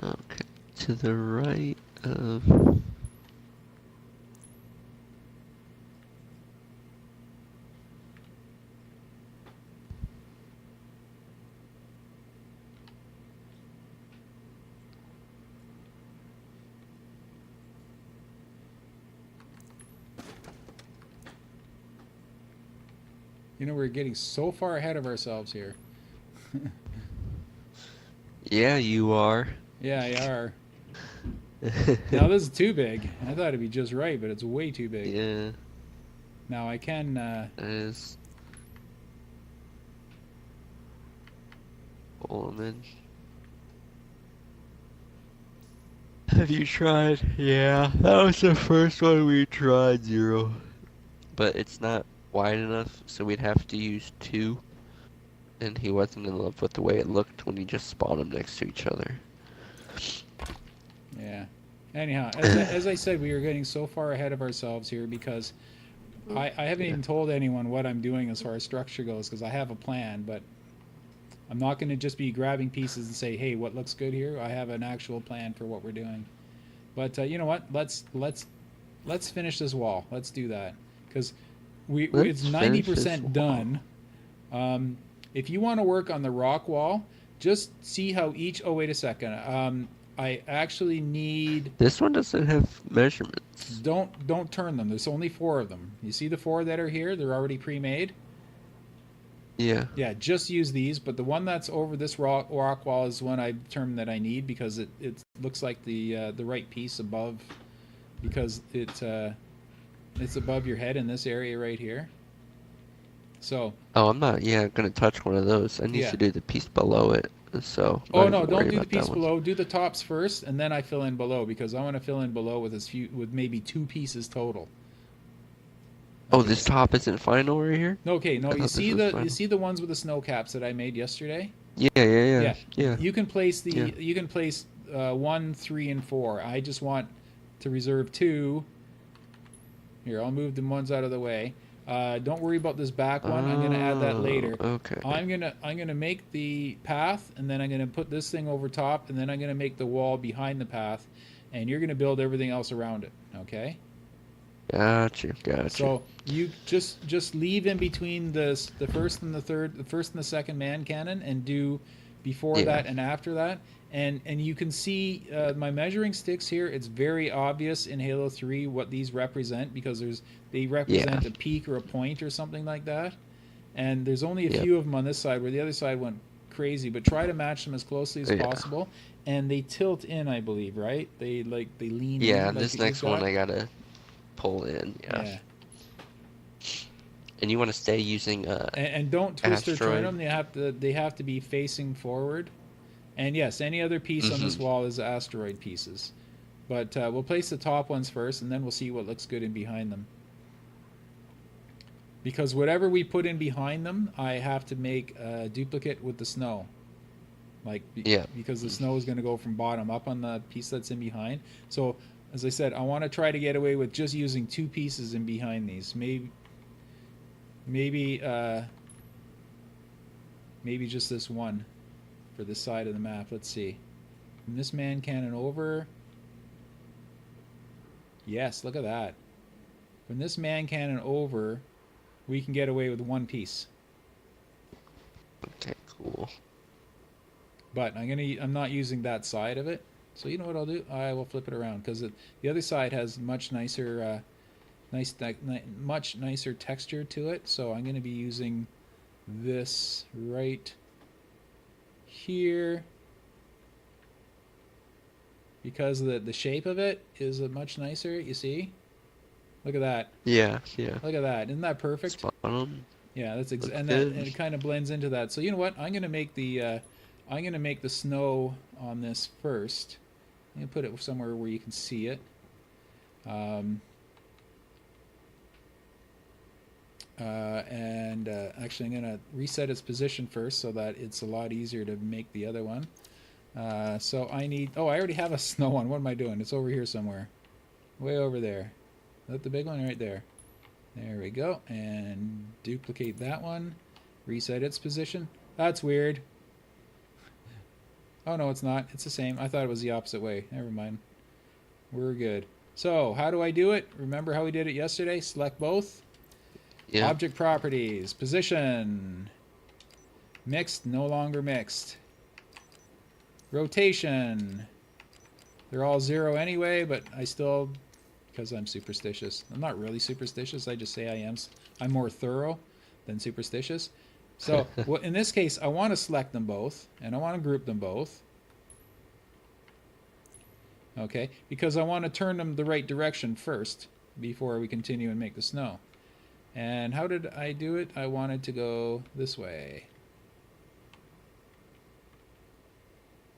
Okay. To the right of. You know, we're getting so far ahead of ourselves here. Yeah, you are. Yeah, you are. Now this is too big. I thought it'd be just right, but it's way too big. Yeah. Now I can. That is. Pull 'em in. Have you tried? Yeah, that was the first one we tried, Zero. But it's not wide enough, so we'd have to use 2. And he wasn't in love with the way it looked when you just spawned them next to each other. Yeah. Anyhow, as I said, we are getting so far ahead of ourselves here because I haven't even told anyone what I'm doing as far as structure goes because I have a plan, but I'm not going to just be grabbing pieces and say, hey, what looks good here? I have an actual plan for what we're doing. But you know what? Let's finish this wall. Let's do that because it's 90% done. If you want to work on the rock wall, just see how each. Oh, wait a second. I actually need. This one doesn't have measurements. Don't turn them. There's only 4 of them. You see the 4 that are here? They're already pre-made. Yeah. Yeah, just use these. But the one that's over this rock wall is one I determined that I need because it looks like the right piece above, because it's above your head in this area right here. So. Oh, I'm not. Yeah, gonna touch one of those. I need to do the piece below it. So. Oh no! Don't do the piece below. Do the tops first, and then I fill in below because I want to fill in below with maybe 2 pieces total. Oh, this top isn't final right here? Okay, no. You see the ones with the snow caps that I made yesterday? Yeah. You can place 1, 3, and 4. I just want to reserve 2. Here, I'll move the ones out of the way. Don't worry about this back one. I'm gonna add that later. Okay. I'm gonna make the path, and then I'm gonna put this thing over top, and then I'm gonna make the wall behind the path, and you're gonna build everything else around it. Okay? Gotcha. So you just leave in between the first and the second man cannon, and do before that and after that. And you can see my measuring sticks here. It's very obvious in Halo 3 what these represent because they represent a peak or a point or something like that. And there's only a few of them on this side where the other side went crazy. But try to match them as closely as possible. And they tilt in, I believe, right? They lean in. Yeah, like this next one I gotta pull in. Yeah. And you want to stay using And don't twist or turn asteroid. them. They have to be facing forward. And yes, any other piece on this wall is asteroid pieces. But we'll place the top ones first, and then we'll see what looks good in behind them. Because whatever we put in behind them, I have to make a duplicate with the snow. Yeah. Because the snow is going to go from bottom up on the piece that's in behind. So, as I said, I want to try to get away with just using 2 pieces in behind these. Maybe just this one for this side of the map. Let's see. From this man cannon over. Yes, look at that. From this man cannon over, we can get away with 1 piece. Okay, cool. But I'm not using that side of it. So you know what I'll do? I will flip it around because the other side has much nicer, much nicer texture to it. So I'm going to be using this right here because the shape of it is a much nicer. You see? Look at that. Yeah, yeah. Look at that. Isn't that perfect? Spot on. Yeah, that's Looks and good. it kind of blends into that. So you know what? I'm gonna make the snow on this first. I'm gonna put it somewhere where you can see it. Actually, I'm gonna reset its position first so that it's a lot easier to make the other one. So I need. Oh, I already have a snow one. What am I doing? It's over here somewhere. Way over there. Is that the big one right there? There we go. And duplicate that one. Reset its position. That's weird. Oh, no, it's not. It's the same. I thought it was the opposite way. Never mind. We're good. So, how do I do it? Remember how we did it yesterday? Select both. Yeah. Object properties. Position. Mixed. No longer mixed. Rotation. They're all 0 anyway, but I still... because I'm superstitious. I'm not really superstitious. I just say I am. I'm more thorough than superstitious. So well, in this case, I want to select them both, and I want to group them both. Okay, because I want to turn them the right direction first before we continue and make the snow. And how did I do it? I wanted to go this way.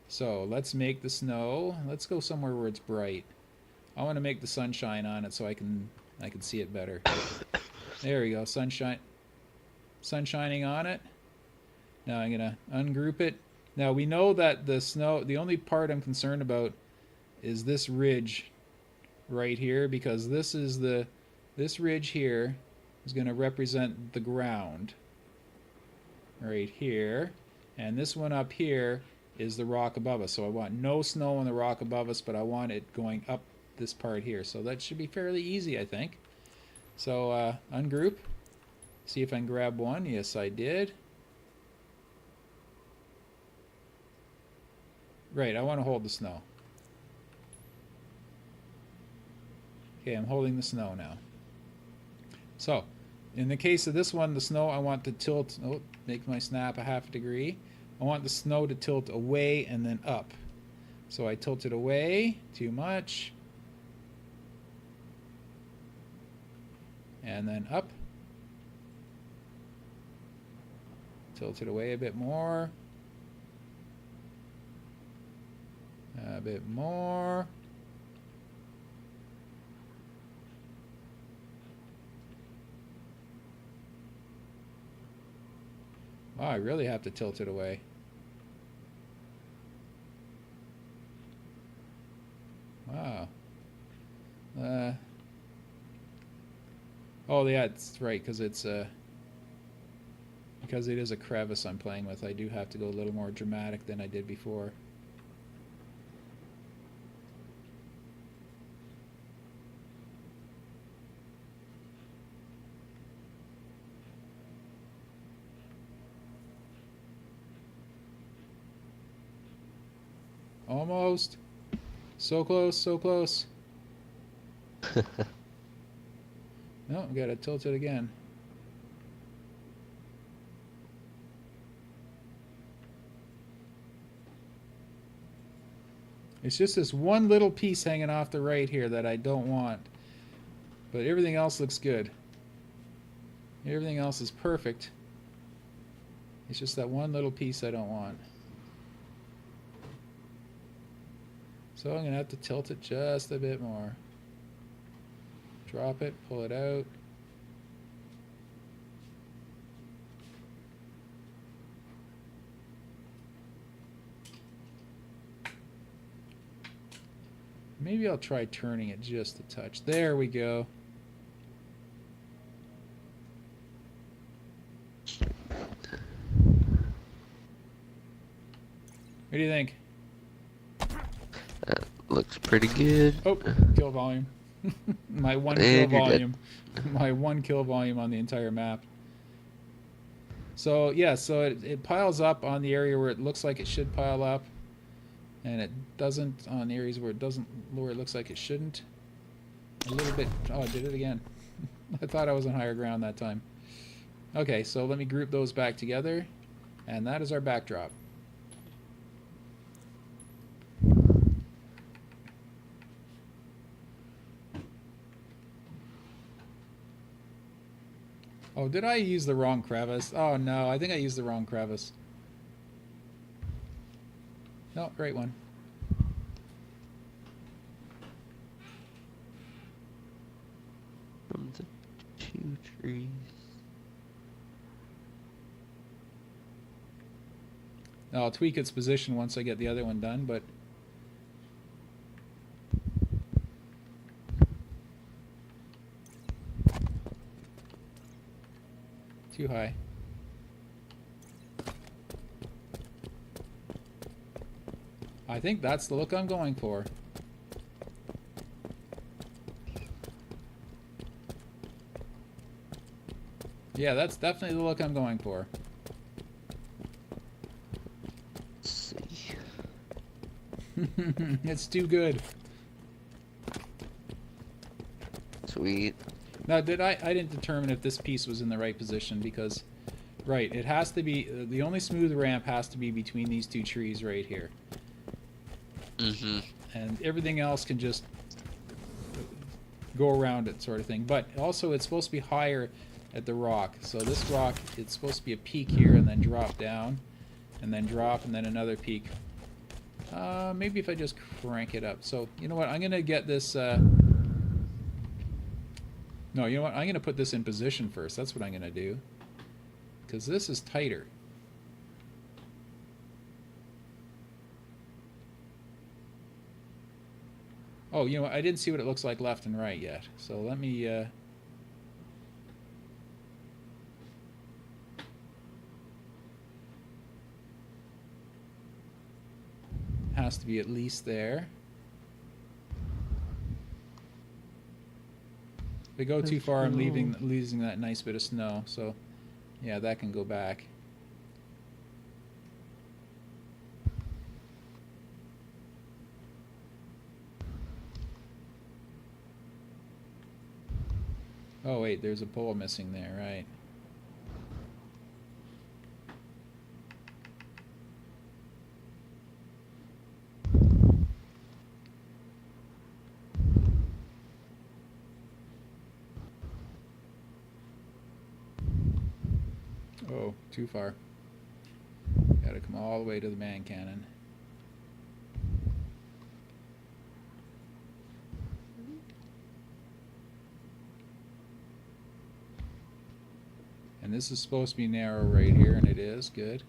So let's make the snow. Let's go somewhere where it's bright. I want to make the sunshine on it so I can see it better. There we go, sunshine. Sun shining on it. Now I'm gonna ungroup it. Now we know that the snow, the only part I'm concerned about is this ridge right here, because this ridge here is gonna represent the ground right here, and this one up here is the rock above us. So I want no snow on the rock above us, but I want it going up this part here. So that should be fairly easy, I think. So ungroup. See if I can grab one. Yes, I did. Right, I want to hold the snow. Okay, I'm holding the snow now. So, in the case of this one, the snow I want to tilt, oh, make my snap a ½ degree. I want the snow to tilt away and then up. So I tilt it away, too much. And then up. Tilt it away a bit more. A bit more. Wow, I really have to tilt it away. Wow. Oh yeah, it's right, because it's because it is a crevice I'm playing with. I do have to go a little more dramatic than I did before. Almost. So close, so close. No, we gotta tilt it again. It's just this one little piece hanging off the right here that I don't want. But everything else looks good. Everything else is perfect. It's just that one little piece I don't want. So I'm going to have to tilt it just a bit more. Drop it, pull it out. Maybe I'll try turning it just a touch. There we go. What do you think? That looks pretty good. Oh, kill volume. My one kill And you're volume. My one kill volume on the entire map. So yeah, so it piles up on the area where it looks like it should pile up, and it doesn't on areas where it doesn't, where it looks like it shouldn't. A little bit. Oh, I did it again. I thought I was on higher ground that time. Okay, so let me group those back together, and that is our backdrop. Oh, did I use the wrong crevice? Oh no, I think I used the wrong crevice. No, great one. From the 2 trees. I'll tweak its position once I get the other one done, but too high. I think that's the look I'm going for. Yeah, that's definitely the look I'm going for. Let's see. It's too good. Sweet. Now, I didn't determine if this piece was in the right position because, right, it has to be, the only smooth ramp has to be between these two trees right here. Mm-hmm. And everything else can just go around it sort of thing. But also it's supposed to be higher at the rock. So this rock, it's supposed to be a peak here and then drop down and then drop and then another peak. Maybe if I just crank it up. So, you know what, I'm going to get this... No, you know what? I'm going to put this in position first. That's what I'm going to do. Because this is tighter. Oh, you know what? I didn't see what it looks like left and right yet. So let me... has to be at least there. If I go too far, I'm losing that nice bit of snow. So, yeah, that can go back. Oh, wait, there's a pole missing there, right. Oh, too far. Gotta come all the way to the man cannon. And this is supposed to be narrow right here, and it is. Good.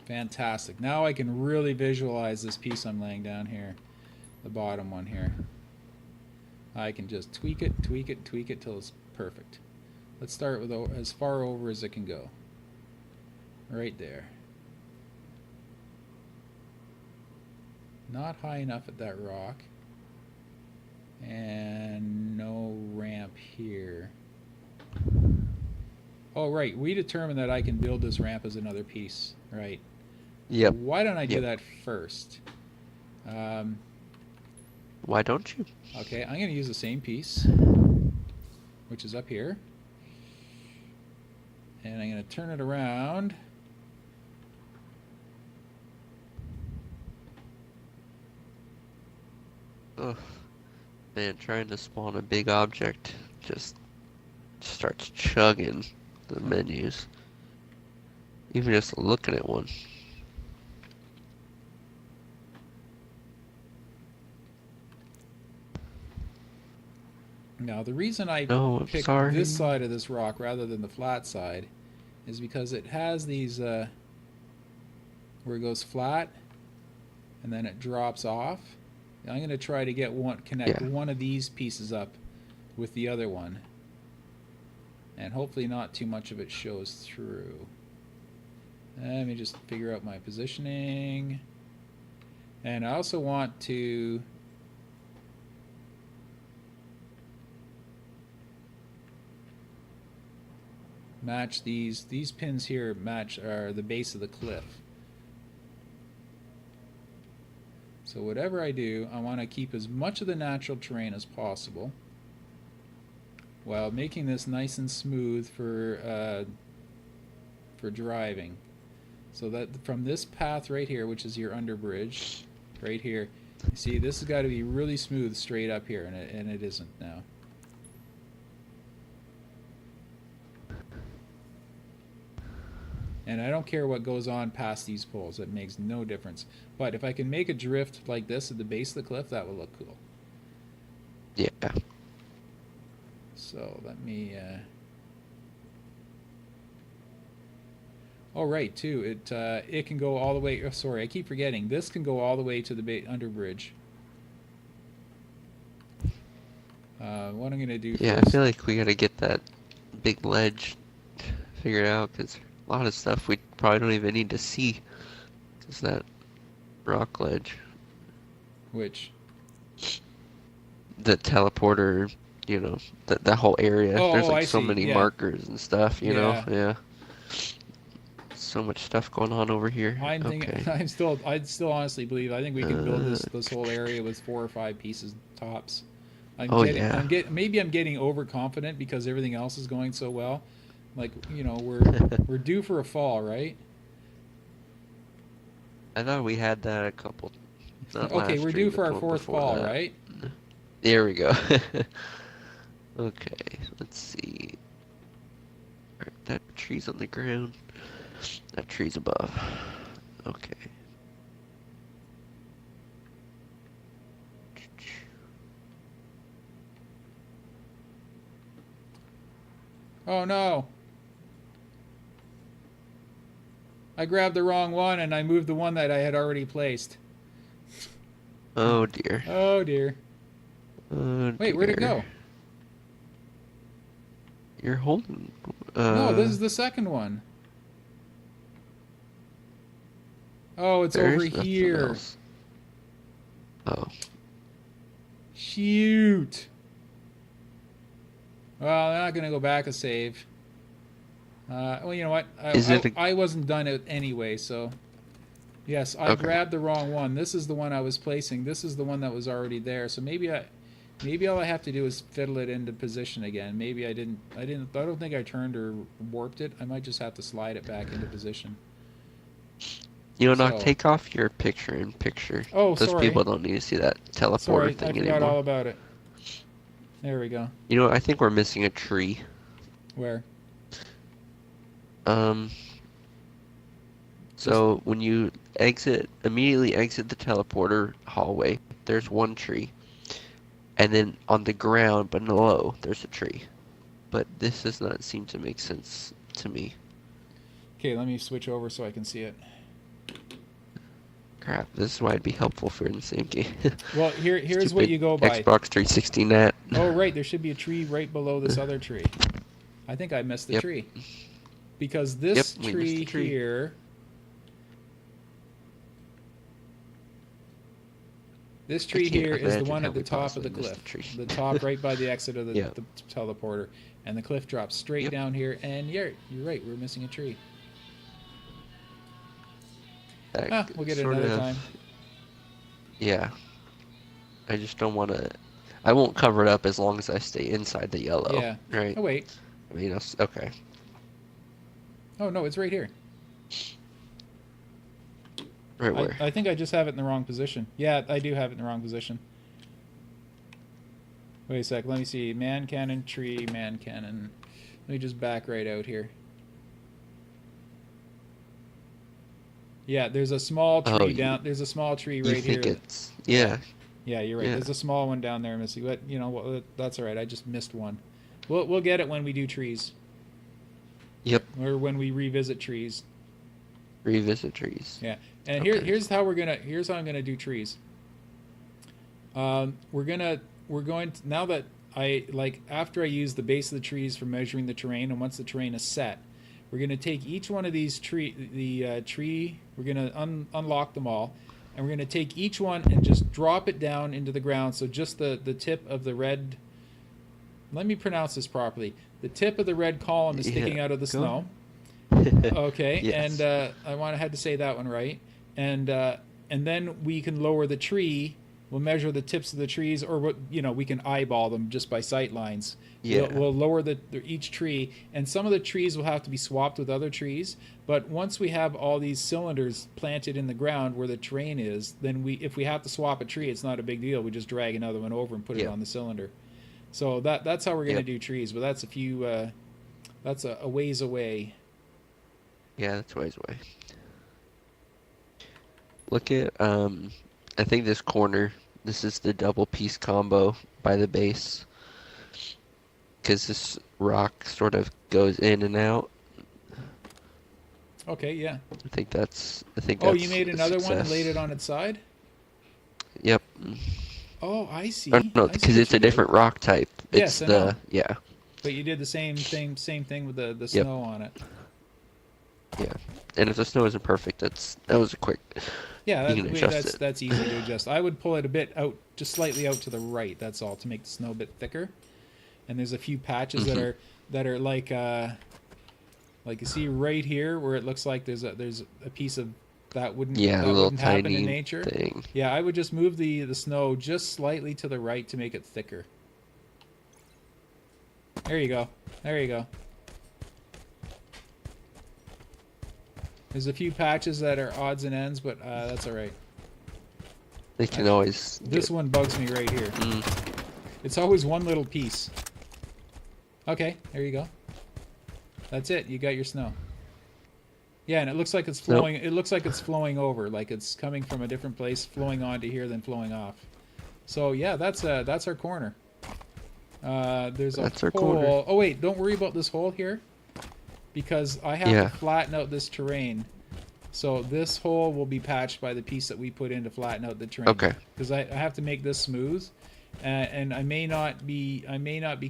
Fantastic. Now I can really visualize this piece I'm laying down here. The bottom one here. I can just tweak it, tweak it, tweak it till it's perfect. Let's start with as far over as it can go. Right there. Not high enough at that rock. And no ramp here. Oh, right. We determined that I can build this ramp as another piece. Right. Yep. Why don't I do that first? Why don't you? Okay, I'm going to use the same piece, which is up here. And I'm going to turn it around. Ugh. Man, trying to spawn a big object just starts chugging the menus. Even just looking at one. Now, the reason I No, I'm picked sorry. this side of this rock rather than the flat side is because it has these, where it goes flat and then it drops off. I'm going to try to get connect one of these pieces up with the other one. And hopefully not too much of it shows through. Let me just figure out my positioning. And I also want to match these pins here are the base of the cliff. So whatever I do, I want to keep as much of the natural terrain as possible while making this nice and smooth for driving. So that from this path right here, which is your underbridge, right here, you see this has got to be really smooth straight up here, and it isn't now. And I don't care what goes on past these poles. It makes no difference. But if I can make a drift like this at the base of the cliff, that would look cool. Yeah. So let me... Oh, right, too. It can go all the way... Oh, sorry, I keep forgetting. This can go all the way to the underbridge. What I'm going to do Yeah, first... I feel like we got to get that big ledge figured out, because a lot of stuff we probably don't even need to see. Is that rock ledge? Which? The teleporter, you know, that whole area. Oh, There's like I so see. many Yeah. markers and stuff, you know? Yeah. Yeah. So much stuff going on over here. I'm thinking. Okay. I'd still honestly believe. I think we can build this whole area with 4 or 5 pieces tops. Maybe I'm getting overconfident because everything else is going so well. Like, you know, we're due for a fall, right? I thought we had that a couple. Okay, we're due for our 4th fall, right? There we go. Okay, let's see. Alright, that tree's on the ground. That tree's above. Okay. Oh no! I grabbed the wrong one and I moved the one that I had already placed. Oh dear. Oh dear. Oh, wait, where'd it go? You're holding... no, this is the second one. Oh, it's over here. Else. Oh. Shoot. Well, I'm not going to go back a save. Well, you know what? I wasn't done it anyway, so... Yes, I grabbed the wrong one. This is the one I was placing. This is the one that was already there. So maybe all I have to do is fiddle it into position again. Maybe I don't think I turned or warped it. I might just have to slide it back into position. You know, take off your picture-in-picture. Oh, Those sorry. people don't need to see that teleporter thing anymore. I forgot all about it. There we go. You know, I think we're missing a tree. Where? So when you immediately exit the teleporter hallway, there's one tree. And then on the ground below, there's a tree. But this does not seem to make sense to me. Okay, let me switch over so I can see it. Crap, this is why it'd be helpful if we're in the same game. Well, here's what you go by. Xbox 360 net. Oh, right, there should be a tree right below this other tree. I think I missed the tree. Because this tree here... This tree here is the one at the top of the cliff. The top right by the exit of the teleporter. And the cliff drops straight down here. And you're right, we're missing a tree. We'll get it another time. Yeah. I just don't want to... I won't cover it up as long as I stay inside the yellow. Yeah. Right? Oh, wait. I mean, okay. Oh, no, it's right here. Right where? I think I just have it in the wrong position. Yeah, I do have it in the wrong position. Wait a sec. Let me see. Man cannon, tree, man cannon. Let me just back right out here. Yeah, there's a small tree Oh, down. There's a small tree you right think here. it's yeah, Yeah, you're right. yeah. There's a small one down there, Missy. But you know what? That's all right. I just missed one. We'll get it when we do trees. Yep. Or when we revisit trees. Revisit trees. Yeah. And Okay. here's how I'm gonna do trees. We're going to, now that after I use the base of the trees for measuring the terrain, and once the terrain is set, we're gonna take each one of these tree. We're gonna unlock them all, and we're gonna take each one and just drop it down into the ground. So just the tip of the red. Let me pronounce this properly. The tip of the red column is sticking out of the snow. Okay, Yes. and I had to say that one right. And then we can lower the tree. We'll measure the tips of the trees, or we can eyeball them just by sight lines. Yeah. We'll lower each tree, and some of the trees will have to be swapped with other trees. But once we have all these cylinders planted in the ground where the terrain is, then if we have to swap a tree, it's not a big deal. We just drag another one over and put it on the cylinder. So that's how we're going to do trees. But that's that's a ways away. Yeah, that's ways away. Look at I think this corner. This is the double piece combo by the base, because this rock sort of goes in and out. Okay, yeah. I think that's. Oh, you made a another one and success. laid it on its side? Yep. Oh, I see. Or no, I see because what it's you a did. different rock type. Yes, It's I know. yeah. But you did the same thing with the Yep. snow on it. Yeah. And if the snow isn't perfect, that was a quick. Yeah, You can adjust it. that's easy to adjust. I would pull it a bit out, just slightly out to the right. That's all, to make the snow a bit thicker. And there's a few patches that are like you see right here where it looks like there's a piece of that wouldn't Yeah, a little happen tiny in nature. thing. Yeah, I would just move the snow just slightly to the right to make it thicker. There you go. There you go. There's a few patches that are odds and ends, but that's all right. They can always. This one bugs me right here. It's always one little piece. Okay, there you go. That's it. You got your snow. Yeah, and it looks like it's flowing. It looks like it's flowing over, like it's coming from a different place, flowing onto here, then flowing off. So yeah, that's our corner. There's a hole. corner. Oh wait, don't worry about this hole here, because I have to flatten out this terrain. So this hole will be patched by the piece that we put in to flatten out the terrain. Okay. Because I have to make this smooth, and I may not be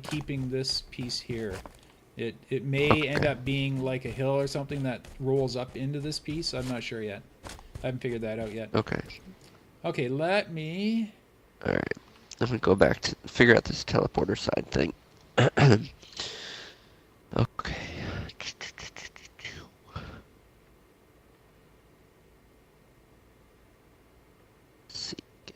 keeping this piece here. It may end up being like a hill or something that rolls up into this piece. I'm not sure yet. I haven't figured that out yet. Okay. Okay, let me. All right. I'm gonna go back to figure out this teleporter side thing. Okay. See again.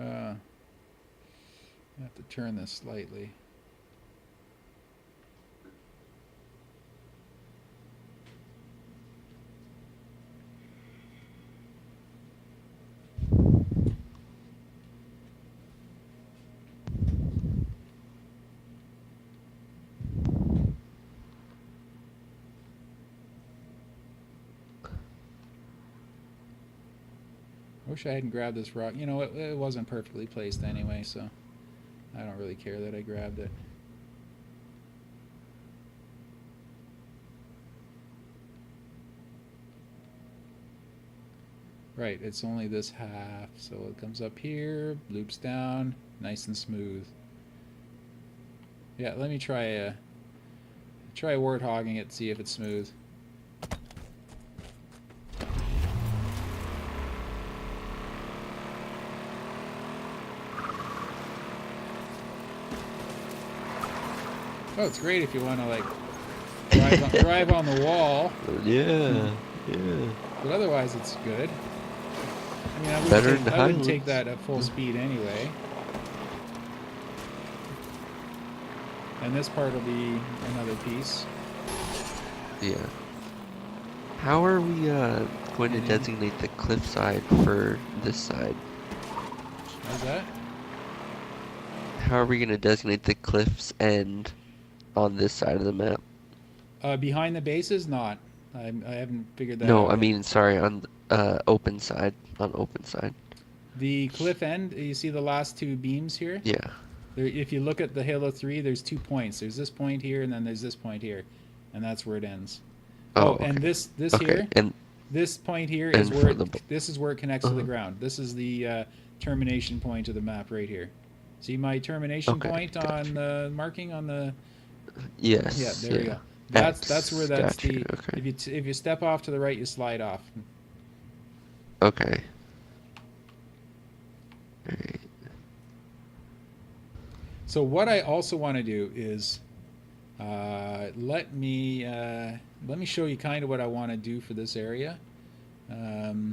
I have to turn this slightly. I wish I hadn't grabbed this rock. You know, it wasn't perfectly placed anyway, so I don't really care that I grabbed it. Right, it's only this half, so it comes up here, loops down, nice and smooth. Yeah, let me try warthogging it, see if it's smooth. Oh, it's great if you want to like drive on the wall, Yeah, yeah. but otherwise it's good. I mean, Better in the I wouldn't take Highlands. that at full speed anyway. And this part will be another piece. Yeah. How are we going to And designate the cliffside for this side? how's that? How are we going to designate the cliff's end on this side of the map? Behind the base is not. I haven't figured that No, out I yet. mean, sorry, on open side. On open side. The cliff end, you see the last two beams here? Yeah. There, if you look at the Halo 3, there's 2 points. There's this point here, and then there's this point here. And that's where it ends. Oh, And okay. this Okay, here, and this point here is and where for the this is where it connects to the Uh-huh. ground. This is the termination point of the map right here. See my termination Okay, point on gotcha. the marking on the yeah, Yes, there we yeah. go. That's where X, that's gotcha. the Okay. if you step off to the right, you slide off. Okay. Alright. So what I also want to do is let me show you kind of what I want to do for this area. Okay.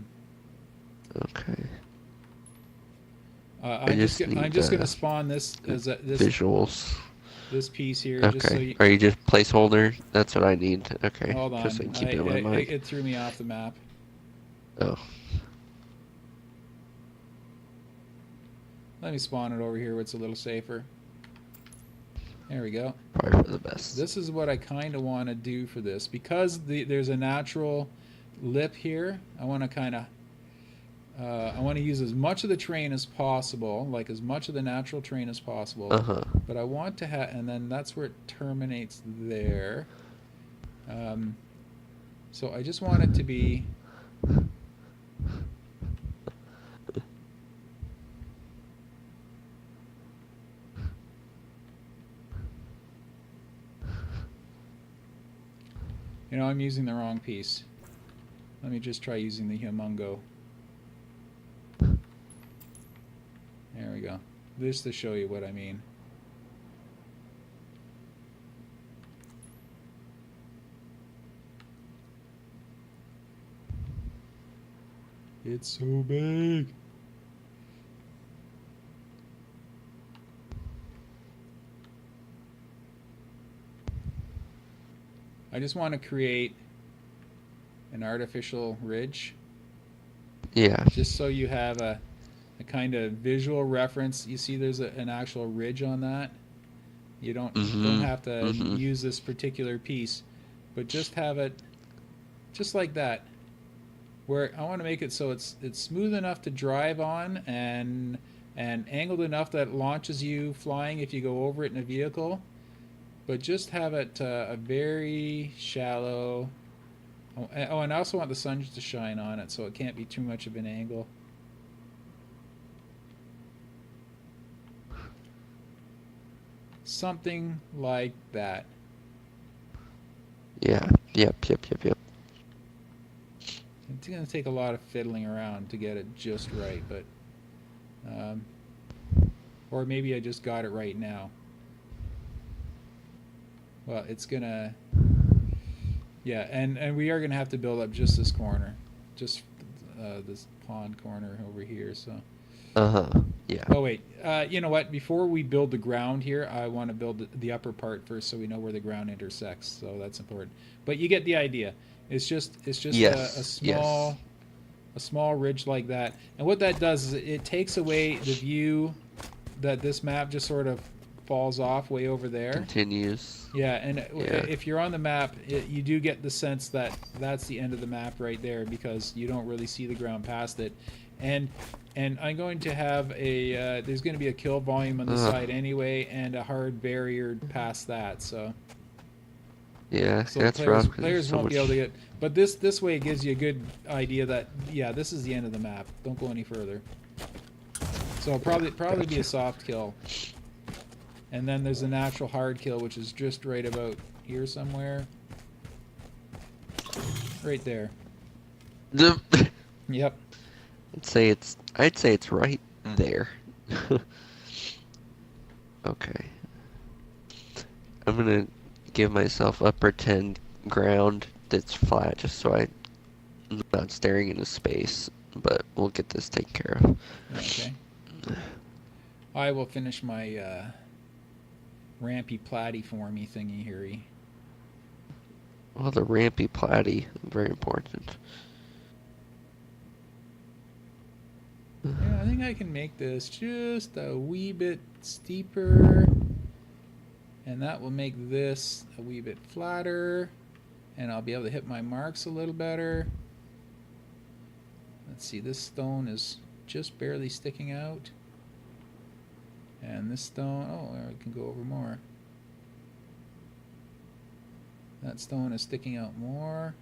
I'm just I'm need, just gonna spawn this as this Visuals. piece here just so Okay. you. Are you just placeholder? That's what I need. Okay. Hold Just so I on, can keep it in my mind. it threw me off the map. Oh. Let me spawn it over here where it's a little safer. There we go. Probably for the best. This is what I kind of want to do for this because there's a natural lip here. I want to kind of I want to use as much of the terrain as possible, like as much of the natural terrain as possible. Uh-huh. But I want to have, and then that's where it terminates there. So I just want it to be. You know, I'm using the wrong piece. Let me just try using the humongo. There we go. Just to show you what I mean. It's so big. I just want to create an artificial ridge. Yeah. Just so you have a kind of visual reference. You see there's an actual ridge on that. You don't have to use this particular piece, but just have it just like that. Where I want to make it so it's smooth enough to drive on and angled enough that it launches you flying if you go over it in a vehicle, but just have it a very shallow. Oh, and I also want the sun to shine on it, so it can't be too much of an angle. Something like that. Yeah. Yep. It's going to take a lot of fiddling around to get it just right, but or maybe I just got it right now. Well, it's gonna, yeah, and we are gonna have to build up just this corner, just this pond corner over here. So. Uh-huh. Yeah. Oh wait, you know what? Before we build the ground here, I want to build the upper part first, so we know where the ground intersects. So that's important. But you get the idea. It's just Yes. a small ridge like that. And what that does is it takes away the view that this map just sort of falls off way over there. Continues. Yeah, and Yeah. if you're on the map, you do get the sense that that's the end of the map right there because you don't really see the ground past it. And I'm going to have a there's going to be a kill volume on the side anyway, and a hard barrier past that. So Yeah, so that's rough. 'Cause players there's so won't much... be able to get. But this way it gives you a good idea that yeah, this is the end of the map. Don't go any further. So probably be a soft kill. And then there's a natural hard kill, which is just right about here somewhere. Right there. Yep. I'd say it's right there. Okay. I'm gonna give myself a pretend ground that's flat just so I'm not staring into space. But we'll get this taken care of. Okay. I will finish my rampy plattyformy thingy here. Well, the rampy platy, very important. Yeah, I think I can make this just a wee bit steeper, and that will make this a wee bit flatter, and I'll be able to hit my marks a little better. Let's see, this stone is just barely sticking out, and this stone, oh, there we can go over more. That stone is sticking out more.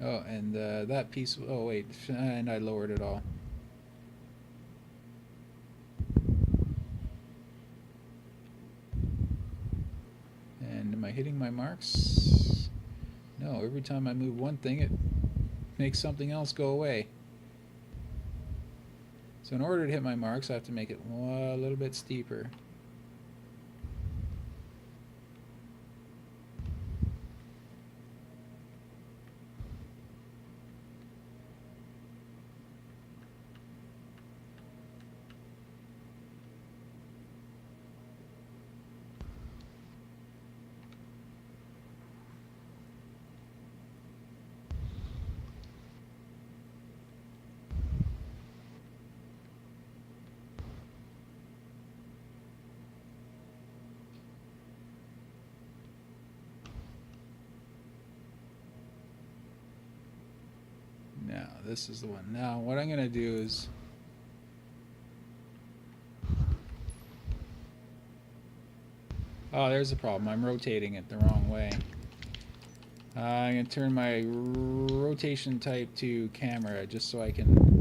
Oh, and that piece, oh wait, and I lowered it all. And am I hitting my marks? No, every time I move one thing, it makes something else go away. So in order to hit my marks, I have to make it a little bit steeper. Now, this is the one. Now, what I'm going to do is... Oh, there's the problem. I'm rotating it the wrong way. I'm going to turn my rotation type to camera just so I can...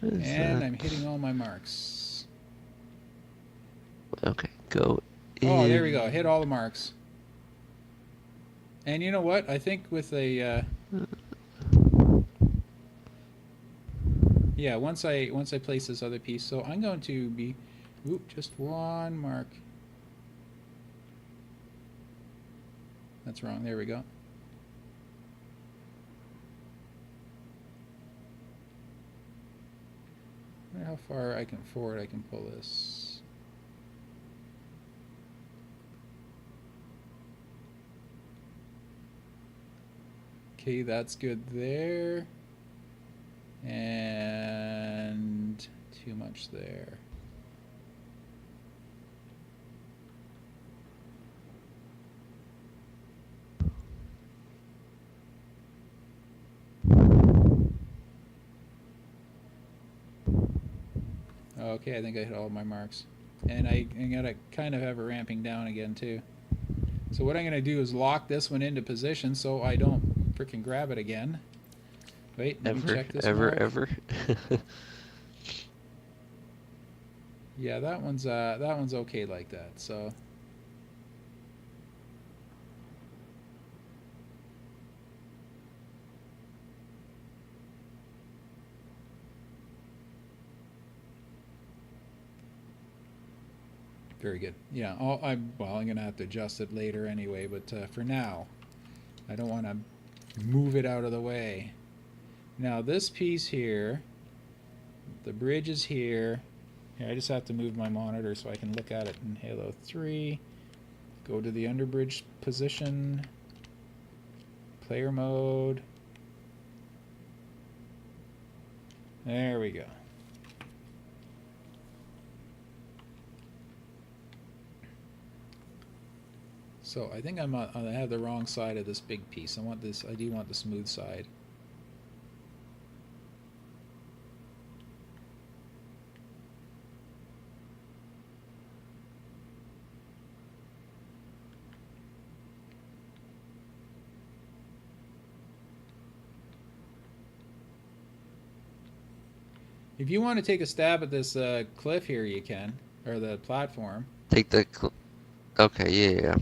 What is And that? I'm hitting all my marks. Okay, go in. Oh, there we go. Hit all the marks. And you know what? I think with a... yeah, once I place this other piece, so I'm going to be... Oop, just one mark. That's wrong. There we go. I wonder how far I can forward I can pull this. Okay, that's good there. And too much there. Okay, I think I hit all my marks. And I'm going to kind of have it ramping down again too. So what I'm going to do is lock this one into position so I don't freaking grab it again. Wait, let me check this mark. Ever. Yeah, that one's okay like that. So very good. Yeah, I'm gonna have to adjust it later anyway. But for now, I don't want to move it out of the way. Now this piece here, the bridge is here. Here, I just have to move my monitor so I can look at it in Halo 3. Go to the underbridge position, player mode. There we go. So I think I have the wrong side of this big piece. I want this. I do want the smooth side. If you want to take a stab at this cliff here, you can, or the platform. Take the. Okay, yeah.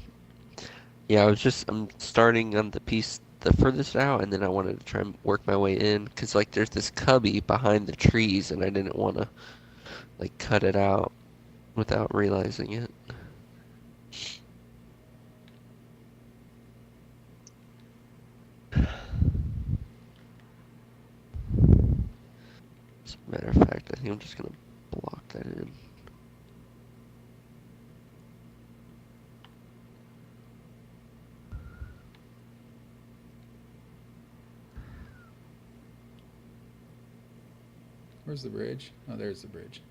Yeah, I'm starting on the piece the furthest out, and then I wanted to try and work my way in, because, like, there's this cubby behind the trees, and I didn't want to, like, cut it out without realizing it. As a matter of fact, I think I'm just gonna block that in. Where's the bridge? Oh, there's the bridge.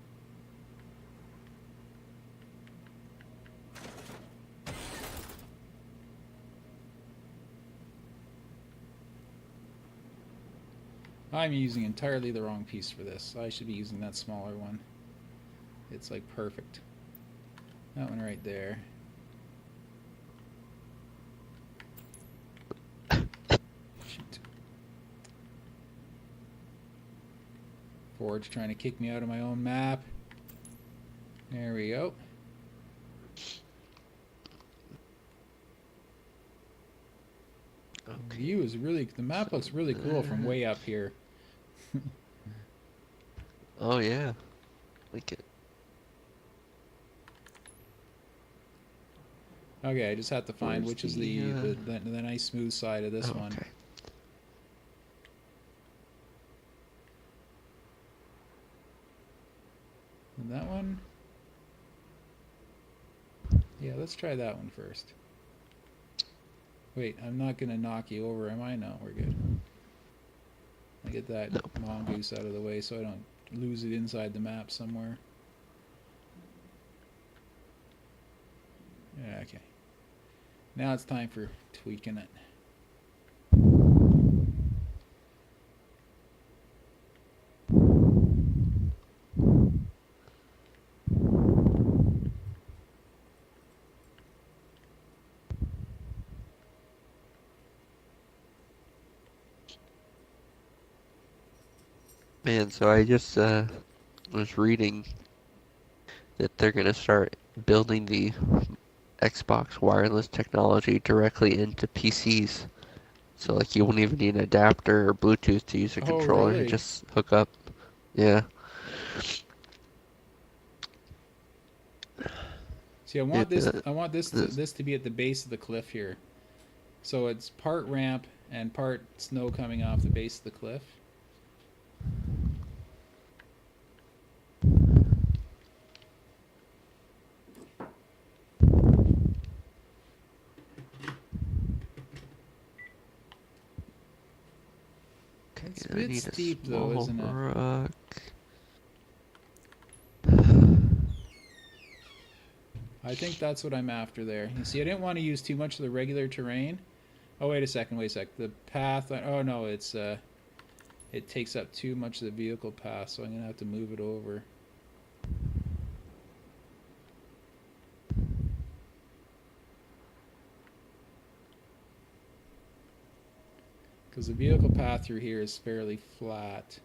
I'm using entirely the wrong piece for this. I should be using that smaller one. It's like perfect. That one right there. Shoot. Forge trying to kick me out of my own map. There we go. Okay. The view is really, the map looks really cool from way up here. Oh yeah, like it. Okay, I just have to find Where's which is the, the nice smooth side of this one. Okay. And that one? Yeah, let's try that one first. Wait, I'm not going to knock you over, am I? No, we're good. I get that mongoose out of the way so I don't lose it inside the map somewhere. Yeah, okay. Now it's time for tweaking it. Man, so I just was reading that they're gonna start building the Xbox wireless technology directly into PCs. So like you won't even need an adapter or Bluetooth to use a Oh, controller. You really? just hook up. Yeah. See, I want this. It, I want this to be at the base of the cliff here, so it's part ramp and part snow coming off the base of the cliff. okay, It's a I bit need steep a though, small isn't it? rock. I think that's what I'm after there. You see, I didn't want to use too much of the regular terrain. Oh, wait a second, wait a sec. The path, oh no, it takes up too much of the vehicle path, so I'm going to have to move it over. Because the vehicle path through here is fairly flat.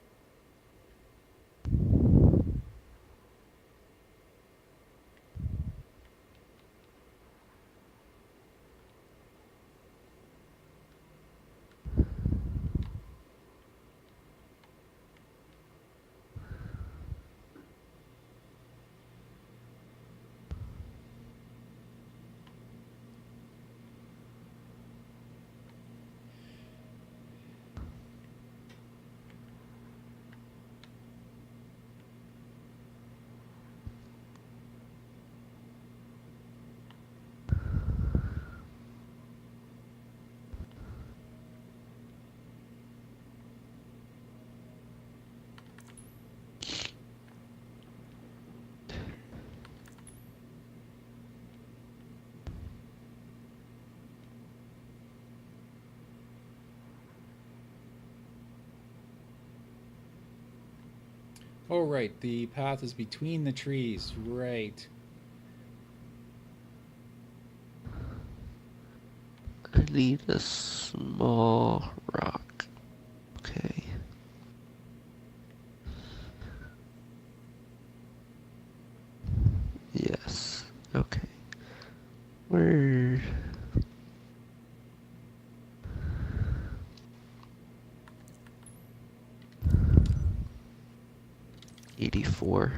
Oh, right. The path is between the trees. Right. I need a small rock. Okay. Yes. Okay. Where? $84.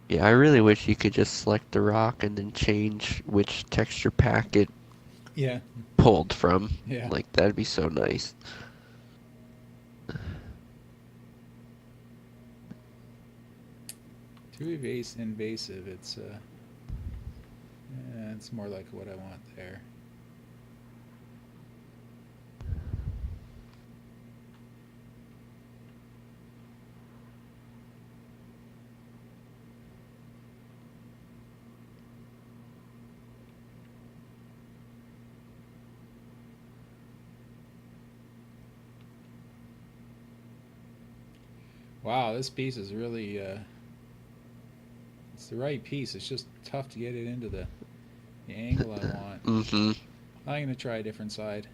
Yeah, I really wish you could just select the rock and then change which texture pack it Yeah. pulled from. Yeah. Like, that'd be so nice. Too invasive. It's more like what I want there. Wow, this piece is really, it's the right piece. It's just tough to get it into the angle I want. Mm-hmm. I'm going to try a different side.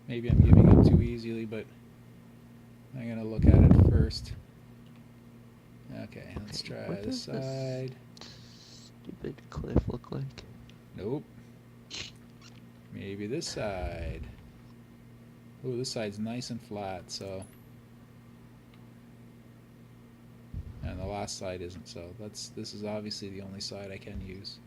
Maybe I'm giving up too easily, but I'm going to look at it first. Okay, let's try What this does side. this stupid cliff look like? Nope. Maybe this side. Oh, this side's nice and flat, so. And the last side isn't, so this is obviously the only side I can use.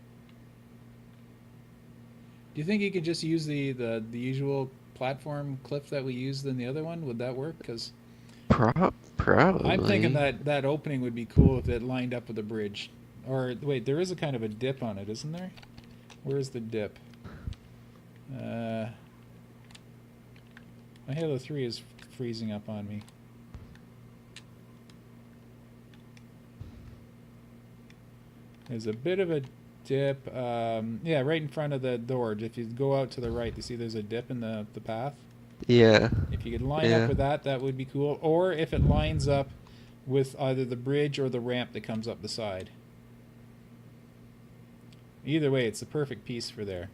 Do you think you could just use the usual platform cliff that we used in the other one? Would that work? Because Probably. I'm thinking that opening would be cool if it lined up with the bridge. Or wait, there is a kind of a dip on it, isn't there? Where's the dip? My Halo 3 is freezing up on me. There's a bit of a dip. Yeah, right in front of the door. If you go out to the right, you see there's a dip in the path. Yeah. If you could line up with that, that would be cool. Or if it lines up with either the bridge or the ramp that comes up the side. Either way, it's the perfect piece for there.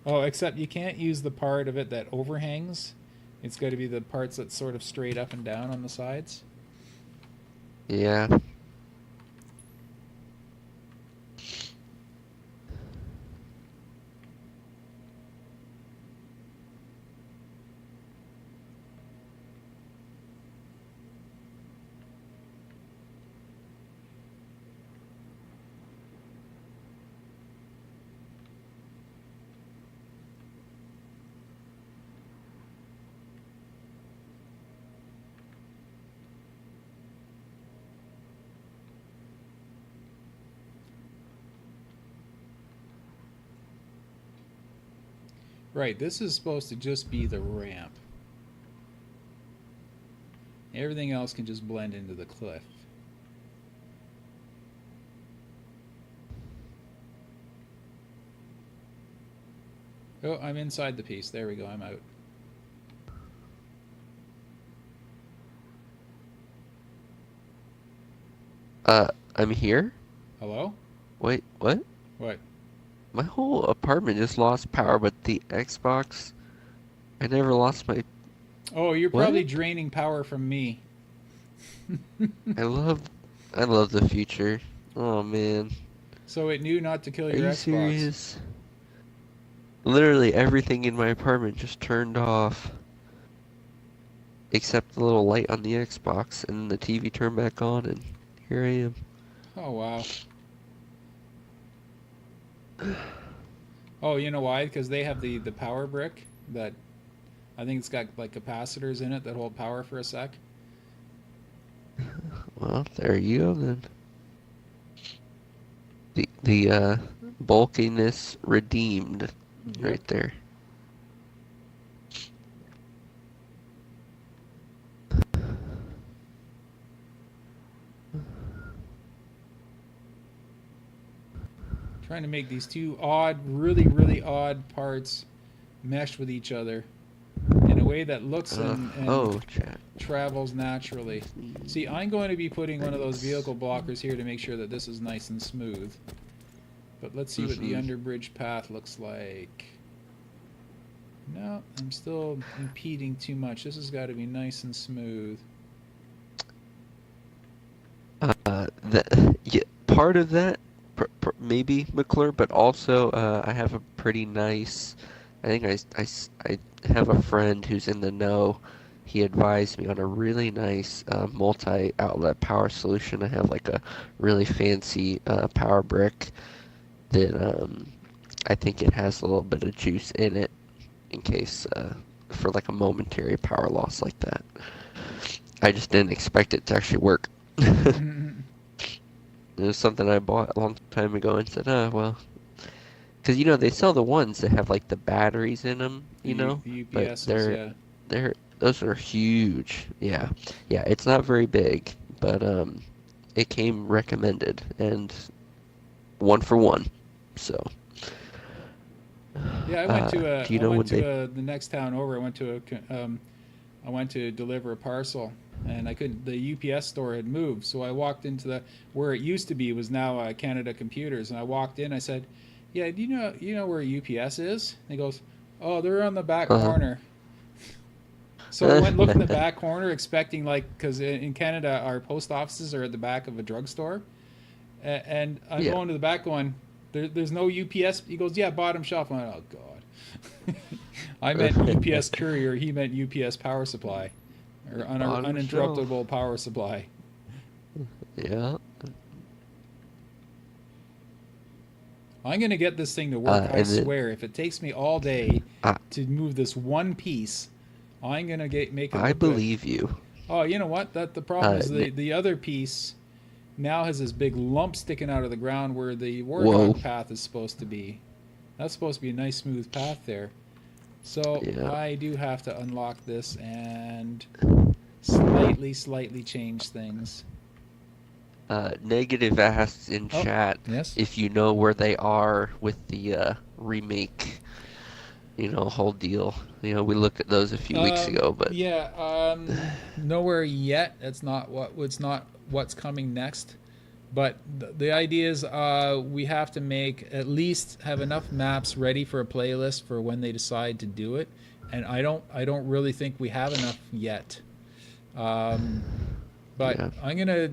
Oh, except you can't use the part of it that overhangs. It's got to be the parts that's sort of straight up and down on the sides. Yeah. Right, this is supposed to just be the ramp. Everything else can just blend into the cliff. Oh, I'm inside the piece. There we go, I'm out. I'm here? Hello? Wait, what? What? My whole apartment just lost power, but the Xbox, I never lost my... Oh, you're probably What? draining power from me. I love the future. Oh, man. So it knew not to kill Are your you Xbox. serious? Literally everything in my apartment just turned off. Except the little light on the Xbox, and the TV turned back on, and here I am. Oh, wow. Oh, you know why? Because they have the power brick that I think it's got like capacitors in it that hold power for a sec. Well, there you go then. The bulkiness redeemed right there. Trying to make these two odd, really, really odd parts mesh with each other in a way way that looks and chat. travels naturally. See, I'm going to be putting one of those vehicle blockers here to make sure that this is nice and smooth. But let's see what the underbridge path looks like. No, I'm still impeding too much. This has got to be nice and smooth. Part of that, maybe McClure, but also I have a pretty nice. I think I have a friend who's in the know. He advised me on a really nice multi-outlet power solution. I have like a really fancy power brick that I think it has a little bit of juice in it in case for like a momentary power loss like that. I just didn't expect it to actually work. It was something I bought a long time ago and said, oh, well. Because, you know, they sell the ones that have, like, the batteries in them, you know? The but UPSs, those are huge. Yeah. Yeah, it's not very big, but it came recommended. And 1 for 1. So. Yeah, I went to do you know the next town over. I went to deliver a parcel, and I couldn't. The UPS store had moved, so I walked into where it used to be was now Canada Computers, and I walked in. I said, "Yeah, do you know where UPS is?" And he goes, "Oh, they're on the back corner." So I went look in the back corner, expecting because in Canada our post offices are at the back of a drugstore, and I'm going to the back going. There's no UPS. He goes, yeah, bottom shelf. I went, oh, God. I meant UPS courier. He meant UPS power supply. Or uninterruptible power supply. Yeah. I'm going to get this thing to work, I swear. If it takes me all day to move this one piece, I'm going to make it I believe you. Oh, you know what? The problem is the other piece now has this big lump sticking out of the ground where the warthog path is supposed to be. That's supposed to be a nice smooth path there. So I do have to unlock this and slightly change things. Negative asks in chat if you know where they are with the remake, whole deal. We looked at those a few weeks ago, but nowhere yet. It's not what's coming next. But the idea is we have to have enough maps ready for a playlist for when they decide to do it, and I don't really think we have enough yet. But I'm gonna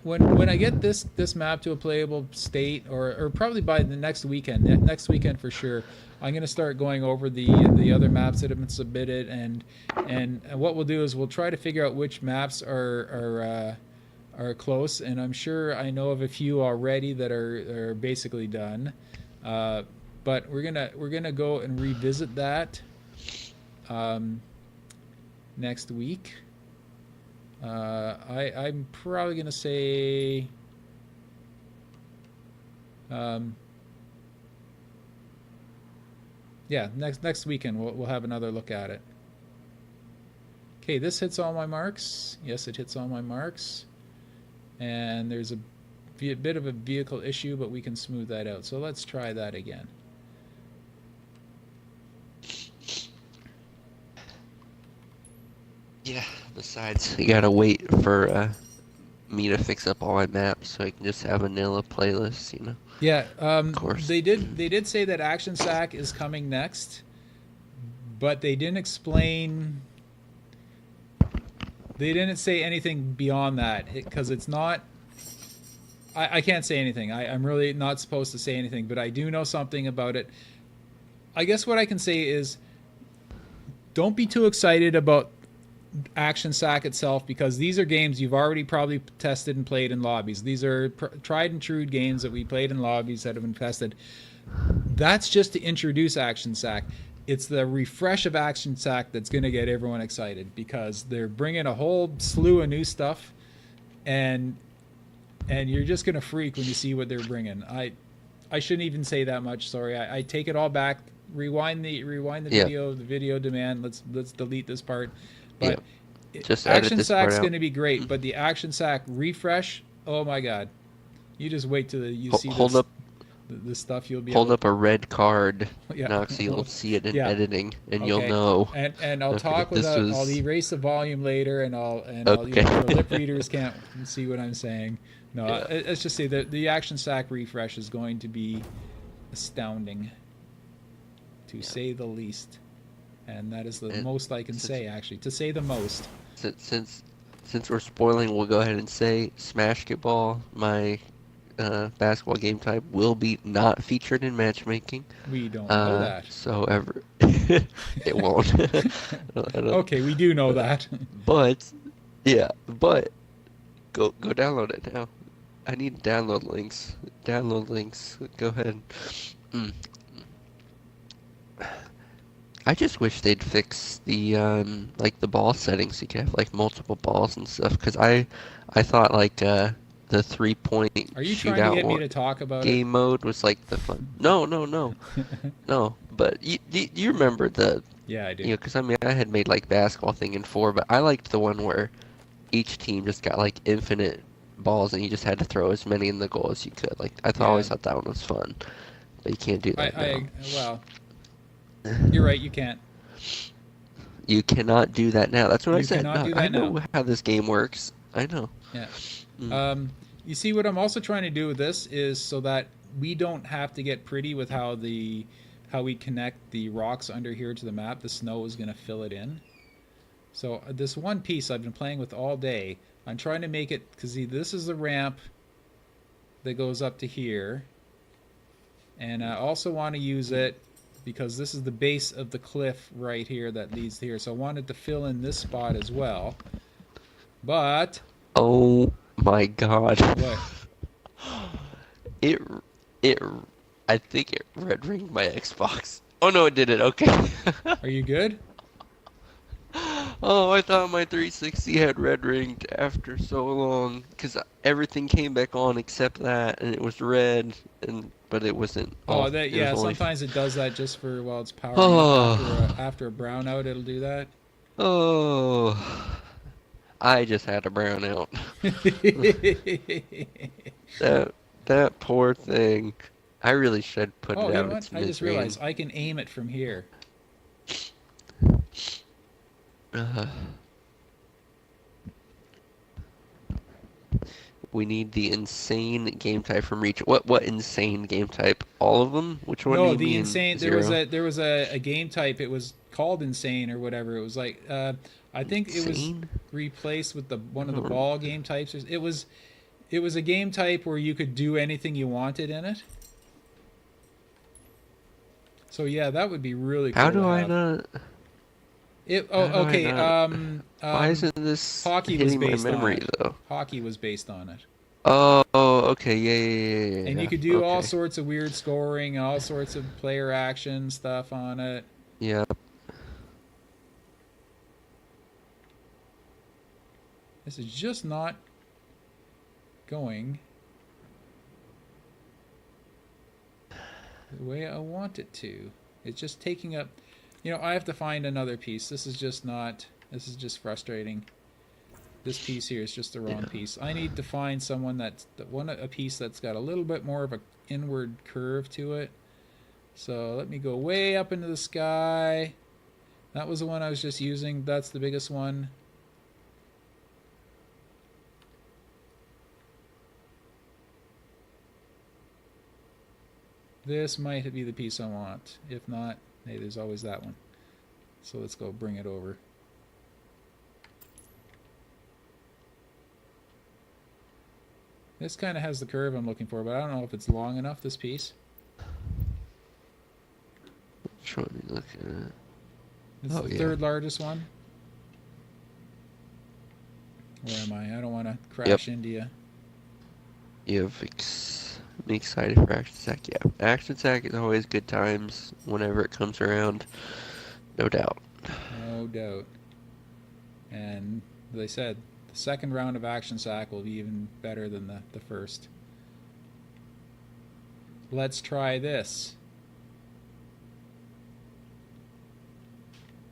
when I get this map to a playable state, or probably by the next weekend for sure, I'm gonna start going over the other maps that have been submitted, and what we'll do is we'll try to figure out which maps are close, and I'm sure I know of a few already that are basically done. But we're gonna go and revisit that next week. I'm probably gonna say next weekend we'll have another look at it. Okay, this hits all my marks. Yes, it hits all my marks. And there's a bit of a vehicle issue, but we can smooth that out. So let's try that again. Yeah, besides, you gotta wait for me to fix up all my maps so I can just have a vanilla playlist, Yeah, of course. They did say that Action Sack is coming next, but they didn't explain. They didn't say anything beyond that because it's not. I can't say anything. I'm really not supposed to say anything, but I do know something about it. I guess what I can say is, don't be too excited about Action Sack itself, because these are games you've already probably tested and played in lobbies. These are tried and true games that we played in lobbies that have been tested. That's just to introduce Action Sack. It's the refresh of Action Sack that's going to get everyone excited, because they're bringing a whole slew of new stuff, and you're just going to freak when you see what they're bringing. I shouldn't even say that much. Sorry, I take it all back. Rewind the video. The video demand. Let's delete this part. But just Action Sack's going to be great. But the Action Sack refresh, oh my God! You just wait till you see hold up the stuff you'll be Hold able. up a red card, Yeah. Knox, you'll see it in Yeah. editing, and you'll Okay. know. And I'll Okay, talk this without. I'll was erase the volume later, and I'll okay. so lip readers can't see what I'm saying. No, Yeah. let's just say that the action sack refresh is going to be astounding, to Yeah. say the least. And that is the And most I can say, actually. To say the most. Since we're spoiling, we'll go ahead and say Smashketball, my basketball game type, will be not featured in matchmaking. We don't know that. So ever it won't. I don't, Okay, we do know but, that. but yeah, but go download it now. I need download links. Download links. Go ahead. Mm. I just wish they'd fix the like the ball settings. You could have like multiple balls and stuff. Cause I thought like the 3-point Are you trying to shootout get me to talk about it? game mode was like the fun. No, no, no, no. But you remember the Yeah, I do. you know, cause I mean I had made like basketball thing in 4, but I liked the one where each team just got like infinite balls and you just had to throw as many in the goal as you could. Like I always thought that one was fun, but you can't do that now. Well, you're right. You can't. You cannot do that now. That's what I You said. cannot No, do I that know now. how this game works. I know. Yeah. Mm. You see, what I'm also trying to do with this is so that we don't have to get pretty with how we connect the rocks under here to the map. The snow is going to fill it in. So this one piece I've been playing with all day. I'm trying to make it, because see, this is the ramp that goes up to here. And I also want to use it because this is the base of the cliff right here that leads to here. So I wanted to fill in this spot as well. But Oh my God. what? It it I think it red ringed my Xbox. Oh no, it didn't. Okay. Are you good? Oh, I thought my 360 had red ringed after so long because everything came back on except that, and it was red, but it wasn't. Oh, It was yeah. only. Sometimes it does that just for while it's powering up Oh, after a brownout. It'll do that. oh. I just had a brownout. That poor thing. I really should put Oh, it you out know what? its I just misery. realized I can aim it from here. Uh, we need the insane game type from Reach. What insane game type? All of them? Which one do No, you the mean? insane. Zero? There was a game type. It was called insane or whatever. It was like I think it was Insane? replaced with the one I of the don't ball game types. It was a game type where you could do anything you wanted in it. So yeah, that would be really cool How to do I have. not? Oh, How do I okay. not? Why isn't this Hockey was hitting my based on memory it. though? Hockey was based on it. Oh, okay, yeah. And you Yeah. could do all Okay, sorts of weird scoring, all sorts of player action stuff on it. yeah. This is just not going the way I want it to. It's just taking up, I have to find another piece. This is just frustrating. This piece here is just the wrong piece. I need to find someone a piece that's got a little bit more of a inward curve to it. So let me go way up into the sky. That was the one I was just using. That's the biggest one. This might be the piece I want. If not, hey, there's always that one. So let's go bring it over. This kind of has the curve I'm looking for, but I don't know if it's long enough, this piece. Which one are you looking at? It's the third largest one. Where am I? I don't want to crash into you. You have me excited for Action Sack. Yeah, Action Sack is always good times whenever it comes around. No doubt. No doubt. And they said the second round of Action Sack will be even better than the first. Let's try this.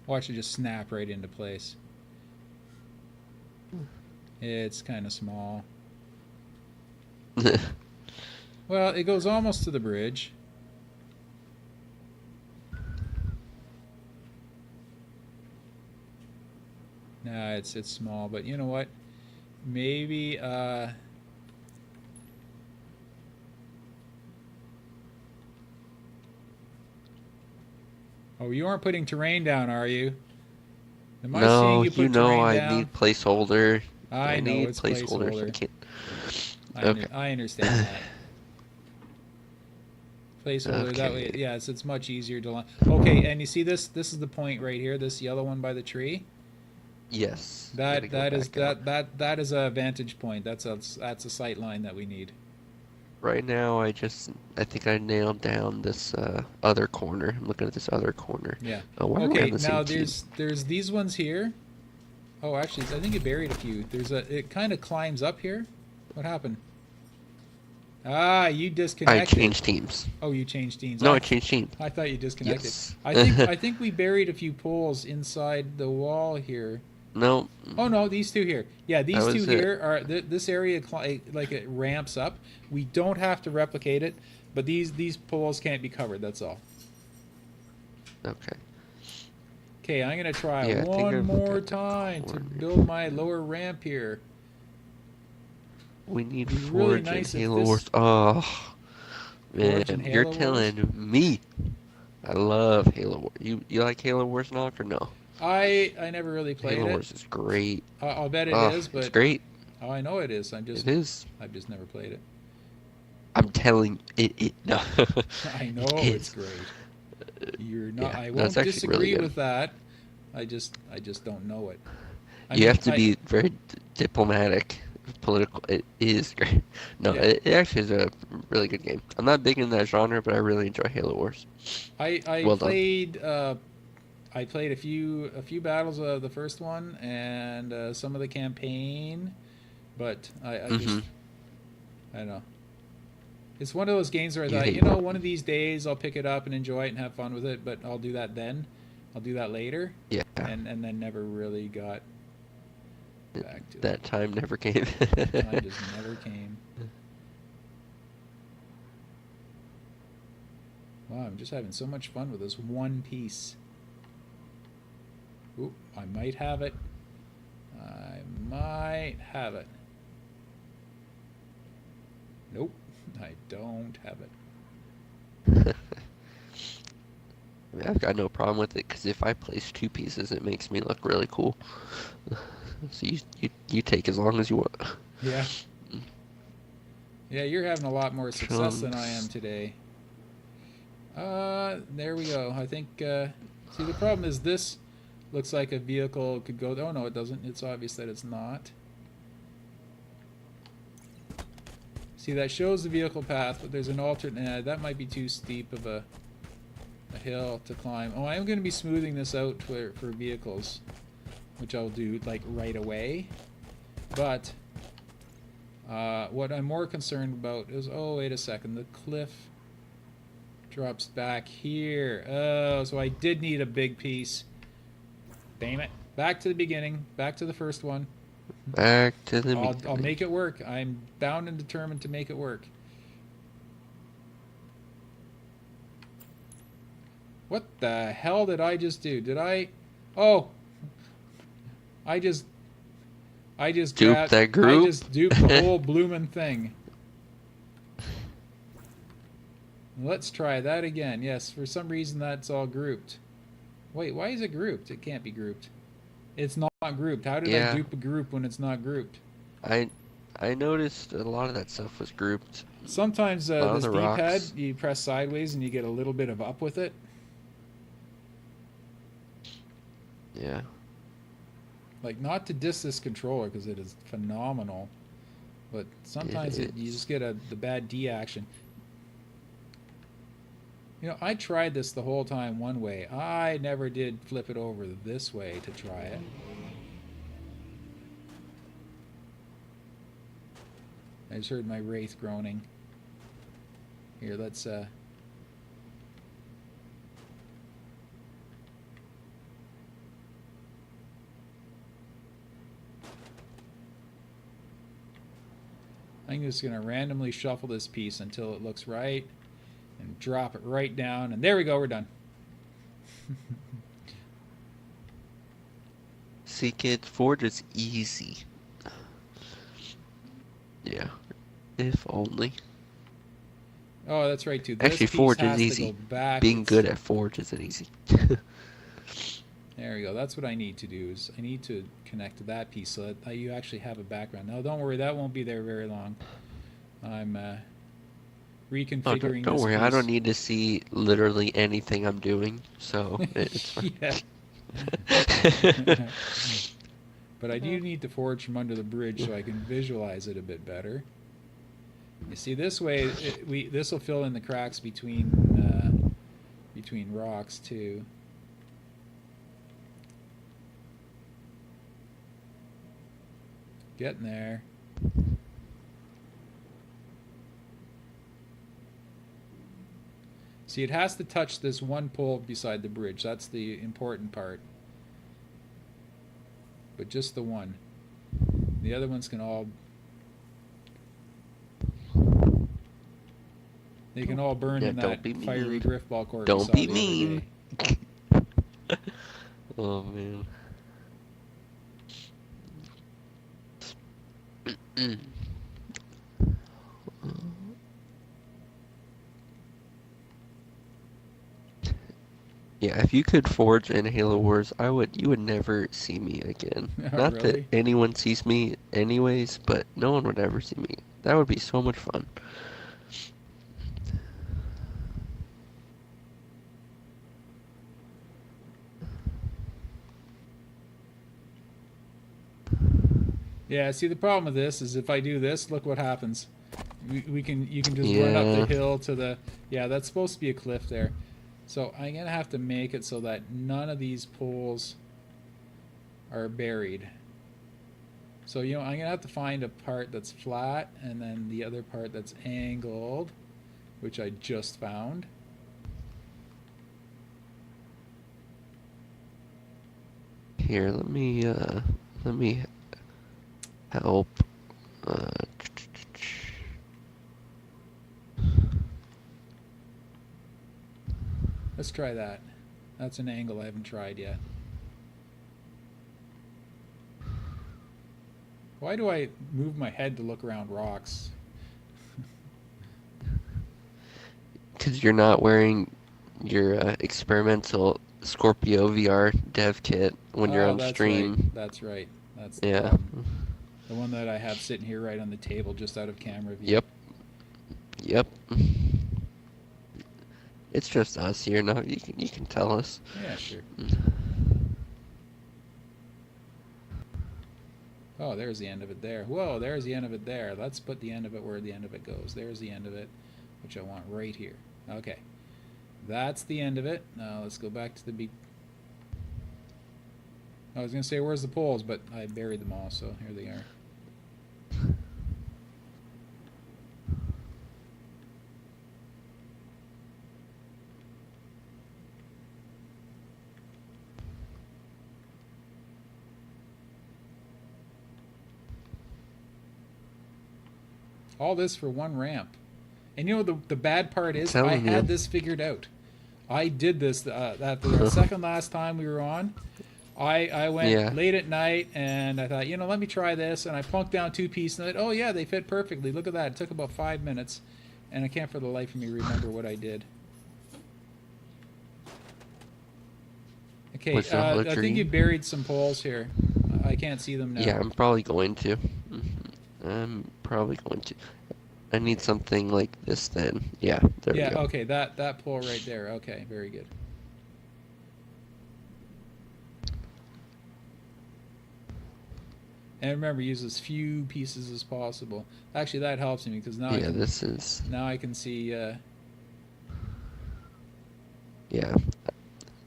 Watch it just snap right into place. It's kind of small. Well, it goes almost to the bridge. Nah, it's small, but you know what? Maybe oh, you aren't putting terrain down, are you? Am I seeing No, you you put know terrain I down? need placeholder. I I know need it's placeholders. I placeholder. can't. Okay. I understand that. Placeholder, that way, Okay. yeah, it's much easier to line. Okay, and you see this? This is the point right here, this yellow one by the tree. Yes. Gotta That go that is back out. that is a vantage point. That's a sight line that we need. Right now, I think I nailed down this other corner. I'm looking at this other corner. Yeah. Why are we on Okay, the now same team? there's these ones here. Oh, actually, I think it buried a few. It kind of climbs up here. What happened? Ah, you I disconnected. changed teams. Oh, you changed teams. No, I changed teams. I thought you disconnected. Yes. I think we buried a few poles inside the wall here. No, Oh no, these two here. Yeah, that these two was it. here are this area like it ramps up. We don't have to replicate it, but these poles can't be covered. That's all. Okay. Okay, I'm gonna try Yeah, I think one I've more got the time to corner. build my lower ramp here. We need It'd be really Forge nice and if Halo this Wars. Oh, Forge and man, you're Halo Wars. telling me. I love Halo Wars. You like Halo Wars, Knock, or no? I never really played Halo it. Wars is great. I'll bet it Oh, is, it's but great. oh, I know it is. It is. I've just never played it. I'm telling it. No, I know it it's is. great. You're not. Yeah, I no, it's won't actually really disagree good. with that. I just don't know it. I You mean, have to be very diplomatic, political. It is great. No, yeah. it actually is a really good game. I'm not big in that genre, but I really enjoy Halo Wars. I Well done. played a few battles of the first one and some of the campaign, but I just Mhm. I don't know. It's one of those games where I You thought, hate. one of these days I'll pick it up and enjoy it and have fun with it, but I'll do that then. I'll do that later, Yeah, and then never really got back to it. that time never came. Time just never came. Wow, I'm just having so much fun with this one piece. Oop, I might have it. I might have it. Nope, I don't have it. I mean, I've got no problem with it because if I place two pieces, it makes me look really cool. So you take as long as you want. Yeah. Yeah, you're having a lot more success than I am Chunks. today. There we go. I think, see, the problem is this looks like a vehicle could go, oh no, it doesn't. It's obvious that it's not. See, that shows the vehicle path, but there's an alternate, that might be too steep of a hill to climb. Oh, I am going to be smoothing this out for vehicles, which I'll do, like, right away. But, what I'm more concerned about is, oh, wait a second, the cliff drops back here. Oh, so I did need a big piece. Damn it. Back to the beginning. Back to the first one. Back to the I'll beginning. make it work. I'm bound and determined to make it work. What the hell did I just do? Did I... Oh! I just Dupe grabbed... that group? I just duped the whole bloomin' thing. Let's try that again. Yes, for some reason that's all grouped. Wait, why is it grouped? It can't be grouped. It's not grouped. How did I Yeah. dupe a group when it's not grouped? I noticed a lot of that stuff was grouped. Sometimes A lot of this the D-pad, rocks. you press sideways and you get a little bit of up with it. Yeah. Like, not to diss this controller because it is phenomenal, but sometimes It you is. just get the bad D action. You know, I tried this the whole time one way. I never did flip it over this way to try it. I just heard my wraith groaning. Here, let's I'm just going to randomly shuffle this piece until it looks right and drop it right down. And there we go, we're done. See, kids, Forge is easy. Yeah, if only. Oh, that's right, too. This Actually, piece Forge is has to easy. go back. Being good at Forge isn't easy. There we go. That's what I need to do. Is I need to connect to that piece so that you actually have a background. No, don't worry. That won't be there very long. I'm reconfiguring Don't this worry, piece. I don't need to see literally anything I'm doing, so it's fine. Yeah. But I do need to forge from under the bridge so I can visualize it a bit better. You see, this way, this will fill in the cracks between rocks too. Getting there. See, it has to touch this one pole beside the bridge. That's the important part. But just the one. The other ones can all... They can all burn in that fiery driftball court. Don't be mean. Oh, man. Yeah, if you could forge in Halo Wars, you would never see me again. Not Really? that anyone sees me anyways, but no one would ever see me. That would be so much fun. Yeah, see, the problem with this is if I do this, look what happens. You can just run up the hill to the... Yeah, that's supposed to be a cliff there. So I'm going to have to make it so that none of these poles are buried. So, I'm going to have to find a part that's flat and then the other part that's angled, which I just found. Here, let me help. Let's try that. That's an angle I haven't tried yet. Why do I move my head to look around rocks? Because you're not wearing your experimental Scorpio VR dev kit when you're on stream. Right. That's right. That's the problem. The one that I have sitting here right on the table just out of camera view. Yep. It's just us here now. You can tell us. Yeah, sure. Oh, there's the end of it there. Whoa, there's the end of it there. Let's put the end of it where the end of it goes. There's the end of it, which I want right here. Okay. That's the end of it. Now let's go back to the beat. I was going to say, where's the poles, but I buried them all, so here they are. All this for one ramp. And the bad part is I had this figured out. I did this the second last time we were on. I went late at night and I thought, let me try this, and I plunked down two pieces and I thought, oh yeah, they fit perfectly. Look at that. It took about 5 minutes and I can't for the life of me remember what I did. Okay, I think you buried some poles here. I can't see them now. Yeah, I'm probably going to. I need something like this then. Yeah, there we go. Yeah, okay, that pole right there. Okay, very good. And remember, use as few pieces as possible. Actually, that helps me because now now I can see. Yeah,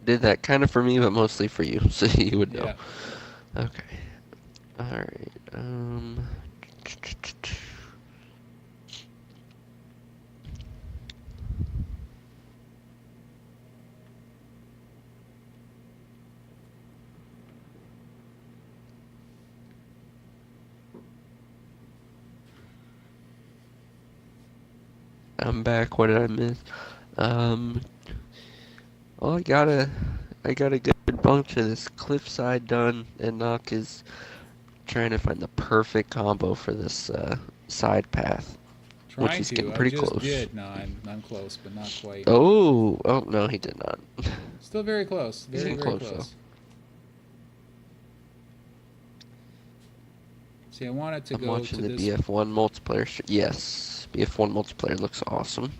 did that kind of for me, but mostly for you, so you would know. Yeah. Okay. All right. I'm back. What did I miss? Um, well, I got a good bunch of this cliffside done, and Nock is trying to find the perfect combo for this side path, which Trying is to. getting I pretty just close. did. No, I'm close, but not quite. Oh no, he did not. Still very close. He's Very, getting very close, though. close. See, I want it to I'm go watching to the this. BF1 multiplayer. Yes, BF1 multiplayer looks awesome.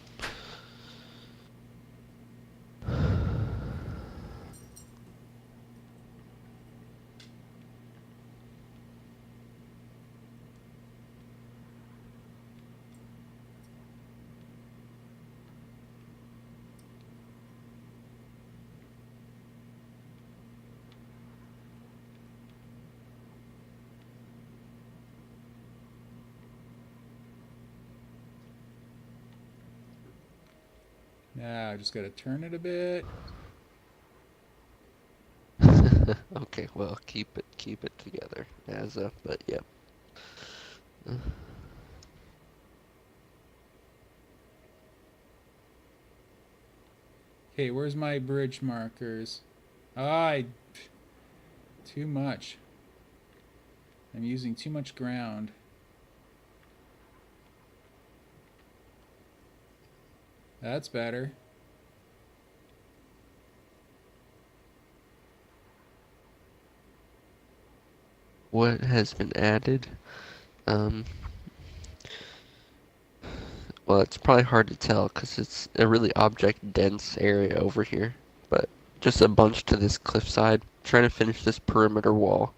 Now I just got to turn it a bit. Okay, well, keep it together, as but yep. Okay, where's my bridge markers? I too much. I'm using too much ground. That's better. What has been added? Well, it's probably hard to tell because it's a really object-dense area over here. But just a bunch to this cliffside. Trying to finish this perimeter wall.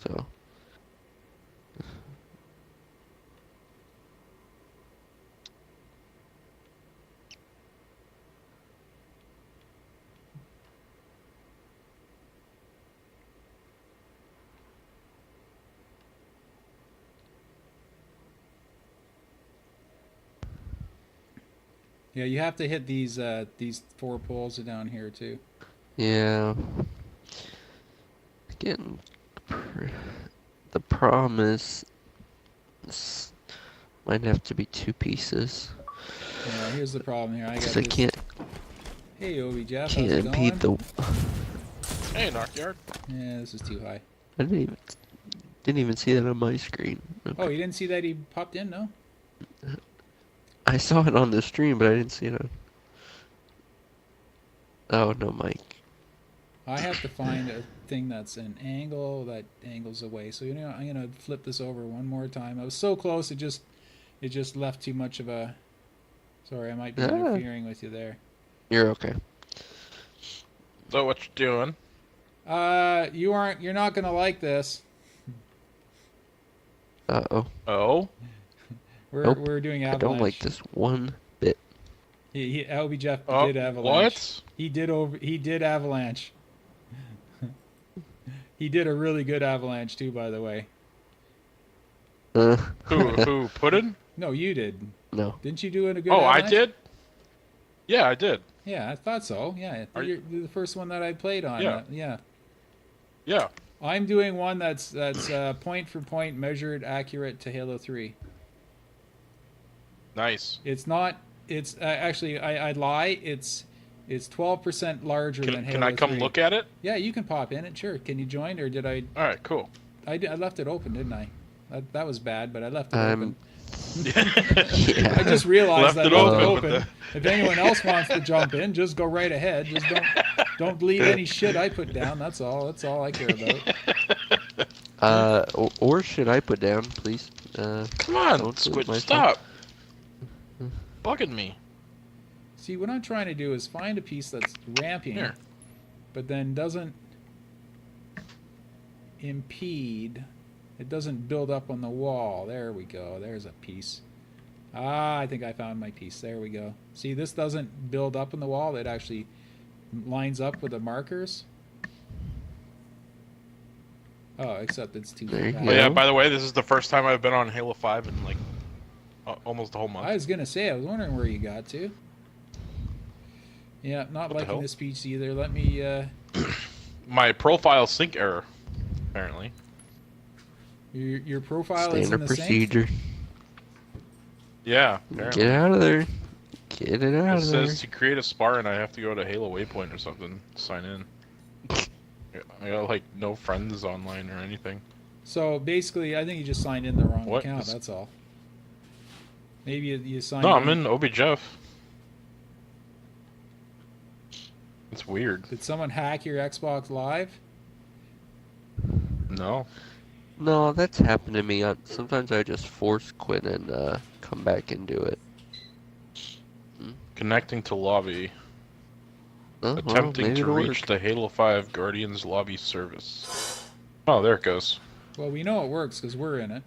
So, Yeah, you have to hit these 4 poles down here too. yeah. Again, the problem is this might have to be 2 pieces. Yeah, here's the problem here. I got Because I this. can't Hey, Obi Jeff, how's can't it impede going? the. Hey, NOKYARD. Yeah, this is too high. I didn't even see that on my screen. Okay. Oh, you didn't see that he popped in, no? I saw it on the stream, but I didn't see it on. Oh no, Mike. I have to find a thing that's an angle that angles away. So I'm gonna flip this over one more time. I was so close, it just left too much of a. Sorry, I might be interfering with you there. You're okay. So what you doing? You're not gonna like this. Uh-oh. Oh? Nope. We're doing I Avalanche. don't like this one bit. Obi Jeff Oh, did Avalanche. what? He did Avalanche. He did a really good Avalanche too, by the way. Who put it? No, you did. No. Didn't you do a good Oh, Avalanche? I did? Yeah, I did. Yeah, I thought so. Yeah, Are you're the first one that I played on. Yeah. Yeah. Yeah. I'm doing one that's point for point measured accurate to Halo 3. Nice. It's not. It's actually I lie. It's 12% larger than Halo 3. Can I come look at it? Yeah, you can pop in it. Sure. Can you join or did I? All right, cool. I left it open, didn't I? That was bad, but I left it open. Yeah. I just realized Left that it it was open with open. If anyone else wants to jump in, just go right ahead. Just don't delete any shit I put down. That's all. That's all I care about. Or should I put down, please? Come on, don't delete Squid, my stop. Bugging me. See, what I'm trying to do is find a piece that's ramping, Here. but then doesn't impede. It doesn't build up on the wall. There we go. There's a piece. Ah, I think I found my piece. There we go. See, this doesn't build up on the wall. It actually lines up with the markers. Oh, except it's too There you fast. go. Oh, yeah, by the way, this is the first time I've been on Halo 5 in like almost a whole month. I was gonna say, I was wondering where you got to. Yeah, not What the liking hell? this piece either. Let me. My profile sync error, apparently. Your profile is in Standard the sync. procedure. Yeah, apparently. Get out of there. Get it out It of there. says to create a Spartan, I have to go to Halo Waypoint or something to sign in. I got like no friends online or anything. So basically, I think you just signed in the wrong What? account. That's all. Maybe you signed No, in. I'm in OBJeff. It's weird. Did someone hack your Xbox Live? No. No, that's happened to me. Sometimes I just force quit and come back and do it. Connecting to lobby. Oh, Attempting maybe to it'll reach work. the Halo 5 Guardians lobby service. Oh, there it goes. Well, we know it works because we're in it.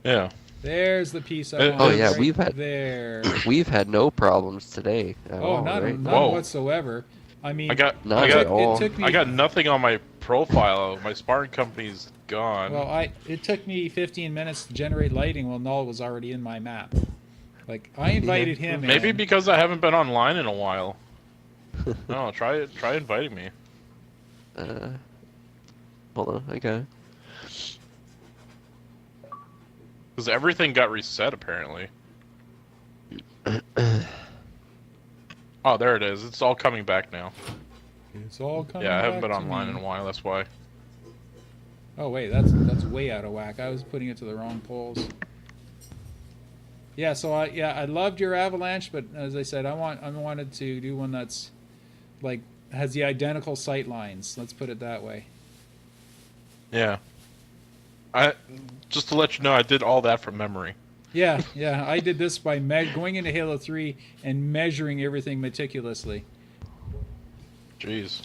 Yeah. There's the piece I Oh, wanted. yeah, right there. We've had no problems today at Oh, all, right? none Whoa. whatsoever. I mean, I got Not I at got all. it took me. I got nothing on my profile. My Spartan company's gone. Well, it took me 15 minutes to generate lighting while Null was already in my map. Like I invited him in. Maybe because I haven't been online in a while. No, try inviting me. Hold on, I got it. Because everything got reset apparently. Oh, there it is. It's all coming back now. It's all coming. Yeah, I haven't back been to online me. in a while. That's why. Oh wait, that's way out of whack. I was putting it to the wrong polls. Yeah, so I loved your Avalanche, but as I said, I wanted to do one that's like has the identical sight lines. Let's put it that way. Yeah. Just to let you know, I did all that from memory. Yeah, I did this by going into Halo 3 and measuring everything meticulously. Jeez.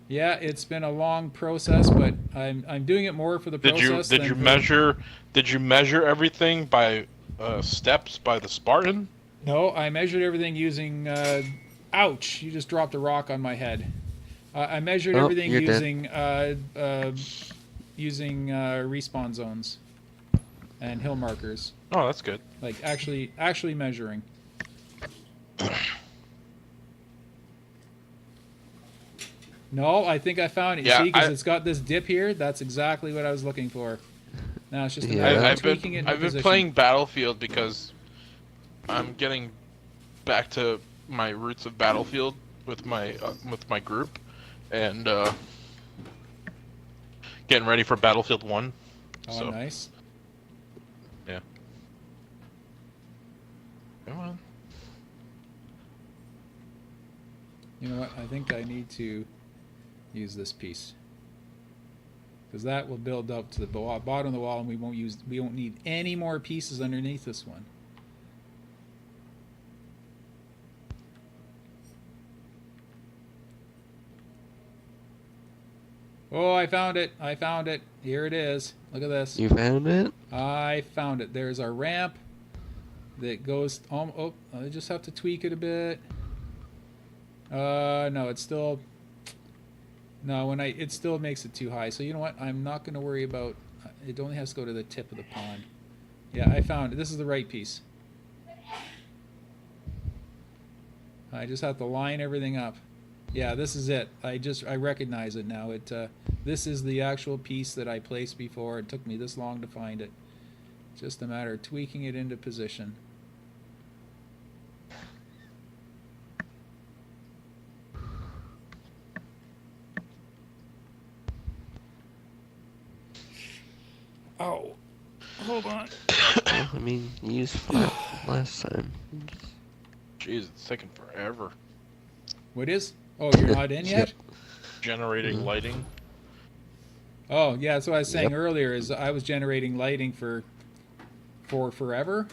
Yeah, it's been a long process, but I'm doing it more for the process. Did you measure everything by steps by the Spartan? No, I measured everything using. Ouch! You just dropped a rock on my head. I measured Oh, everything you're dead. using respawn zones and hill markers. Oh, that's good. Like actually measuring. No, I think I found it. You Yeah, see, because it's got this dip here. That's exactly what I was looking for. Now it's just a Yeah. matter of I've tweaking it into been position. playing Battlefield because I'm getting back to my roots of Battlefield with my group, and getting ready for Battlefield 1. Oh, So, nice. yeah. Come on. You know what? I think I need to use this piece because that will build up to the bottom of the wall, and we won't need any more pieces underneath this one. Oh, I found it. I found it. Here it is. Look at this. You found it? I found it. There's our ramp that goes. Oh, I just have to tweak it a bit. No, it's still. No, it still makes it too high. So you know what? I'm not going to worry about. It only has to go to the tip of the pond. Yeah, I found it. This is the right piece. I just have to line everything up. Yeah, this is it. I recognize it now. This is the actual piece that I placed before. It took me this long to find it. Just a matter of tweaking it into position. Oh, hold on. Well, I mean, you used flat last time. Jeez, it's taking forever. What is? Oh, you're not in yet? Generating lighting. Oh, yeah, that's what I was saying Yep. earlier, is I was generating lighting for forever.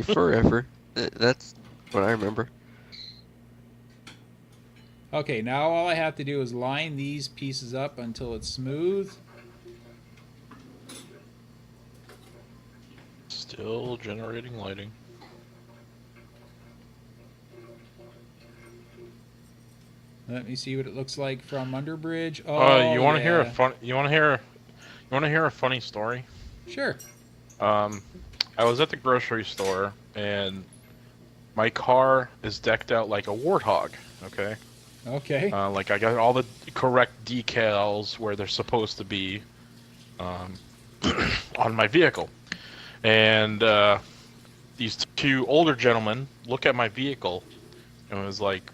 Forever. That's what I remember. Okay, now all I have to do is line these pieces up until it's smooth. Still generating lighting. Let me see what it looks like from Underbridge. Oh, You want to hear a yeah. fun? You want to hear a funny story? Sure. I was at the grocery store and my car is decked out like a warthog. Okay. Okay. Like I got all the correct decals where they're supposed to be on my vehicle, and these two older gentlemen look at my vehicle and was like,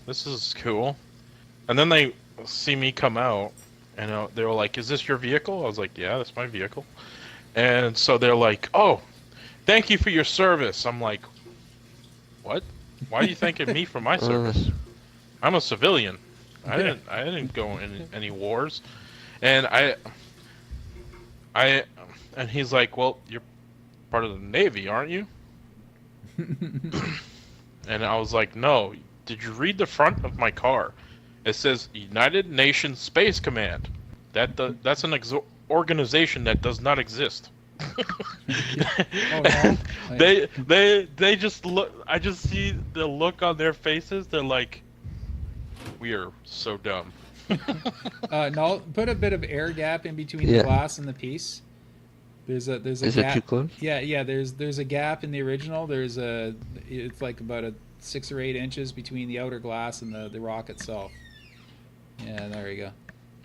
this is cool. And then they see me come out, and they were like, is this your vehicle? I was like, yeah, that's my vehicle. And so they're like, oh, thank you for your service. I'm like, what? Why are you thanking me for my service? I'm a civilian. I didn't go in any wars. And and he's like, well, you're part of the Navy, aren't you? And I was like, no. Did you read the front of my car? It says United Nations Space Command. That's an organization that does not exist. no? They just look. I just see the look on their faces. They're like, we are so dumb. No, put a bit of air gap in between the glass and the piece. There's a Is gap. it too close? Yeah. There's a gap in the original. It's like about 6 or 8 inches between the outer glass and the rock itself. Yeah, there you go.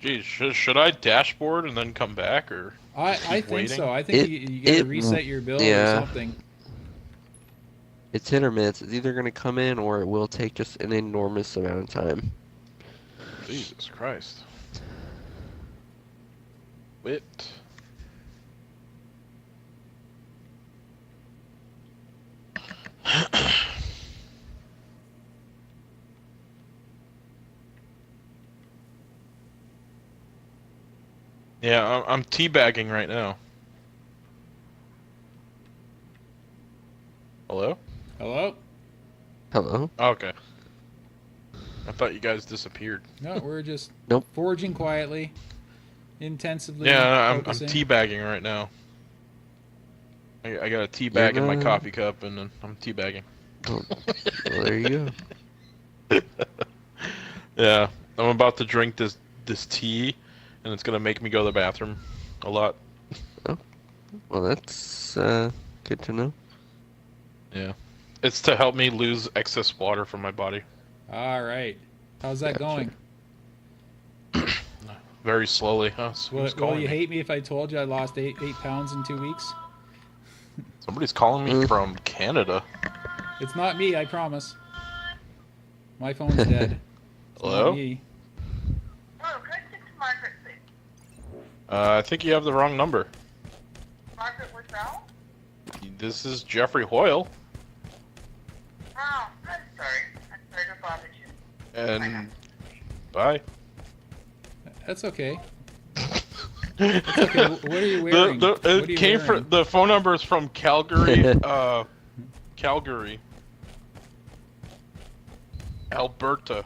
Geez, should I dashboard and then come back, or I think waiting? so. I think you got to reset your build or something. It's hit or miss. It's either going to come in or it will take just an enormous amount of time. Jesus Christ. Whipped. Yeah, I'm teabagging right now. Hello? Hello? Hello? Oh, okay. I thought you guys disappeared. No, we're just Nope. foraging quietly, intensively. Yeah, I'm focusing. teabagging right now. I got a tea bag in my coffee cup, and then I'm teabagging. Oh, well, there you go. Yeah, I'm about to drink this tea, and it's gonna make me go to the bathroom a lot. Oh, well, that's good to know. Yeah, it's to help me lose excess water from my body. All right. How's that Gotcha. Very slowly. Huh? Who's Will calling you me? hate me if I told you I lost 8 pounds in 2 weeks? Somebody's calling me from Canada. It's not me, I promise. My phone's dead. It's Hello? Not me. Hello, can I speak to Margaret, please? I think you have the wrong number. Margaret Withell? This is Jeffrey Hoyle, Oh, I'm sorry. I'm sorry to bother you. and bye. That's okay. That's okay. What are you wearing? What are It you came wearing? from the phone number is from Calgary, Calgary, Alberta.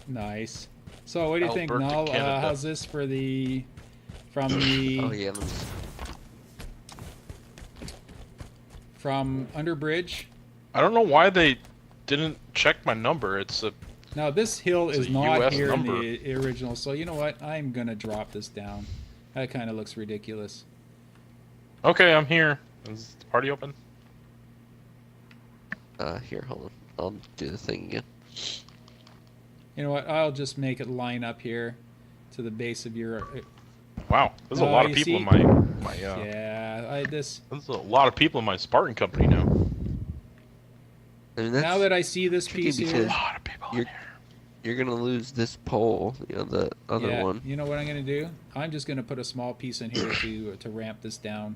Nice. So what do you think, Alberta, Null? Canada. How's this from the Oh, yeah. from Underbridge? I don't know why they didn't check my number. It's a Now this hill It's is a not US here number. in the original, so you know what? I'm gonna drop this down. That kind of looks ridiculous. okay. I'm here. Is the party open? Here, hold on. I'll do the thing again. You know what? I'll just make it line up here to the base of your. Wow, there's a No, lot of you people see- in my Yeah, There's a lot of people in my Spartan company now. I mean, that's, now that I see this tricky piece here, because- A lot of people in You're- here. you're gonna lose this pole, the other yeah, one. you know what I'm gonna do? I'm just gonna put a small piece in here to ramp this down.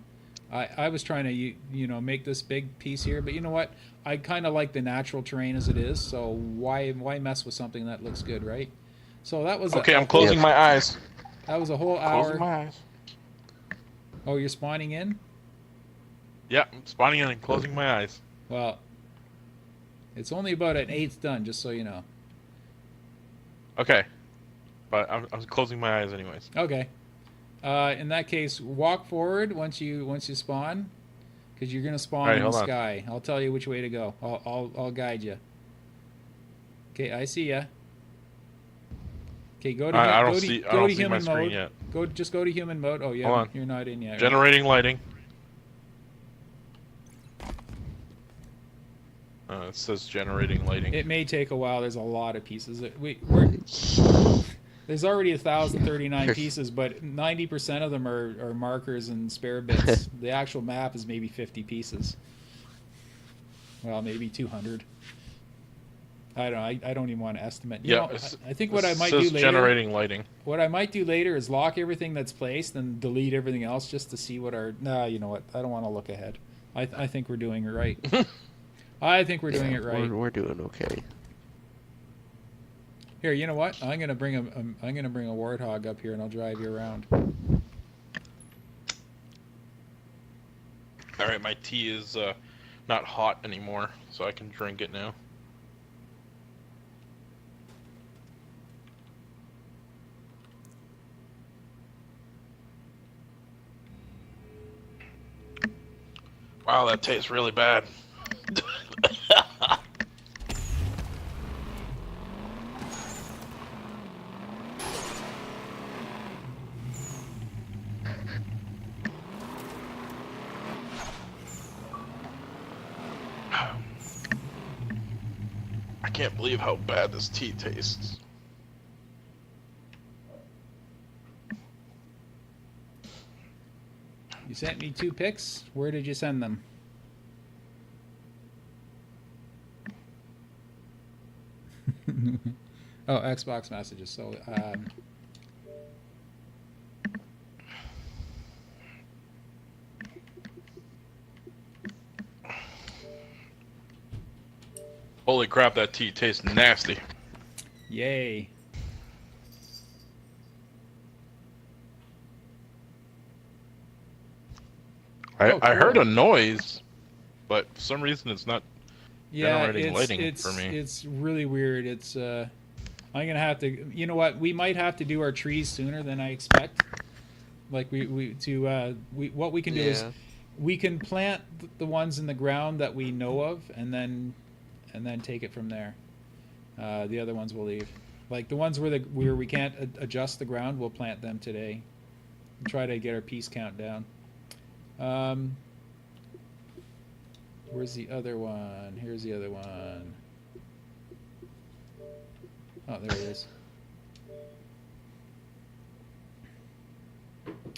I was trying to you know make this big piece here, but you know what? I kind of like the natural terrain as it is, so why mess with something that looks good, right? So that was Okay, I'm closing my eyes. that was a whole Closing hour. my eyes. Oh, you're spawning in? Yeah, I'm spawning in and closing my eyes. Well, it's only about an eighth done, just so you know. Okay, but I'm closing my eyes anyways. Okay. In that case, walk forward once you spawn, because you're gonna spawn Alright, in the hold on. sky. I'll tell you which way to go. I'll guide you. Okay, I see ya. Okay, go to I don't go see to, I go don't to see my human screen mode. yet. Just go to human mode. Oh yeah, Hold on. you're not in yet. right? Generating lighting. It says generating lighting. It may take a while. There's a lot of pieces. There's already 1,039 pieces, but 90% of them are markers and spare bits. The actual map is maybe 50 pieces. Well, maybe 200. I don't know. I don't even want to estimate. You Yeah, know, I think what I might do says later. generating lighting. What I might do later is lock everything that's placed and delete everything else just to see what our. Nah, you know what? I don't want to look ahead. I think we're doing it right. I think we're doing it right. We're doing okay. Here, you know what? I'm gonna bring I'm gonna bring a warthog up here and I'll drive you around. All right, my tea is not hot anymore, so I can drink it now. Wow, that tastes really bad. I can't believe how bad this tea tastes. You sent me 2 pics. Where did you send them? Oh, Xbox messages. So, Holy crap, that tea tastes nasty. yay. I heard cool. a noise, but for some reason it's not Yeah, generating lighting it's for me. it's really weird. It's I'm gonna have to. You know what? We might have to do our trees sooner than I expect. Like what we can do is Yeah. we can plant the ones in the ground that we know of, and then take it from there. The other ones we'll leave. Like the ones where we can't adjust the ground, we'll plant them today. Try to get our piece count down. Where's the other one? Here's the other one. Oh, there it is.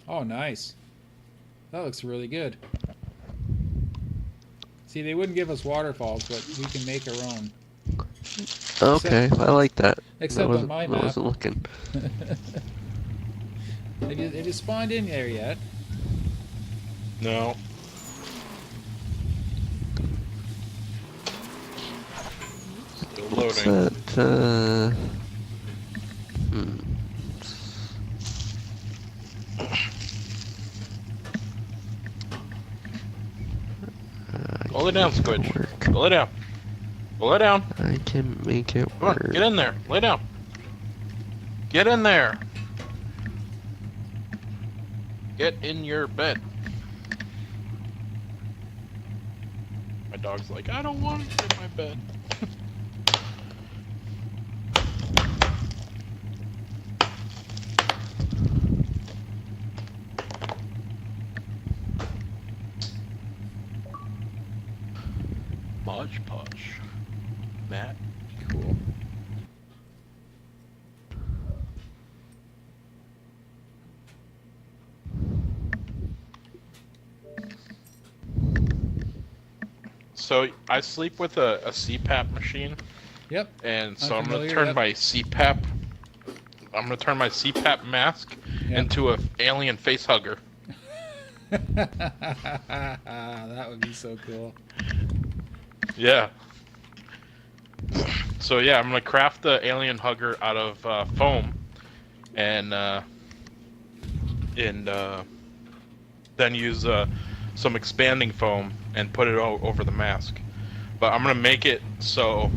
Oh, nice. That looks really good. See, they wouldn't give us waterfalls, but we can make our own. Okay, I like that. Except on my I map. wasn't looking. They just spawned in there yet. No. Still What's loading. that? Pull it down, Squidge. Work. Pull it down. Pull it down. I can make it Come on, work. get in there. Lay down. Get in there. Get in your bed. My dog's like, I don't want to get in my bed. Podge Podge. Matt. Cool. So I sleep with a CPAP machine, Yep. and so I'm gonna familiar, turn yep. my CPAP. I'm gonna turn my CPAP mask Yep. into a alien face hugger. That would be so cool. Yeah. So yeah, I'm gonna craft the alien hugger out of foam, and then use some expanding foam and put it over the mask. But I'm gonna make it so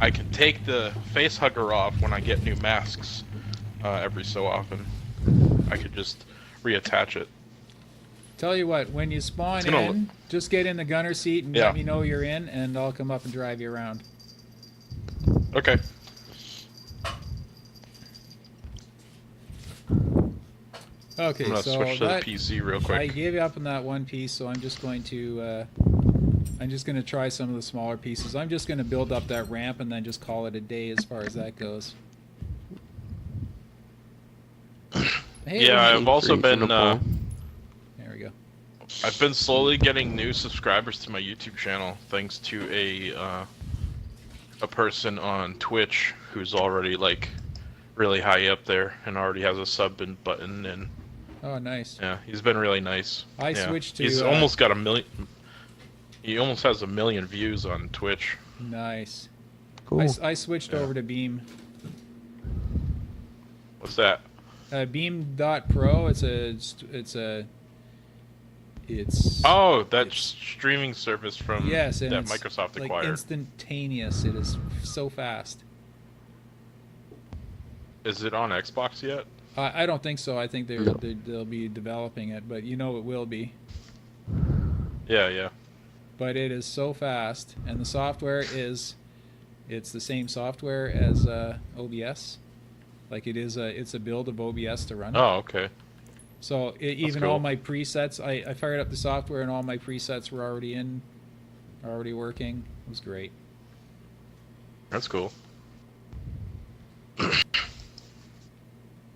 I can take the face hugger off when I get new masks every so often. I could just reattach it. Tell you what, when you spawn It's gonna in, just get in the gunner seat and Yeah. let me know you're in, and I'll come up and drive you around. Okay. Okay, I'm gonna so switch to that, the PC real I quick. gave you up on that one piece, so I'm just going to try some of the smaller pieces. I'm just going to build up that ramp and then just call it a day as far as that goes. Hey, Yeah, I've also been. Reasonable. there we go. I've been slowly getting new subscribers to my YouTube channel thanks to a person on Twitch who's already like really high up there and already has a sub button, and Oh, nice. yeah, he's been really nice. I Yeah. switched to. He's almost got 1 million. He almost has 1 million views on Twitch. Nice. Cool. I switched Yeah. over to Beam. What's that? Beam.pro. It's Oh, that it's- streaming service from yes, and that it's Microsoft like acquired. instantaneous. It is so fast. Is it on Xbox yet? I don't think so. I think No. they'll be developing it, but it will be. Yeah, yeah. But it is so fast, and the software it's the same software as OBS. Like it's a build of OBS to run it. Oh, okay. So even cool. all my presets, I fired up the software and all my presets were already working. It was great. That's cool.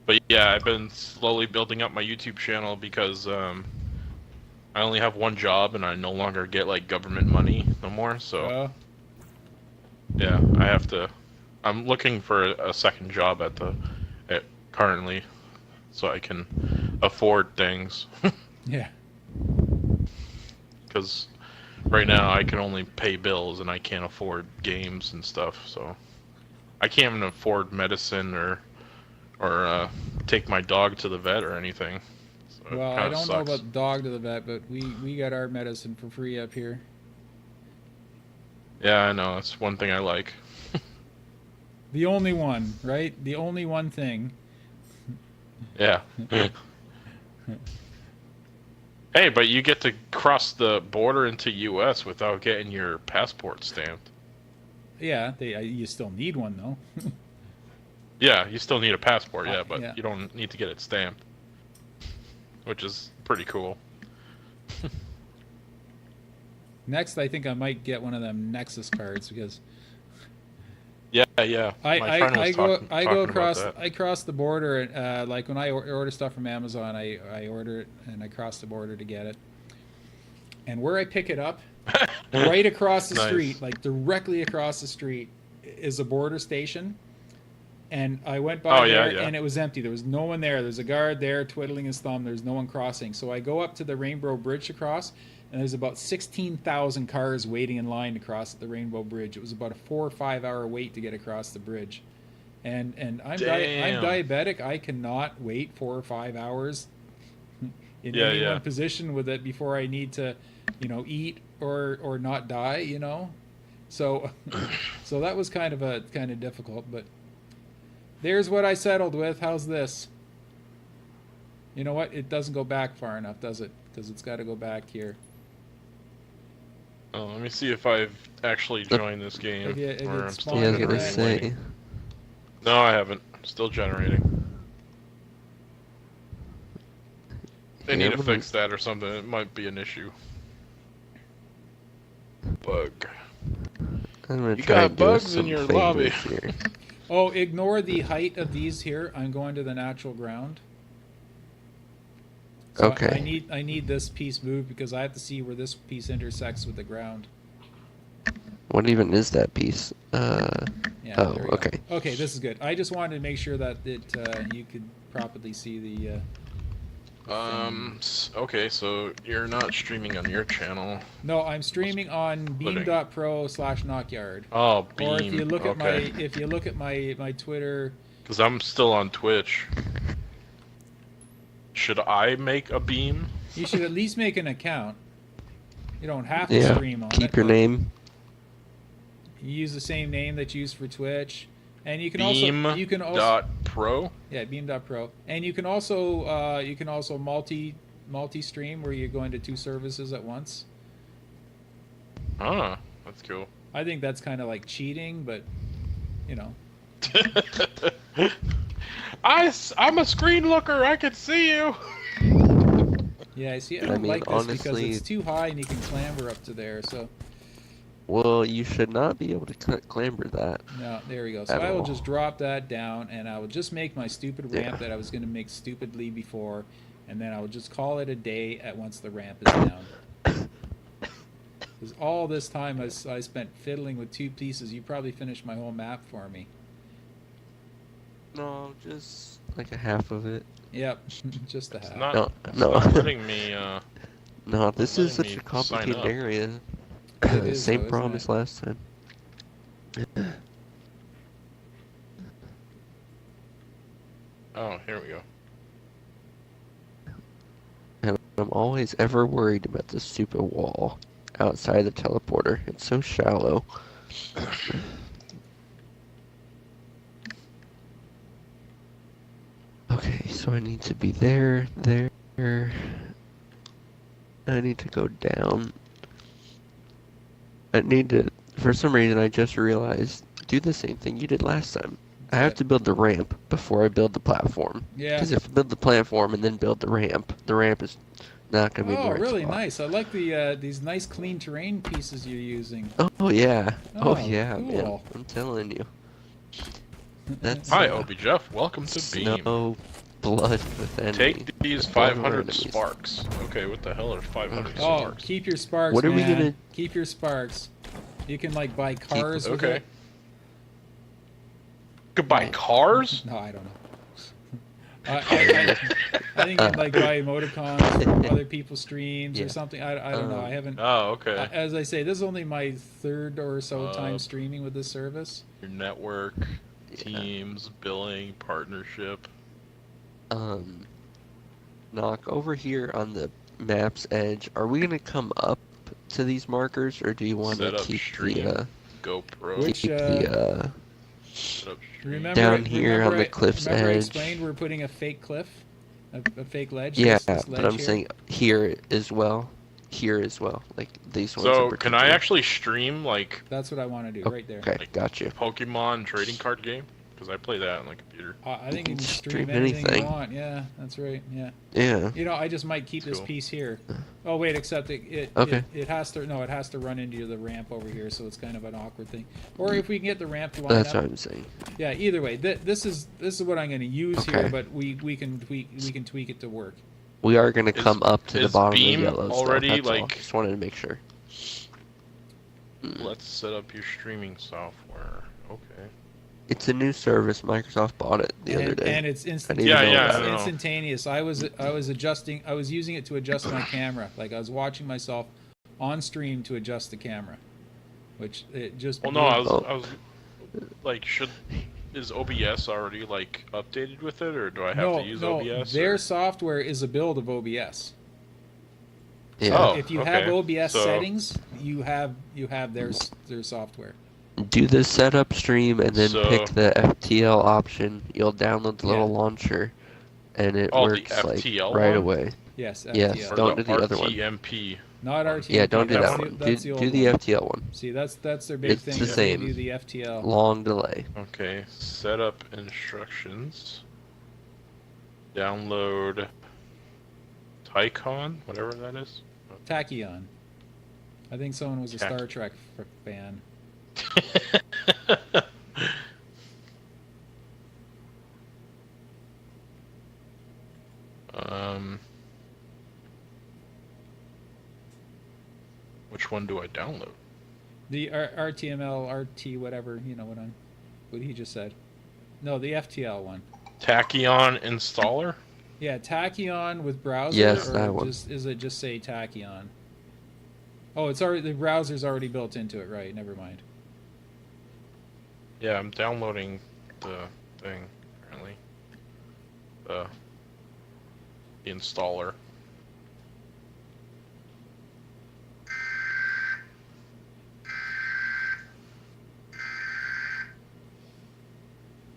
But yeah, I've been slowly building up my YouTube channel because I only have one job and I no longer get like government money no more. So yeah, I have to. I'm looking for a second job at currently, so I can afford things. Yeah. Because right now I can only pay bills and I can't afford games and stuff. So I can't even afford medicine or take my dog to the vet or anything. So it Well, I kinda don't know sucks. about the dog to the vet, but we got our medicine for free up here. Yeah, I know. That's one thing I like. The only one, right? The only one thing. Yeah. Hey, but you get to cross the border into U.S. without getting your passport stamped. Yeah, you still need one though. Yeah, you still need a passport, yeah, but yeah. you don't need to get it stamped, which is pretty cool. Next, I think I might get one of them Nexus cards because Yeah, yeah. My friend was talking about across that. I cross the border like when I order stuff from Amazon, I order it and I cross the border to get it. And where I pick it up, right across the Nice. street, like directly across the street, is a border station. And I went by Oh, yeah, there yeah. and it was empty. There was no one there. There's a guard there twiddling his thumb. There's no one crossing. So I go up to the Rainbow Bridge to cross, and there's about 16,000 cars waiting in line to cross at the Rainbow Bridge. It was about a 4 or 5 hour wait to get across the bridge. And I'm Damn. diabetic. I cannot wait 4 or 5 hours in Yeah, any yeah. one position with it before I need to, eat or not die. So so that was kind of difficult, but there's what I settled with. How's this? You know what? It doesn't go back far enough, does it? Because it's got to go back here. Oh, let me see if I've actually joined this game. If or it I'm still spawns Yeah, I was in gonna that- say. No, I haven't. Still generating. They Yeah, need to I'm fix that or something. It might be an issue. Bug. I'm gonna You try got and do us bugs in some your favors lobby. here. Oh, ignore the height of these here. I'm going to the natural ground. So Okay. I need this piece moved because I have to see where this piece intersects with the ground. What even is that piece? Yeah. Oh, there we go. okay. Okay, this is good. I just wanted to make sure that you could properly see the. Okay, so you're not streaming on your channel. No, I'm streaming on beam.pro/NOKYARD. Oh, Beam. Or if you look okay. at my Twitter. Because I'm still on Twitch. Should I make a Beam? You should at least make an account. You don't have to Yeah. stream on it. Keep your but name. You use the same name that you use for Twitch, and you can Beam. also Dot pro. yeah, beam.pro, and you can also multi-stream where you're going to two services at once. Ah, that's cool. I think that's kind of like cheating, but you know. I'm a screen looker. I can see you. Yeah, I see. I I don't mean, like this because honestly- it's too high and you can clamber up to there. So Well, you should not be able to clamber that. no, there we go. So At I will all. just drop that down, and I will just make my stupid ramp Yeah. that I was going to make stupidly before, and then I'll just call it a day at once the ramp is down. Because all this time I spent fiddling with 2 pieces, you probably finished my whole map for me. No, just like a half of it. Yep, just a half. It's not, No, it's no. not letting me. No, this is letting such me a complicated sign up. area. It is, Same though, isn't problem it? as last time. Oh, here we go. And I'm always ever worried about the stupid wall outside the teleporter. It's so shallow. Okay, so I need to be there. I need to go down. I need to, for some reason I just realized, do the same thing you did last time. I have to build the ramp before I build the platform. Yeah. Because if I build the platform and then build the ramp is not going to be in Oh, the right really spot. nice. I like the these nice clean terrain pieces you're using. Oh yeah. Oh, Oh yeah, man. cool. I'm telling you. That's Hi, uh, Obi Jeff. Welcome to Beam. snow blood with enemy. Take these Above our 500 enemies. sparks. Okay, what the hell are 500 Okay. Oh, sparks? keep your sparks, What are we man. gonna- Keep your sparks. You can like buy cars with Okay. it. Could buy cars? No, I don't know. I think you can like buy emoticons from other people's streams or Yeah. something. I don't know. I haven't. Oh, okay. As I say, this is only my 3rd or so time Uh, streaming with this service. Your network, teams, billing, partnership. Knock over here on the map's edge. Are we gonna come up to these markers, or do you want Set to up keep stream. the GoPro. Which, keep the Set up stream. Remember, down here on the cliff's remember I edge? explained we're putting a fake cliff, a fake ledge. Yeah, this but ledge I'm here. saying here as well. Here as well, like these ones. So, in can I particular. actually stream, like, That's what I want to do right there. Okay, Like- got you. Pokemon trading card game? Because I play that on the computer. I think you can Stream stream anything anything. you want. Yeah, that's right. Yeah. Yeah. You know, I just might keep this Cool. piece here. Oh wait, except Okay. it has to it has to run into the ramp over here, so it's kind of an awkward thing. Or if we can get the ramp to line That's up. what I'm saying. Yeah. Either way, this is what I'm going to use Okay. here, but we can tweak it to work. We are gonna Is- come up to the is bottom Beam of the yellow already, stuff. That's all. like- Just wanted to make sure. Let's set up your streaming software. Okay. It's a new service. Microsoft bought it the other day. And it's I instant. didn't Yeah, know yeah, about It's I know. instantaneous. I was adjusting. I was using it to adjust my camera. Like I was watching myself on stream to adjust the camera, which it just. Well, no, I was, Oh. I was like, is OBS already like updated with it, or do I have no, to use no. OBS? Their or- software is a build of OBS. Yeah. Oh, If you have okay. OBS So- settings, you have their software. Do the setup stream and then So- pick the FTL option. You'll download the little Yeah. launcher, and it Oh, the works like FTL right one? away. Yes. Yes, FTL. Or don't do the other one. RTMP. Not RTL. Yeah, don't do That's that the- one. That's Do old the one. FTL one. See, that's their big It's thing. the is they same. do the FTL. Long delay. Okay, setup instructions. Download Tycon, whatever that is. Tachyon. I think someone was a Tach- Star Trek fan. Which one do I download? The RTML, RT, whatever, what he just said. No, the FTL one. Tachyon installer? Yeah, Tachyon with browser. Yes, or that one. Is it just say Tachyon? Oh, it's already the browser's already built into it, right? Never mind. Yeah, I'm downloading the thing currently. The installer.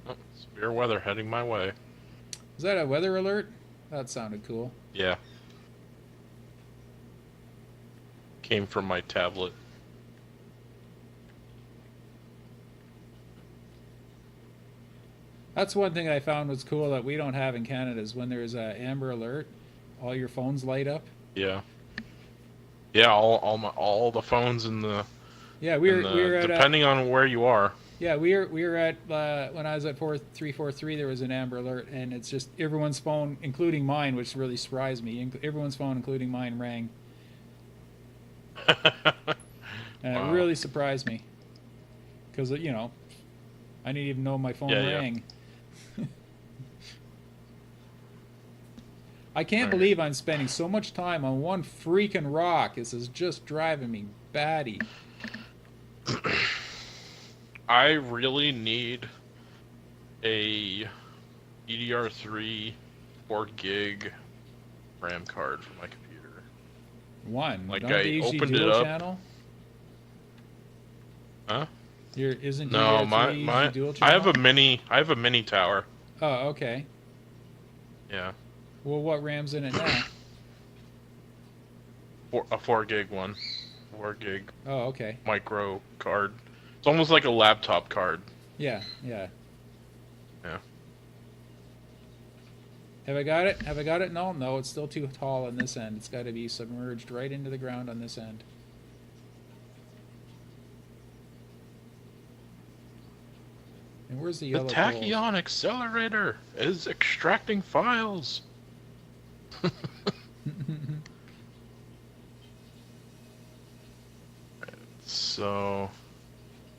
Oh, severe weather heading my way. Is that a weather alert? That sounded cool. Yeah. Came from my tablet. That's one thing I found was cool that we don't have in Canada is when there's a Amber Alert, all your phones light up. Yeah. Yeah, all the phones in the Yeah, we were in the- we were at depending on where you are. Yeah, we were at when I was at 4343. There was an Amber Alert, and it's just everyone's phone, including mine, which really surprised me. Everyone's phone, including mine, rang, and it Wow. really surprised me because I didn't even know my phone Yeah, yeah. rang. I can't Alright. believe I'm spending so much time on one freaking rock. This is just driving me batty. I really need a DDR3 4 gig RAM card for my computer. One. Like, Don't I they usually opened it dual up. channel? Huh? Isn't No, DDR3 usually my dual I channel? have a mini tower. Oh, okay. Yeah. Well, what RAM's in it now? A 4 gig one. 4 gig Oh, okay. micro card. It's almost like a laptop card. Yeah, yeah. Yeah. Have I got it? Have I got it? No, it's still too tall on this end. It's got to be submerged right into the ground on this end. And where's the The yellow Tachyon accelerator is extracting files. poles? So,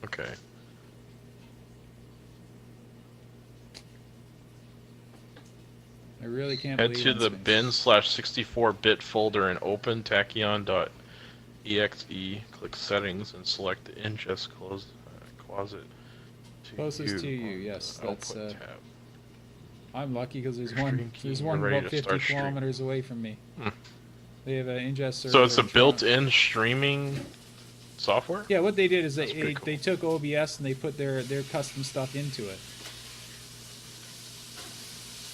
okay. I really can't Head believe to I'm the spending- bin/64-bit folder and open tachyon.exe. Click settings and select the ingest closet. Closest to you, yes, on the that's, output tab. I'm lucky because there's Stream one key, you're about ready to 50 start stream. kilometers away from me. Hmm. They have an ingest server. So it's a in Toronto. built-in streaming software? Yeah, what they did is That's they pretty cool. they took OBS and they put their custom stuff into it.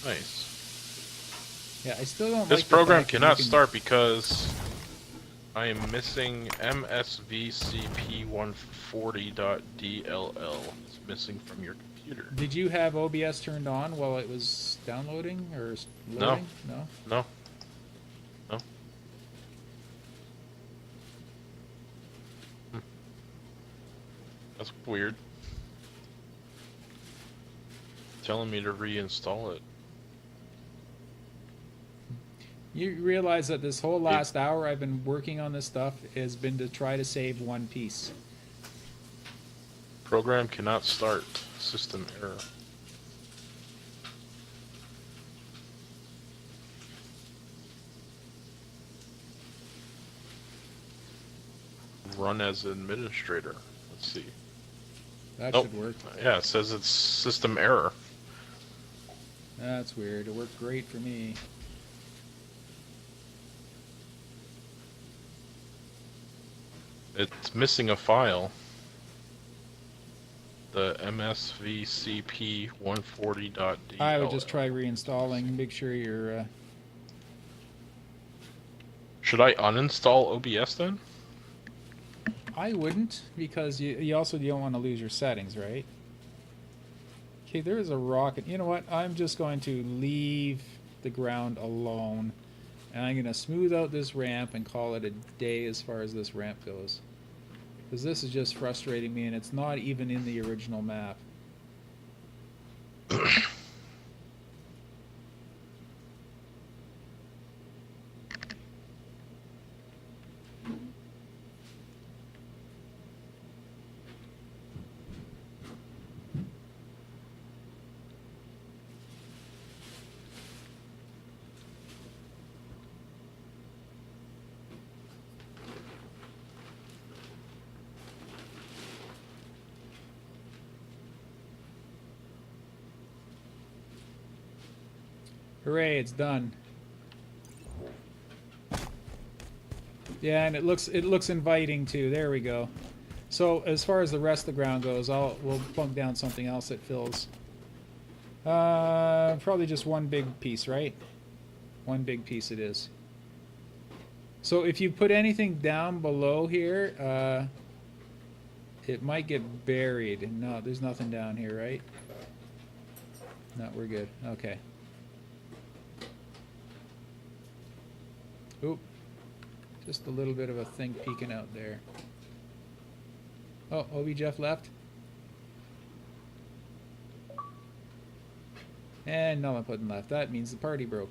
Nice. Yeah, I still don't This like the program fact that you cannot can- start because I am missing MSVCP140.dll. It's missing from your computer. Did you have OBS turned on while it was downloading or loading? No. No. No. That's weird. Telling me to reinstall it. You realize that this whole last hour I've been working on this stuff has been to try to save one piece. Program cannot start. System error. Run as administrator. Let's see. That Nope. should work. Yeah, it says it's system error. That's weird. It worked great for me. It's missing a file. The MSVCP140.dll. I would just try reinstalling. Make sure you're. Should I uninstall OBS then? I wouldn't, because you also don't want to lose your settings, right? Okay, there is a rocket. You know what? I'm just going to leave the ground alone. And I'm going to smooth out this ramp and call it a day as far as this ramp goes. Because this is just frustrating me, and it's not even in the original map. Hooray, it's done. Yeah, and it looks inviting too. There we go. So as far as the rest of the ground goes, we'll plunk down something else that fills. Probably just one big piece, right? One big piece it is. So if you put anything down below here, it might get buried. No, there's nothing down here, right? No, we're good. Okay. Oop. Just a little bit of a thing peeking out there. Oh, Obi Jeff left? And no one put in left. That means the party broke.